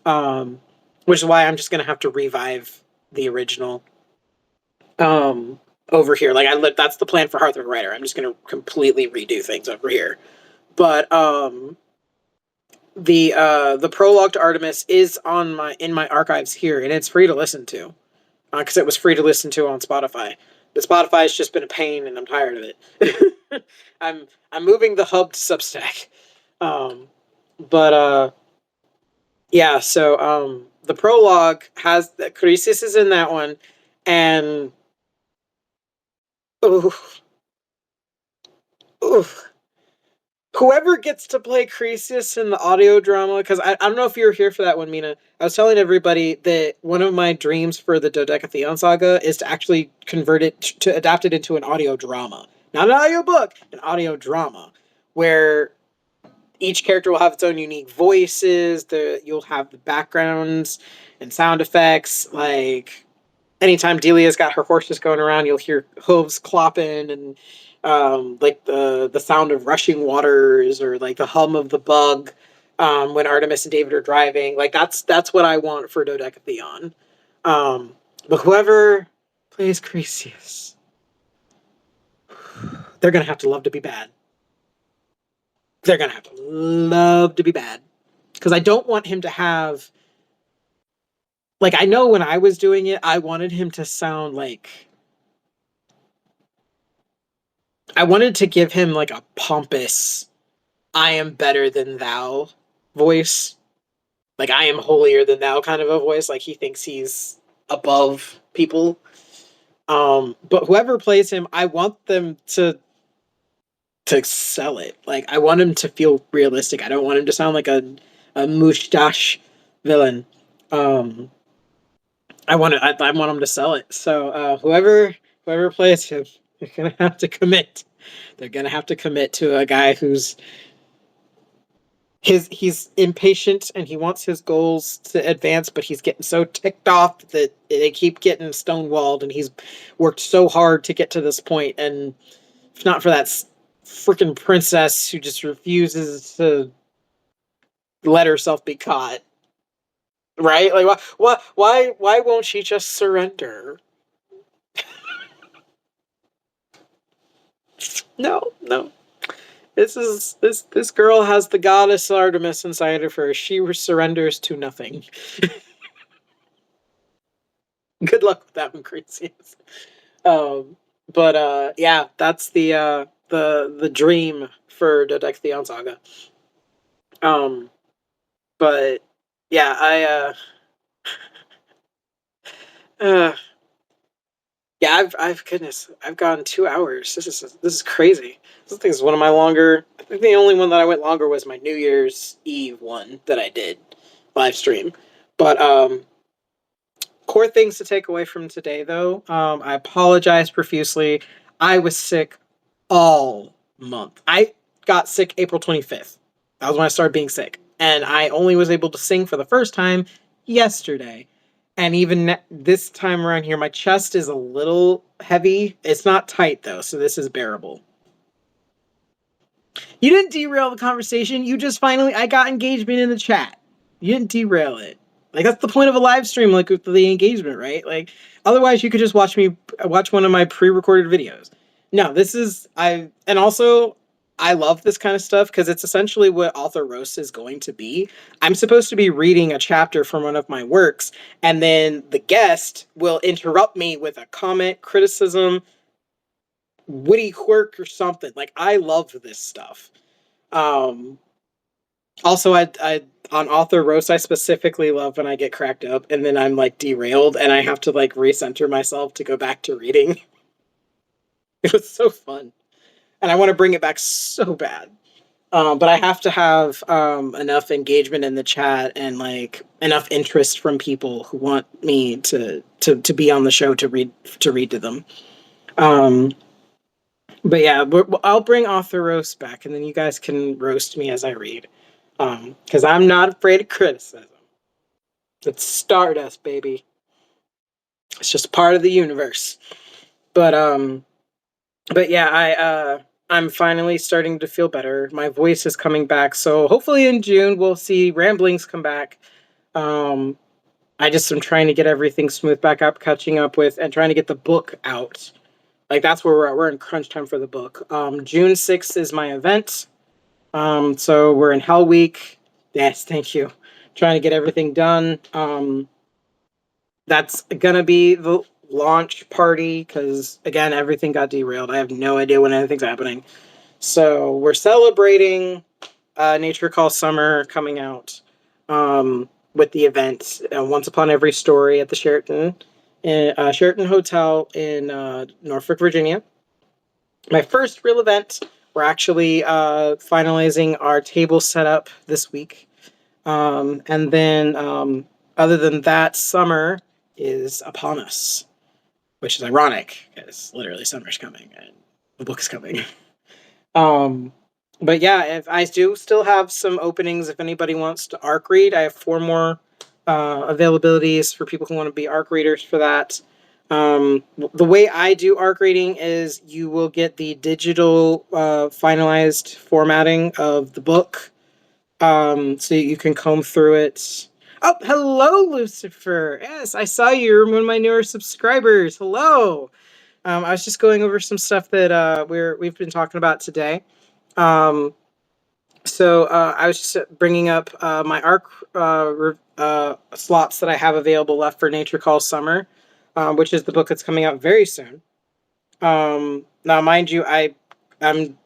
S2: Um, which is why I'm just going to have to revive the original over here. Like that's the plan for Hearth of a Writer. I'm just going to completely redo things over here. But the prologue to Artemis is on my archives here, and it's free to listen to because it was free to listen to on Spotify. But Spotify's just been a pain, and I'm tired of it. I'm moving the hub to Substack. Um, but yeah, so the prologue has Crisis is in that one, and ooh, ooh, whoever gets to play Croesus in the audio drama, because I don't know if you were here for that one, Mina. I was telling everybody that one of my dreams for the Dodecatheon saga is to actually convert it to adapt it into an audio drama, not an audio book, an audio drama, where each character will have its own unique voices. You'll have the backgrounds and sound effects, like anytime Delia's got her horses going around, you'll hear hooves clopping and like the sound of rushing waters or like the hum of the bug when Artemis and David are driving. Like that's what I want for Dodecatheon. Um, but whoever plays Cresius, they're gonna have to love to be bad. They're gonna have to love to be bad because I don't want him to have. Like I know when I was doing it, I wanted him to sound like I wanted to give him like a pompous I am better than thou voice. Like I am holier than thou kind of a voice. Like he thinks he's above people. But whoever plays him, I want them to sell it. Like I want him to feel realistic. I don't want him to sound like a mustache villain. Um I want him to sell it. So whoever plays him, they're gonna have to commit. They're gonna have to commit to a guy who's he's impatient and he wants his goals to advance, but he's getting so ticked off that they keep getting stonewalled, and he's worked so hard to get to this point, and if not for that freaking princess who just refuses to let herself be caught, right? Like why won't she just surrender? No. This girl has the goddess Artemis inside of her. She surrenders to nothing. Good luck with that one, Cretius. Um, but yeah, that's the dream for Dodecatheon Saga. Um, but yeah, uh Yeah, I've gone 2 hours. This is crazy. This thing is one of my longer. I think the only one that I went longer was my New Year's Eve one that I did live stream. But core things to take away from today, though. I apologize profusely. I was sick all month. I got sick April 25th. That was when I started being sick, and I only was able to sing for the first time yesterday. And even this time around here, my chest is a little heavy. It's not tight though, so this is bearable. You didn't derail the conversation. You just finally, I got engagement in the chat. You didn't derail it. Like that's the point of a live stream, like with the engagement, right? Like otherwise, you could just watch one of my pre-recorded videos. No, this is and also I love this kind of stuff because it's essentially what author roast is going to be. I'm supposed to be reading a chapter from one of my works, and then the guest will interrupt me with a comment, criticism, witty quirk, or something. Like I love this stuff. Um, Also, I on author roast, I specifically love when I get cracked up and then I'm like derailed and I have to like recenter myself to go back to reading. It was so fun, and I want to bring it back so bad. But I have to have enough engagement in the chat and like enough interest from people who want me to be on the show to read to them. Um, but yeah, I'll bring author roast back, and then you guys can roast me as I read. Because I'm not afraid of criticism. It's stardust, baby. It's just part of the universe. But but yeah, I'm finally starting to feel better. My voice is coming back, so hopefully in June we'll see ramblings come back. Um, I just am trying to get everything smooth back up, catching up with, and trying to get the book out. Like that's where we're at. We're in crunch time for the book. June 6th is my event. So we're in Hell Week. Yes, thank you. Trying to get everything done. That's gonna be the launch party because again, everything got derailed. I have no idea when anything's happening. So we're celebrating Nature Call Summer coming out with the event Once Upon Every Story at the Sheraton Hotel in Norfolk, Virginia. My first real event. We're actually finalizing our table setup this week. And then, other than that, summer is upon us, which is ironic because literally summer's coming and the book is coming. Um, but yeah, if I do still have some openings, if anybody wants to arc read, I have 4 more availabilities for people who want to be arc readers for that. The way I do arc reading is you will get the digital finalized formatting of the book, so you can comb through it. Oh, hello, Lucifer. Yes, I saw you. You're one of my newer subscribers. Hello. I was just going over some stuff that we've been talking about today. Um, I was just bringing up my arc slots that I have available left for Nature Calls Summer, which is the book that's coming out very soon. Now, mind you, I'm I'm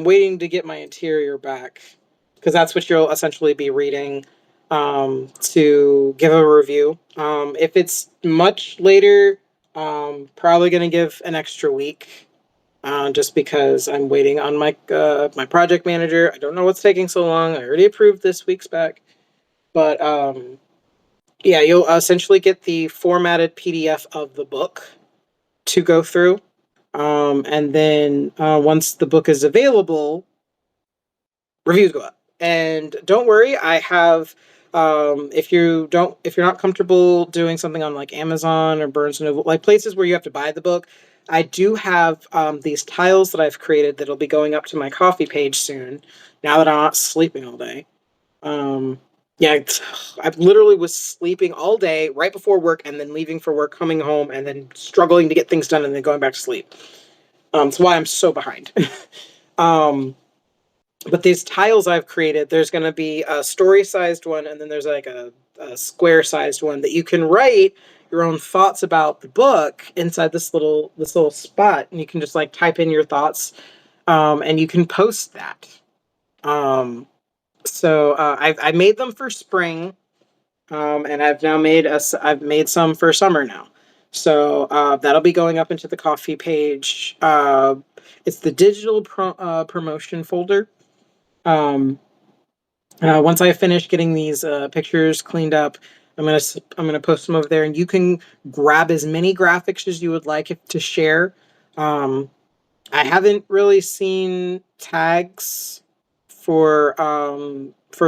S2: waiting to get my interior back because that's what you'll essentially be reading to give a review. If it's much later, probably going to give an extra week just because I'm waiting on my project manager. I don't know what's taking so long. I already approved this week's back, but yeah, you'll essentially get the formatted PDF of the book to go through. And then once the book is available, reviews go up. And don't worry, I have if you're not comfortable doing something on like Amazon or Barnes and Noble, like places where you have to buy the book, I do have these tiles that I've created that'll be going up to my coffee page soon. Now that I'm not sleeping all day. Um, yeah, I literally was sleeping all day right before work and then leaving for work, coming home, and then struggling to get things done and then going back to sleep. That's why I'm so behind. um, but these tiles I've created, there's going to be a story-sized one, and then there's like a square-sized one that you can write your own thoughts about the book inside this little spot, and you can just like type in your thoughts, and you can post that. I made them for spring, and I've made some for summer now. So that'll be going up into the coffee page. It's the digital promotion folder. Um, Once I finish getting these pictures cleaned up, I'm gonna post them over there, and you can grab as many graphics as you would like to share. Um, I haven't really seen tags for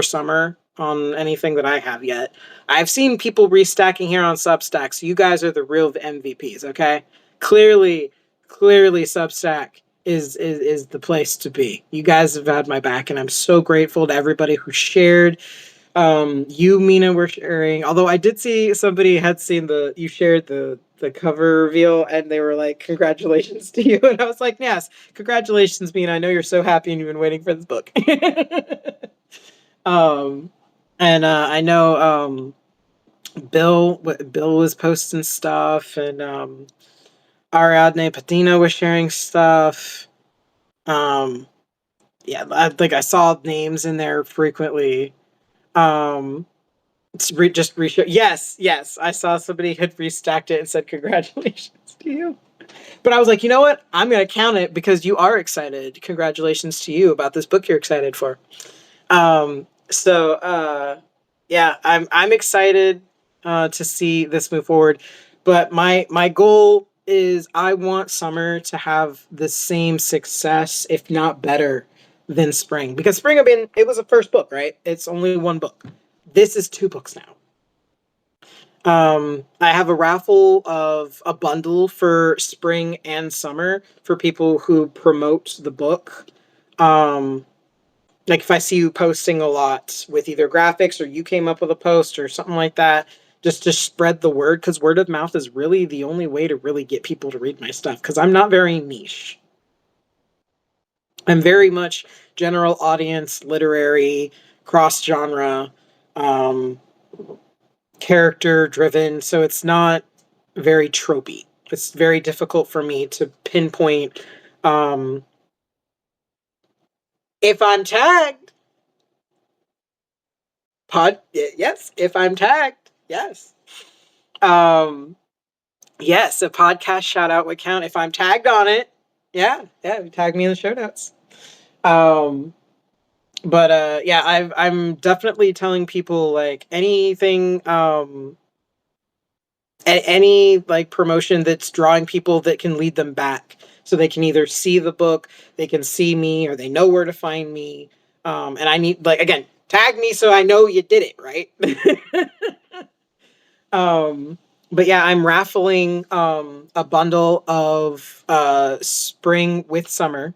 S2: summer on anything that I have yet. I've seen people restacking here on Substack, so you guys are the real MVPs, okay? Clearly, clearly Substack is the place to be. You guys have had my back, and I'm so grateful to everybody who shared. You, Mina, were sharing. Although I did see somebody had seen you shared the cover reveal, and they were like, "Congratulations to you!" And I was like, "Yes, congratulations, Mina. I know you're so happy, and you've been waiting for this book." um, and I know Bill was posting stuff, and Ariadne Padina was sharing stuff. Um, yeah, I saw names in there frequently. Um, Yes, yes. I saw somebody had restacked it and said congratulations to you. But I was like, you know what? I'm gonna count it because you are excited. Congratulations to you about this book you're excited for. Yeah, I'm excited to see this move forward. But my goal is I want summer to have the same success, if not better, than spring. Because spring, I mean, it was a first book, right? It's only one book. This is two books now. I have a raffle of a bundle for spring and summer for people who promote the book. Um, like if I see you posting a lot with either graphics or you came up with a post or something like that, just to spread the word, because word of mouth is really the only way to really get people to read my stuff, because I'm not very niche. I'm very much general audience, literary, cross genre. Um, Character driven, so it's not very tropey. It's very difficult for me to pinpoint um if I'm tagged. Yes, if I'm tagged. Yes. Um yes, a podcast shout out would count if I'm tagged on it. Yeah, yeah, tag me in the show notes. Um but yeah, I'm definitely telling people like anything any like promotion that's drawing people that can lead them back so they can either see the book, they can see me, or they know where to find me. And I need, like, again, tag me so I know you did it right. um but yeah, I'm raffling a bundle of spring with summer.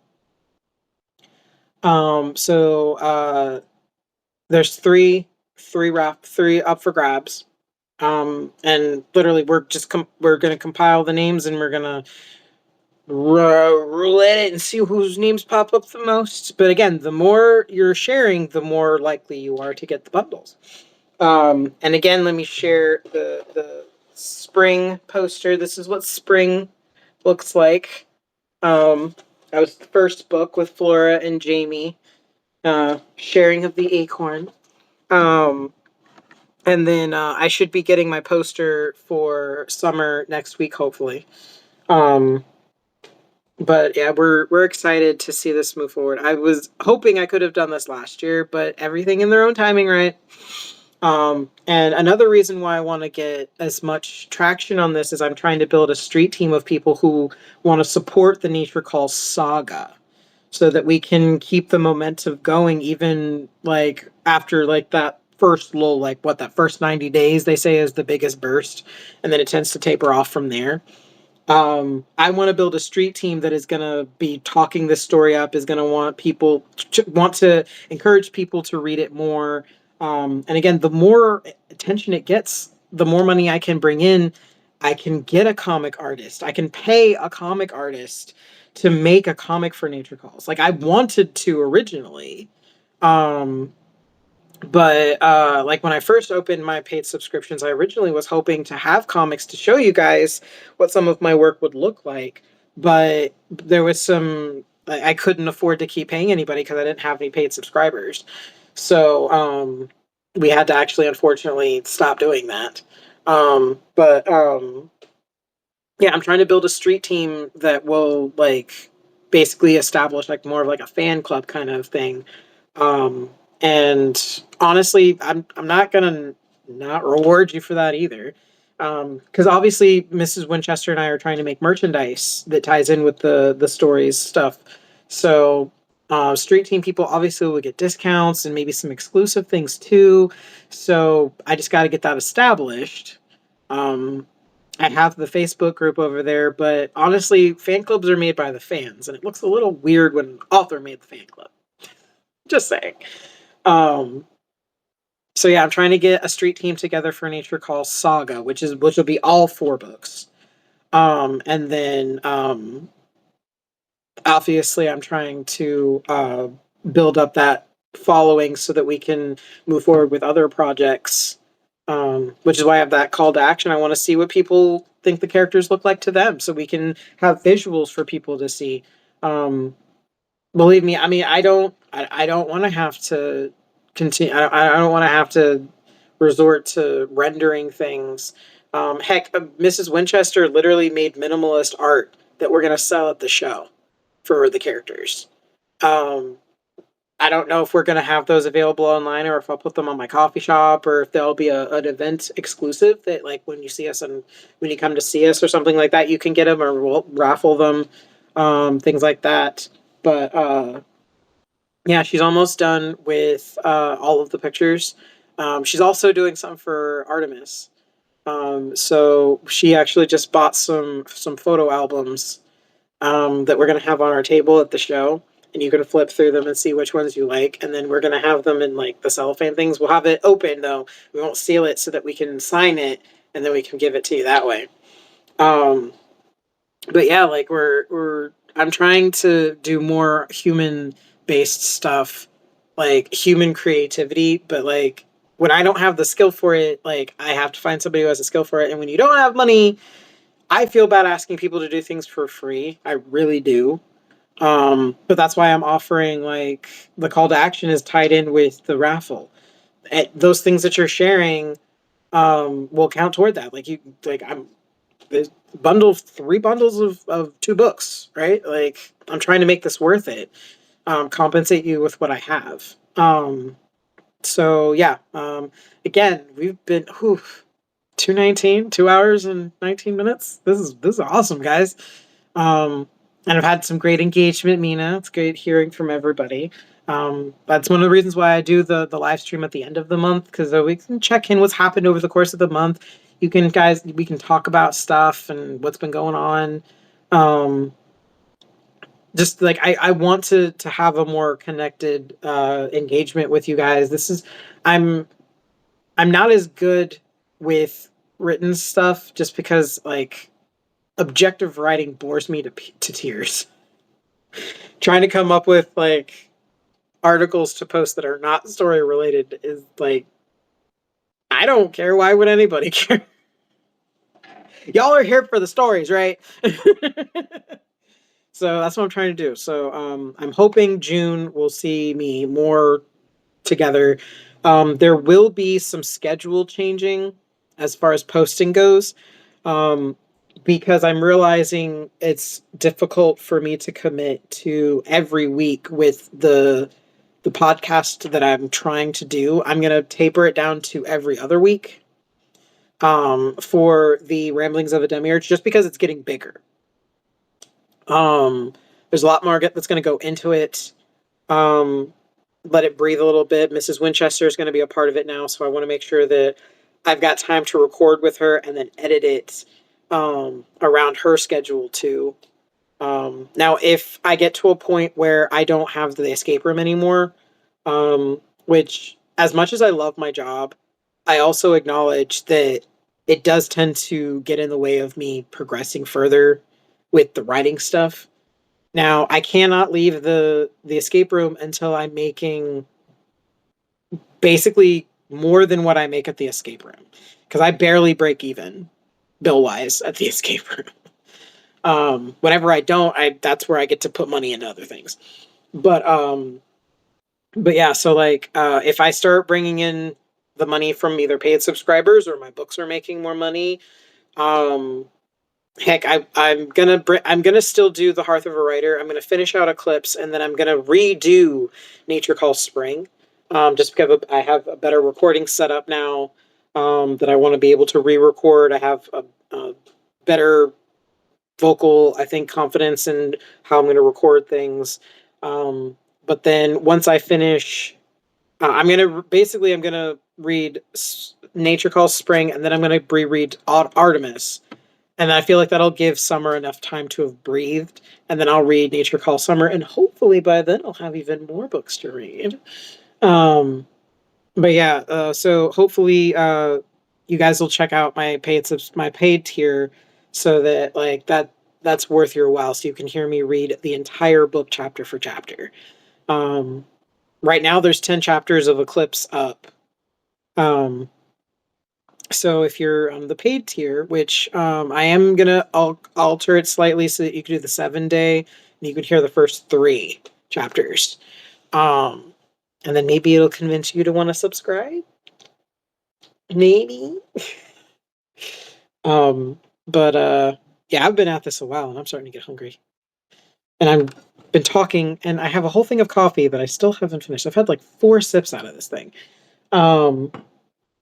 S2: So there's three up for grabs. And literally we're gonna compile the names, and we're gonna roulette it and see whose names pop up the most. But again, the more you're sharing, the more likely you are to get the bundles. And again, let me share the spring poster. This is what spring looks like. That was the first book with Flora and Jamie, sharing of the acorn. Um, and then I should be getting my poster for summer next week, hopefully. Um, but yeah, we're excited to see this move forward. I was hoping I could have done this last year, but everything in their own timing, right? And another reason why I want to get as much traction on this is I'm trying to build a street team of people who want to support the Nature Call saga, so that we can keep the momentum going, even like after like that first lull, like what that first 90 days they say is the biggest burst, and then it tends to taper off from there. I want to build a street team that is going to be talking this story up, is going to want to encourage people to read it more. And again, the more attention it gets, the more money I can bring in. I can get a comic artist. I can pay a comic artist to make a comic for Nature Calls. Like I wanted to originally. Um, but like when I first opened my paid subscriptions, I originally was hoping to have comics to show you guys what some of my work would look like. But there was I couldn't afford to keep paying anybody because I didn't have any paid subscribers. So we had to actually, unfortunately, stop doing that. But yeah, I'm trying to build a street team that will like basically establish like more of like a fan club kind of thing. Um, and honestly, I'm not gonna not reward you for that either. Because obviously Mrs. Winchester and I are trying to make merchandise that ties in with the stories stuff. So street team people obviously will get discounts and maybe some exclusive things too. So I just got to get that established. Um, I have the Facebook group over there, but honestly, fan clubs are made by the fans, and it looks a little weird when an author made the fan club. Just saying. Um, so yeah, I'm trying to get a street team together for Nature Call Saga, which will be all 4 books. And then obviously I'm trying to build up that following so that we can move forward with other projects. Which is why I have that call to action. I want to see what people think the characters look like to them, so we can have visuals for people to see. Um, Believe me, I mean, I don't want to have to continue. I don't want to have to resort to rendering things. Heck, Mrs. Winchester literally made minimalist art that we're gonna sell at the show for the characters. Um, I don't know if we're going to have those available online or if I'll put them on my coffee shop or if there'll be an event exclusive that like when you see us and when you come to see us or something like that, you can get them or we'll raffle them, things like that. But yeah, she's almost done with all of the pictures. She's also doing some for Artemis. So she actually just bought some photo albums that we're going to have on our table at the show. And you can flip through them and see which ones you like. And then we're going to have them in like the cellophane things. We'll have it open though. We won't seal it so that we can sign it and then we can give it to you that way. Um, but yeah, like I'm trying to do more human based stuff, like human creativity, but like when I don't have the skill for it, like I have to find somebody who has a skill for it. And when you don't have money, I feel bad asking people to do things for free. I really do. But that's why I'm offering like the call to action is tied in with the raffle. And those things that you're sharing will count toward that. Like you like I'm there's bundle 3 bundles of 2 books, right? Like I'm trying to make this worth it. Compensate you with what I have. So yeah. Again, we've been 219, 2 hours and 19 minutes. This is awesome, guys. Um, and I've had some great engagement, Mina. It's great hearing from everybody. That's one of the reasons why I do the live stream at the end of the month because we can check in what's happened over the course of the month. You can guys, we can talk about stuff and what's been going on. Um, just like I want to have a more connected engagement with you guys. I'm I'm not as good with written stuff just because like objective writing bores me to tears. Trying to come up with like articles to post that are not story related is like I don't care. Why would anybody care? Y'all are here for the stories, right? So that's what I'm trying to do. So I'm hoping June will see me more together. There will be some schedule changing as far as posting goes. Um, because I'm realizing it's difficult for me to commit to every week with the podcast that I'm trying to do. I'm gonna taper it down to every other week for the Ramblings of a Demiurge, just because it's getting bigger. There's a lot more that's gonna go into it. Um, Let it breathe a little bit. Mrs. Winchester is going to be a part of it now, so I want to make sure that I've got time to record with her and then edit it around her schedule too. Now, if I get to a point where I don't have the escape room anymore, which as much as I love my job, I also acknowledge that it does tend to get in the way of me progressing further with the writing stuff. Now, I cannot leave the escape room until I'm making basically more than what I make at the escape room because I barely break even bill wise at the escape room. Whenever I don't, I that's where I get to put money into other things. But but yeah, so like if I start bringing in the money from either paid subscribers or my books are making more money, um Heck, I'm gonna still do the Hearth of a Writer. I'm gonna finish out Eclipse, and then I'm gonna redo Nature Calls Spring. Just because I have a better recording setup now. That I want to be able to re-record. I have a better vocal, I think, confidence in how I'm going to record things. But then once I finish, I'm gonna read Nature Calls Spring, and then I'm gonna reread Artemis, and I feel like that'll give Summer enough time to have breathed, and then I'll read Nature Calls Summer, and hopefully by then I'll have even more books to read. Um, but yeah, so hopefully you guys will check out my paid tier, so that that's worth your while, so you can hear me read the entire book chapter for chapter. Um, right now there's 10 chapters of Eclipse up. Um, so if you're on the paid tier, which I am gonna alter it slightly so that you can do the 7 day and you can hear the first three chapters. Um, and then maybe it'll convince you to want to subscribe. Maybe. Um, but yeah, I've been at this a while and I'm starting to get hungry. And I've been talking and I have a whole thing of coffee that I still haven't finished. I've had like 4 sips out of this thing. Um,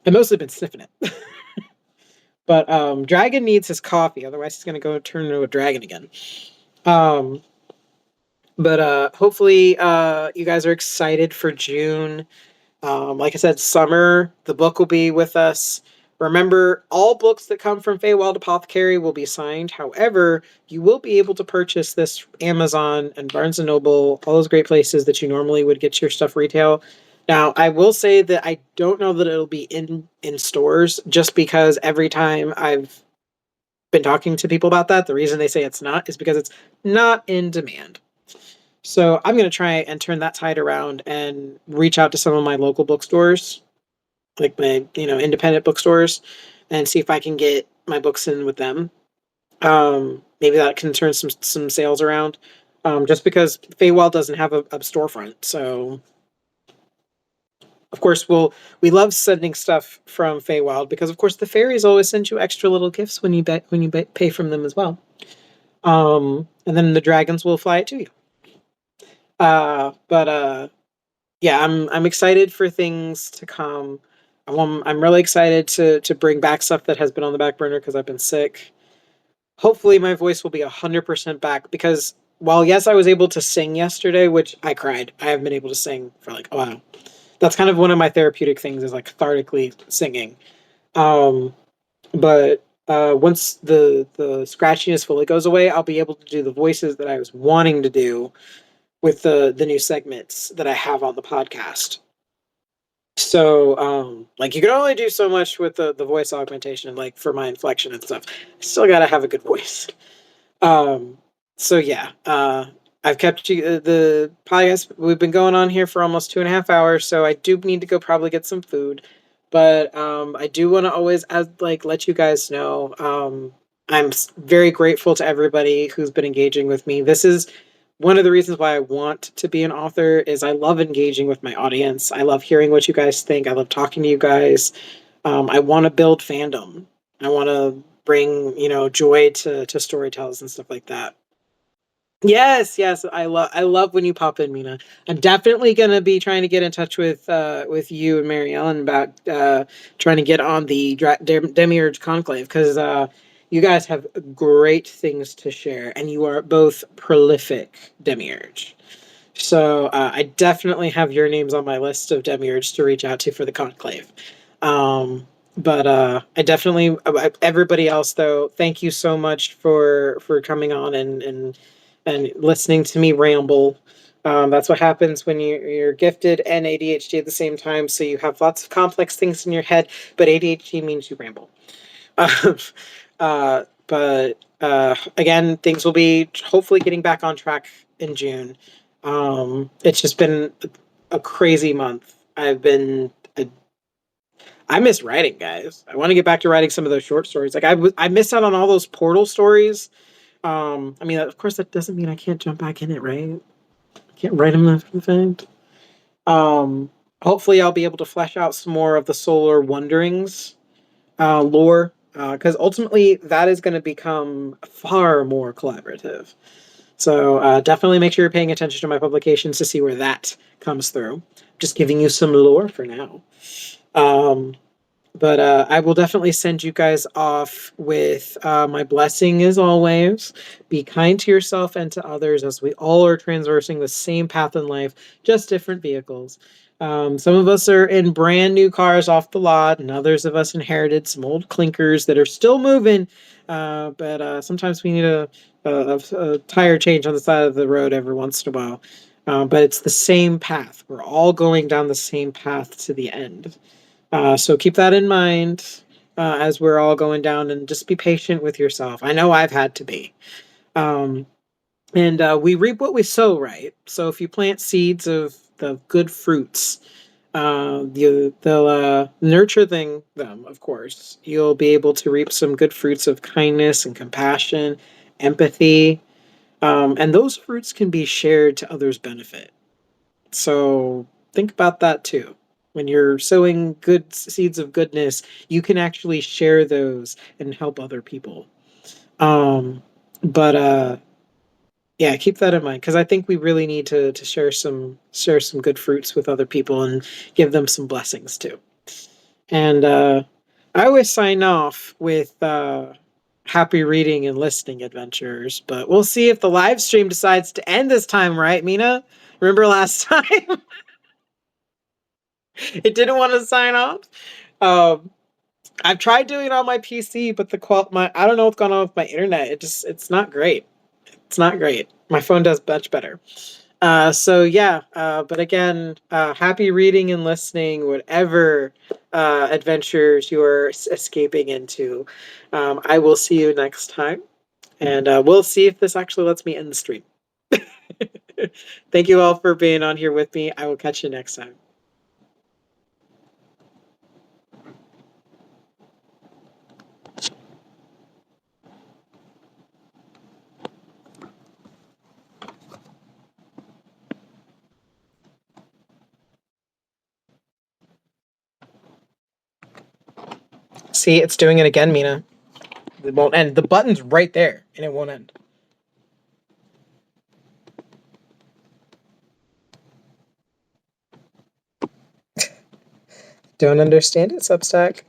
S2: I've mostly been sniffing it. But Dragon needs his coffee, otherwise he's gonna go turn into a dragon again. Um, but hopefully you guys are excited for June. Like I said, summer, the book will be with us. Remember, all books that come from Feywild Apothecary will be signed. However, you will be able to purchase this Amazon and Barnes and Noble, all those great places that you normally would get your stuff retail. Now, I will say that I don't know that it'll be in stores, just because every time I've been talking to people about that, the reason they say it's not is because it's not in demand. So I'm going to try and turn that tide around and reach out to some of my local bookstores, like my, independent bookstores, and see if I can get my books in with them. Maybe that can turn some sales around. Just because Feywild doesn't have a storefront, so of course we love sending stuff from Feywild, because of course the fairies always send you extra little gifts when you pay from them as well. And then the dragons will fly it to you. But yeah, I'm excited for things to come. I'm really excited to bring back stuff that has been on the back burner because I've been sick. Hopefully, my voice will be 100% back, because while yes, I was able to sing yesterday, which I cried. I haven't been able to sing for like a while. That's kind of one of my therapeutic things, is like cathartically singing. Um, but once the scratchiness fully goes away, I'll be able to do the voices that I was wanting to do with the new segments that I have on the podcast. So like you can only do so much with the voice augmentation, like for my inflection and stuff. I still gotta have a good voice. Um so yeah, I've kept you the podcast, we've been going on here for almost 2.5 hours, so I do need to go probably get some food. But I do want to always let you guys know, I'm very grateful to everybody who's been engaging with me. This is one of the reasons why I want to be an author, is I love engaging with my audience. I love hearing what you guys think. I love talking to you guys. I want to build fandom. I want to bring, joy to storytellers and stuff like that. Yes, yes, I love when you pop in, Mina. I'm definitely gonna be trying to get in touch with you and Mary Ellen about trying to get on the Demiurge Conclave, because you guys have great things to share, and you are both prolific Demiurge. So I definitely have your names on my list of Demiurge to reach out to for the Conclave. Um, but I definitely, everybody else though, thank you so much for coming on and listening to me ramble. That's what happens when you're gifted and ADHD at the same time. So you have lots of complex things in your head, but ADHD means you ramble. But again, things will be hopefully getting back on track in June. It's just been a crazy month. I miss writing, guys. I want to get back to writing some of those short stories. Like I missed out on all those Portal stories. I mean, of course, that doesn't mean I can't jump back in it, right? I can't write them after the fact. Um, Hopefully, I'll be able to flesh out some more of the Solar Wanderings lore. because ultimately that is going to become far more collaborative. So definitely make sure you're paying attention to my publications to see where that comes through. Just giving you some lore for now. Um, but I will definitely send you guys off with my blessing as always. Be kind to yourself and to others as we all are traversing the same path in life, just different vehicles. Some of us are in brand new cars off the lot, and others of us inherited some old clinkers that are still moving. But sometimes we need a tire change on the side of the road every once in a while. But it's the same path. We're all going down the same path to the end. So keep that in mind as we're all going down, and just be patient with yourself. I know I've had to be. Um, and we reap what we sow, right? So if you plant seeds of the good fruits, they'll nurture them, of course. You'll be able to reap some good fruits of kindness and compassion, empathy. And those fruits can be shared to others' benefit. So think about that too. When you're sowing good seeds of goodness, you can actually share those and help other people. Um, but yeah, keep that in mind because I think we really need to share some good fruits with other people and give them some blessings too. And I always sign off with happy reading and listening adventures, but we'll see if the live stream decides to end this time, right, Mina? Remember last time? It didn't want to sign off. Um, I've tried doing it on my PC, but my I don't know what's going on with my internet. It's not great. It's not great. My phone does much better. So yeah, but again, happy reading and listening, whatever adventures you are escaping into. I will see you next time, and we'll see if this actually lets me end the stream. Thank you all for being on here with me. I will catch you next time. See, it's doing it again, Mina. It won't end. The button's right there, and it won't end. Don't understand it, Substack.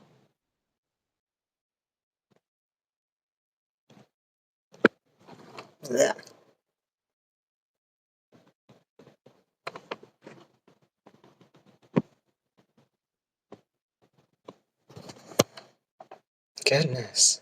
S2: Yeah. Goodness.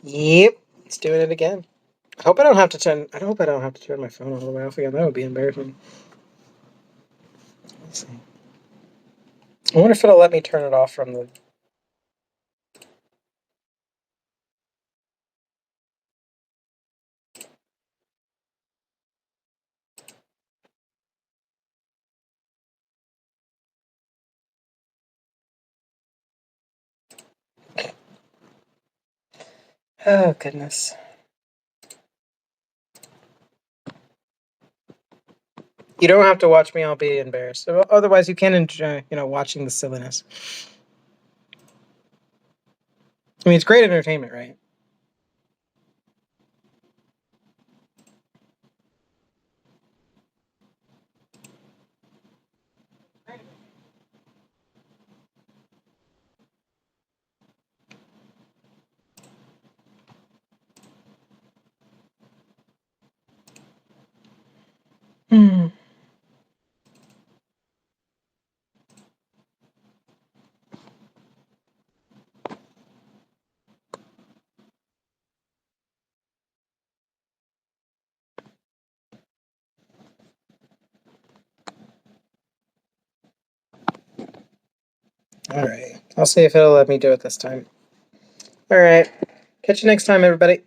S2: Yep, it's doing it again. I hope I don't have to turn. I hope I don't have to turn my phone all the way off again. That would be embarrassing. Let's see. I wonder if it'll let me turn it off from the. Oh goodness. You don't have to watch me. I'll be embarrassed. Otherwise, you can enjoy, watching the silliness. I mean, it's great entertainment, right? Hmm. All right. I'll see if it'll let me do it this time. All right. Catch you next time, everybody.